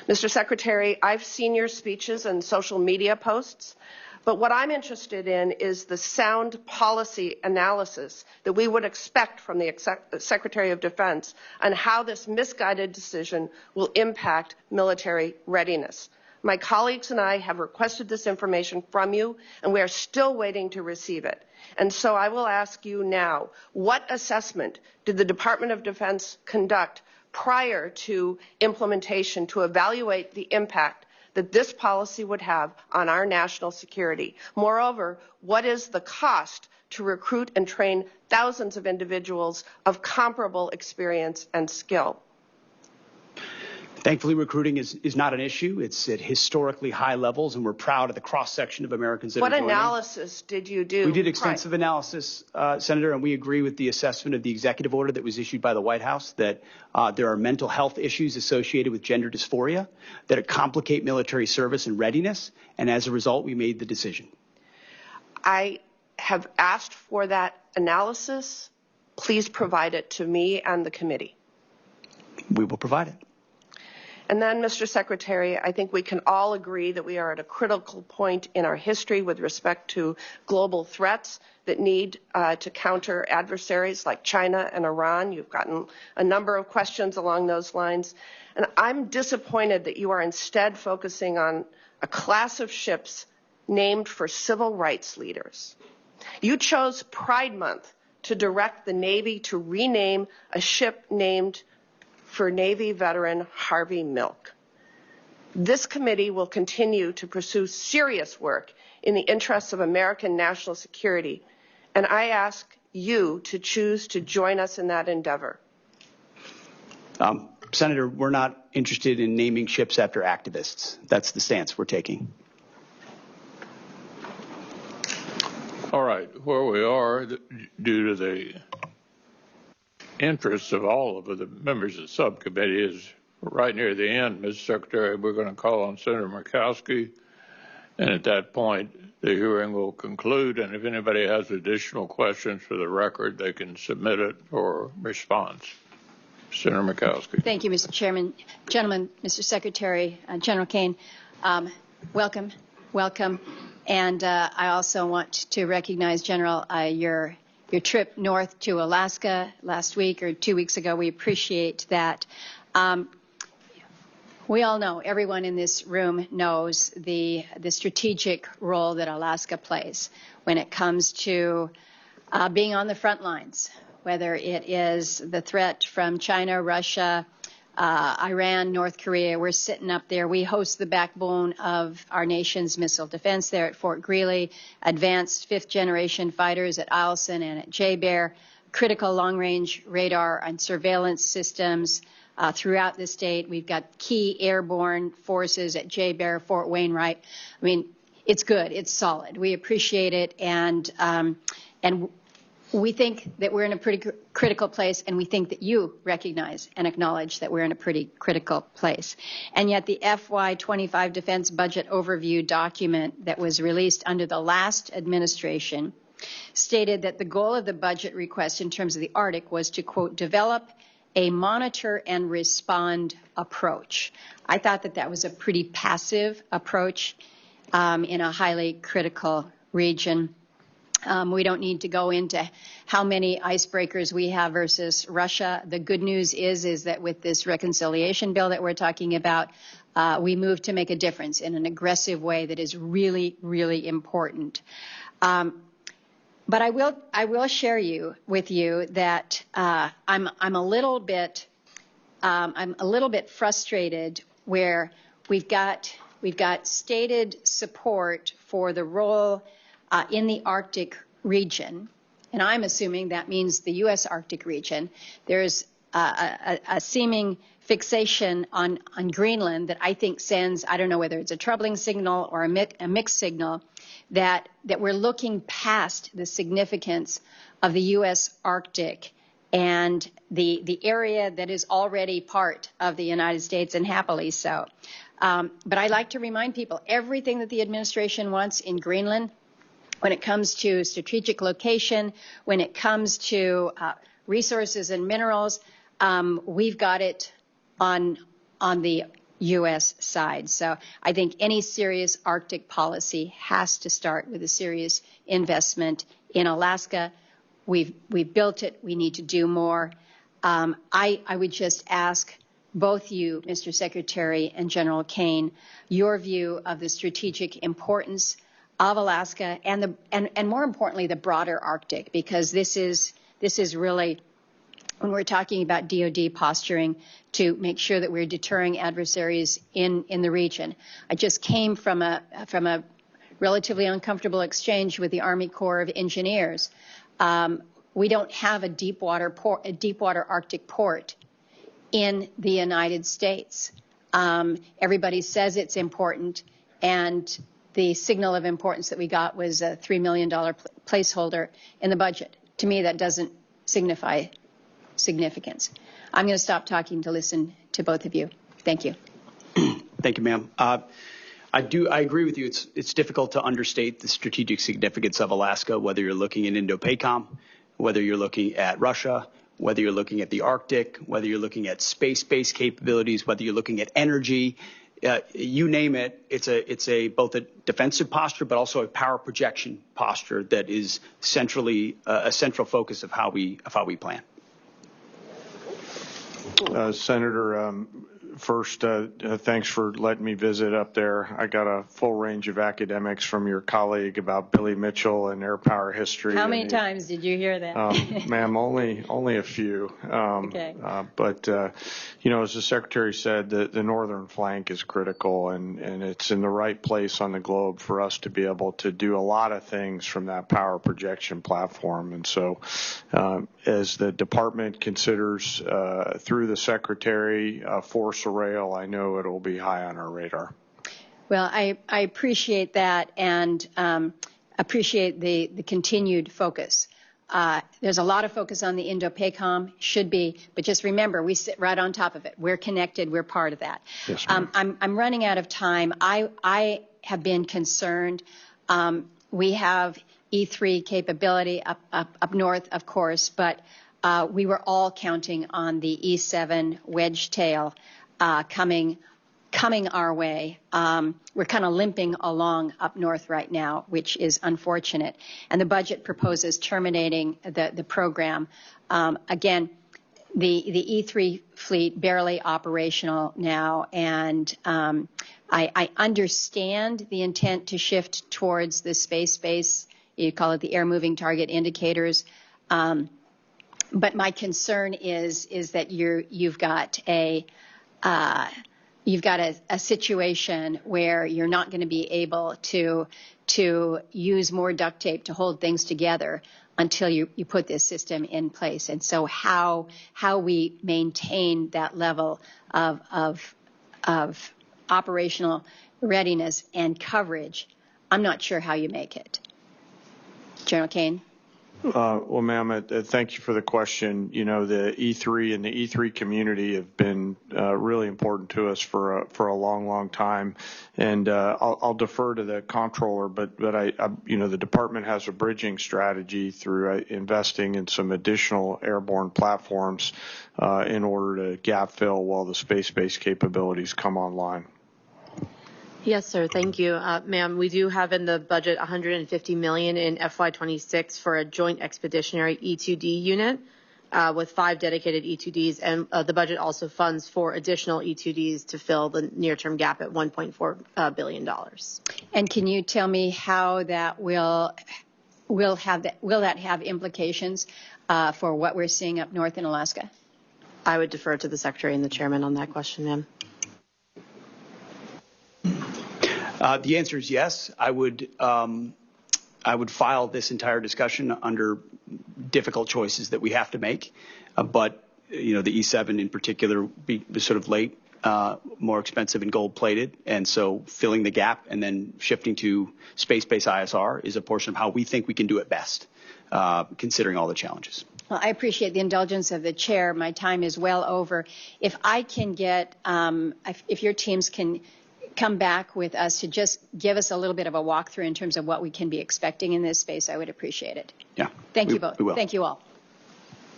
Mr. Secretary, I've seen your speeches and social media posts, but what I'm interested in is the sound policy analysis that we would expect from the Secretary of Defense on how this misguided decision will impact military readiness. My colleagues and I have requested this information from you, and we are still waiting to receive it. And so I will ask you now, what assessment did the Department of Defense conduct prior to implementation to evaluate the impact that this policy would have on our national security? Moreover, what is the cost to recruit and train thousands of individuals of comparable experience and skill? Thankfully, recruiting is not an issue. It's at historically high levels, and we're proud of the cross-section of Americans that are joining. What analysis did you do? We did extensive analysis, Senator, and we agree with the assessment of the executive order that was issued by the White House that there are mental health issues associated with gender dysphoria that complicate military service and readiness, and as a result, we made the decision. I have asked for that analysis. Please provide it to me and the committee. We will provide it. And then, Mr. Secretary, I think we can all agree that we are at a critical point in our history with respect to global threats that need to counter adversaries like China and Iran. You've gotten a number of questions along those lines. And I'm disappointed that you are instead focusing on a class of ships named for civil rights leaders. You chose Pride Month to direct the Navy to rename a ship named for Navy veteran Harvey Milk. This committee will continue to pursue serious work in the interests of American national security, and I ask you to choose to join us in that endeavor. Senator, we're not interested in naming ships after activists. That's the stance we're taking. All right, where we are, due to the interests of all of the members of the subcommittee is right near the end, Mr. Secretary. We're going to call on Senator Murkowski, and at that point, the hearing will conclude. And if anybody has additional questions for the record, they can submit it or response. Senator Murkowski. Thank you, Mr. Chairman. Gentlemen, Mr. Secretary, General Kaine, welcome. And I also want to recognize, General, your trip north to Alaska last week or 2 weeks ago. We appreciate that. We all know, everyone in this room knows the strategic role that Alaska plays when it comes to being on the front lines, whether it is the threat from China, Russia, Iran, North Korea. We're sitting up there. We host the backbone of our nation's missile defense there at Fort Greely, advanced fifth-generation fighters at Eielson and at JBER, critical long-range radar and surveillance systems throughout the state. We've got key airborne forces at JBER, Fort Wainwright. I mean, it's good. It's solid. We appreciate it, and we think that we're in a pretty critical place, and we think that you recognize and acknowledge that we're in a pretty critical place. And yet the FY25 Defense Budget Overview document that was released under the last administration stated that the goal of the budget request in terms of the Arctic was to, quote, develop a monitor and respond approach. I thought that that was a pretty passive approach in a highly critical region. We don't need to go into how many icebreakers we have versus Russia. The good news is that with this reconciliation bill that we're talking about, we move to make a difference in an aggressive way that is really, really important. But I will share with you that I'm a little bit frustrated where we've got stated support for the role in the Arctic region, and I'm assuming that means the U.S. Arctic region. There's a seeming fixation on Greenland that I think sends, I don't know whether it's a troubling signal or a mixed signal, that we're looking past the significance of the U.S. Arctic and the area that is already part of the United States, and happily so. But I like to remind people, everything that the administration wants in Greenland, when it comes to strategic location, when it comes to resources and minerals, we've got it on the U.S. side. So I think any serious Arctic policy has to start with a serious investment in Alaska. We've built it. We need to do more. I would just ask both you, Mr. Secretary, and General Kaine, your view of the strategic importance of Alaska and more importantly, the broader Arctic, because this is really, when we're talking about DoD posturing to make sure that we're deterring adversaries in the region. I just came from a relatively uncomfortable exchange with the Army Corps of Engineers. We don't have a deep water Arctic port in the United States. Everybody says it's important, and the signal of importance that we got was a $3 million placeholder in the budget. To me, that doesn't signify significance. I'm going to stop talking to listen to both of you. Thank you. Thank you, ma'am. I agree with you. It's difficult to understate the strategic significance of Alaska, whether you're looking at Indo-PACOM, whether you're looking at Russia, whether you're looking at the Arctic, whether you're looking at space-based capabilities, whether you're looking at energy. You name it, it's both a defensive posture, but also a power projection posture that is a central focus of how we plan. Senator, first, thanks for letting me visit up there. I got a full range of academics from your colleague about Billy Mitchell and air power history. How many times did you hear that? Ma'am, only a few. Okay. But as the Secretary said, the northern flank is critical, and it's in the right place on the globe for us to be able to do a lot of things from that power projection platform. And so as the department considers through the Secretary force rail, I know it'll be high on our radar. Well, I appreciate that, and appreciate the continued focus there's a lot of focus on the Indo-PACOM, should be, but just remember, we sit right on top of it. We're connected. We're part of that. Yes, I'm running out of time. I have been concerned. We have E3 capability up north, of course, but we were all counting on the E7 wedge tail coming our way. We're kind of limping along up north right now, which is unfortunate. And the budget proposes terminating the program. Again, the E3 fleet barely operational now, and I understand the intent to shift towards the space-based, you call it the air-moving target indicators. But my concern is that you've got a situation where you're not going to be able to use more duct tape to hold things together until you put this system in place. And so how we maintain that level of operational readiness and coverage, I'm not sure how you make it. General Kaine? Well, ma'am, thank you for the question. You know, the E3 and the E3 community have been really important to us for a long time. And I'll defer to the comptroller, but you know, the department has a bridging strategy through investing in some additional airborne platforms in order to gap fill while the space-based capabilities come online. Yes, sir. Thank you. Ma'am, we do have in the budget $150 million in FY26 for a joint expeditionary E2D unit with 5 dedicated E2Ds, and the budget also funds 4 additional E2Ds to fill the near-term gap at $1.4 billion. And can you tell me how that will that have implications for what we're seeing up north in Alaska? I would defer to the Secretary and the Chairman on that question, ma'am. The answer is yes. I would file this entire discussion under difficult choices that we have to make. But you know, the E7 in particular be sort of late, more expensive and gold-plated, and so filling the gap and then shifting to space-based ISR is a portion of how we think we can do it best, considering all the challenges. Well, I appreciate the indulgence of the chair. My time is well over. If I can get, if your teams can come back with us to just give us a little bit of a walkthrough in terms of what we can be expecting in this space, I would appreciate it. Yeah. Thank you both. We will. Thank you all.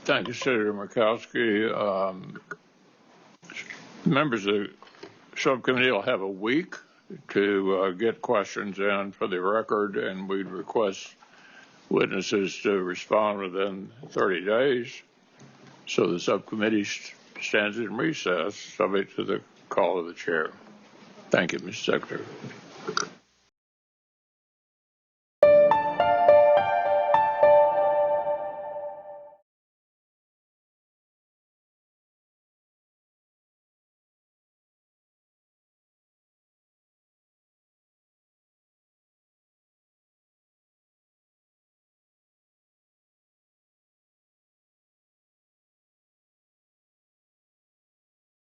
Thank you, Senator Murkowski. Members of the subcommittee will have a week to get questions in for the record, and we'd request witnesses to respond within 30 days. So the subcommittee stands in recess, subject to the call of the chair. Thank you, Mr. Secretary.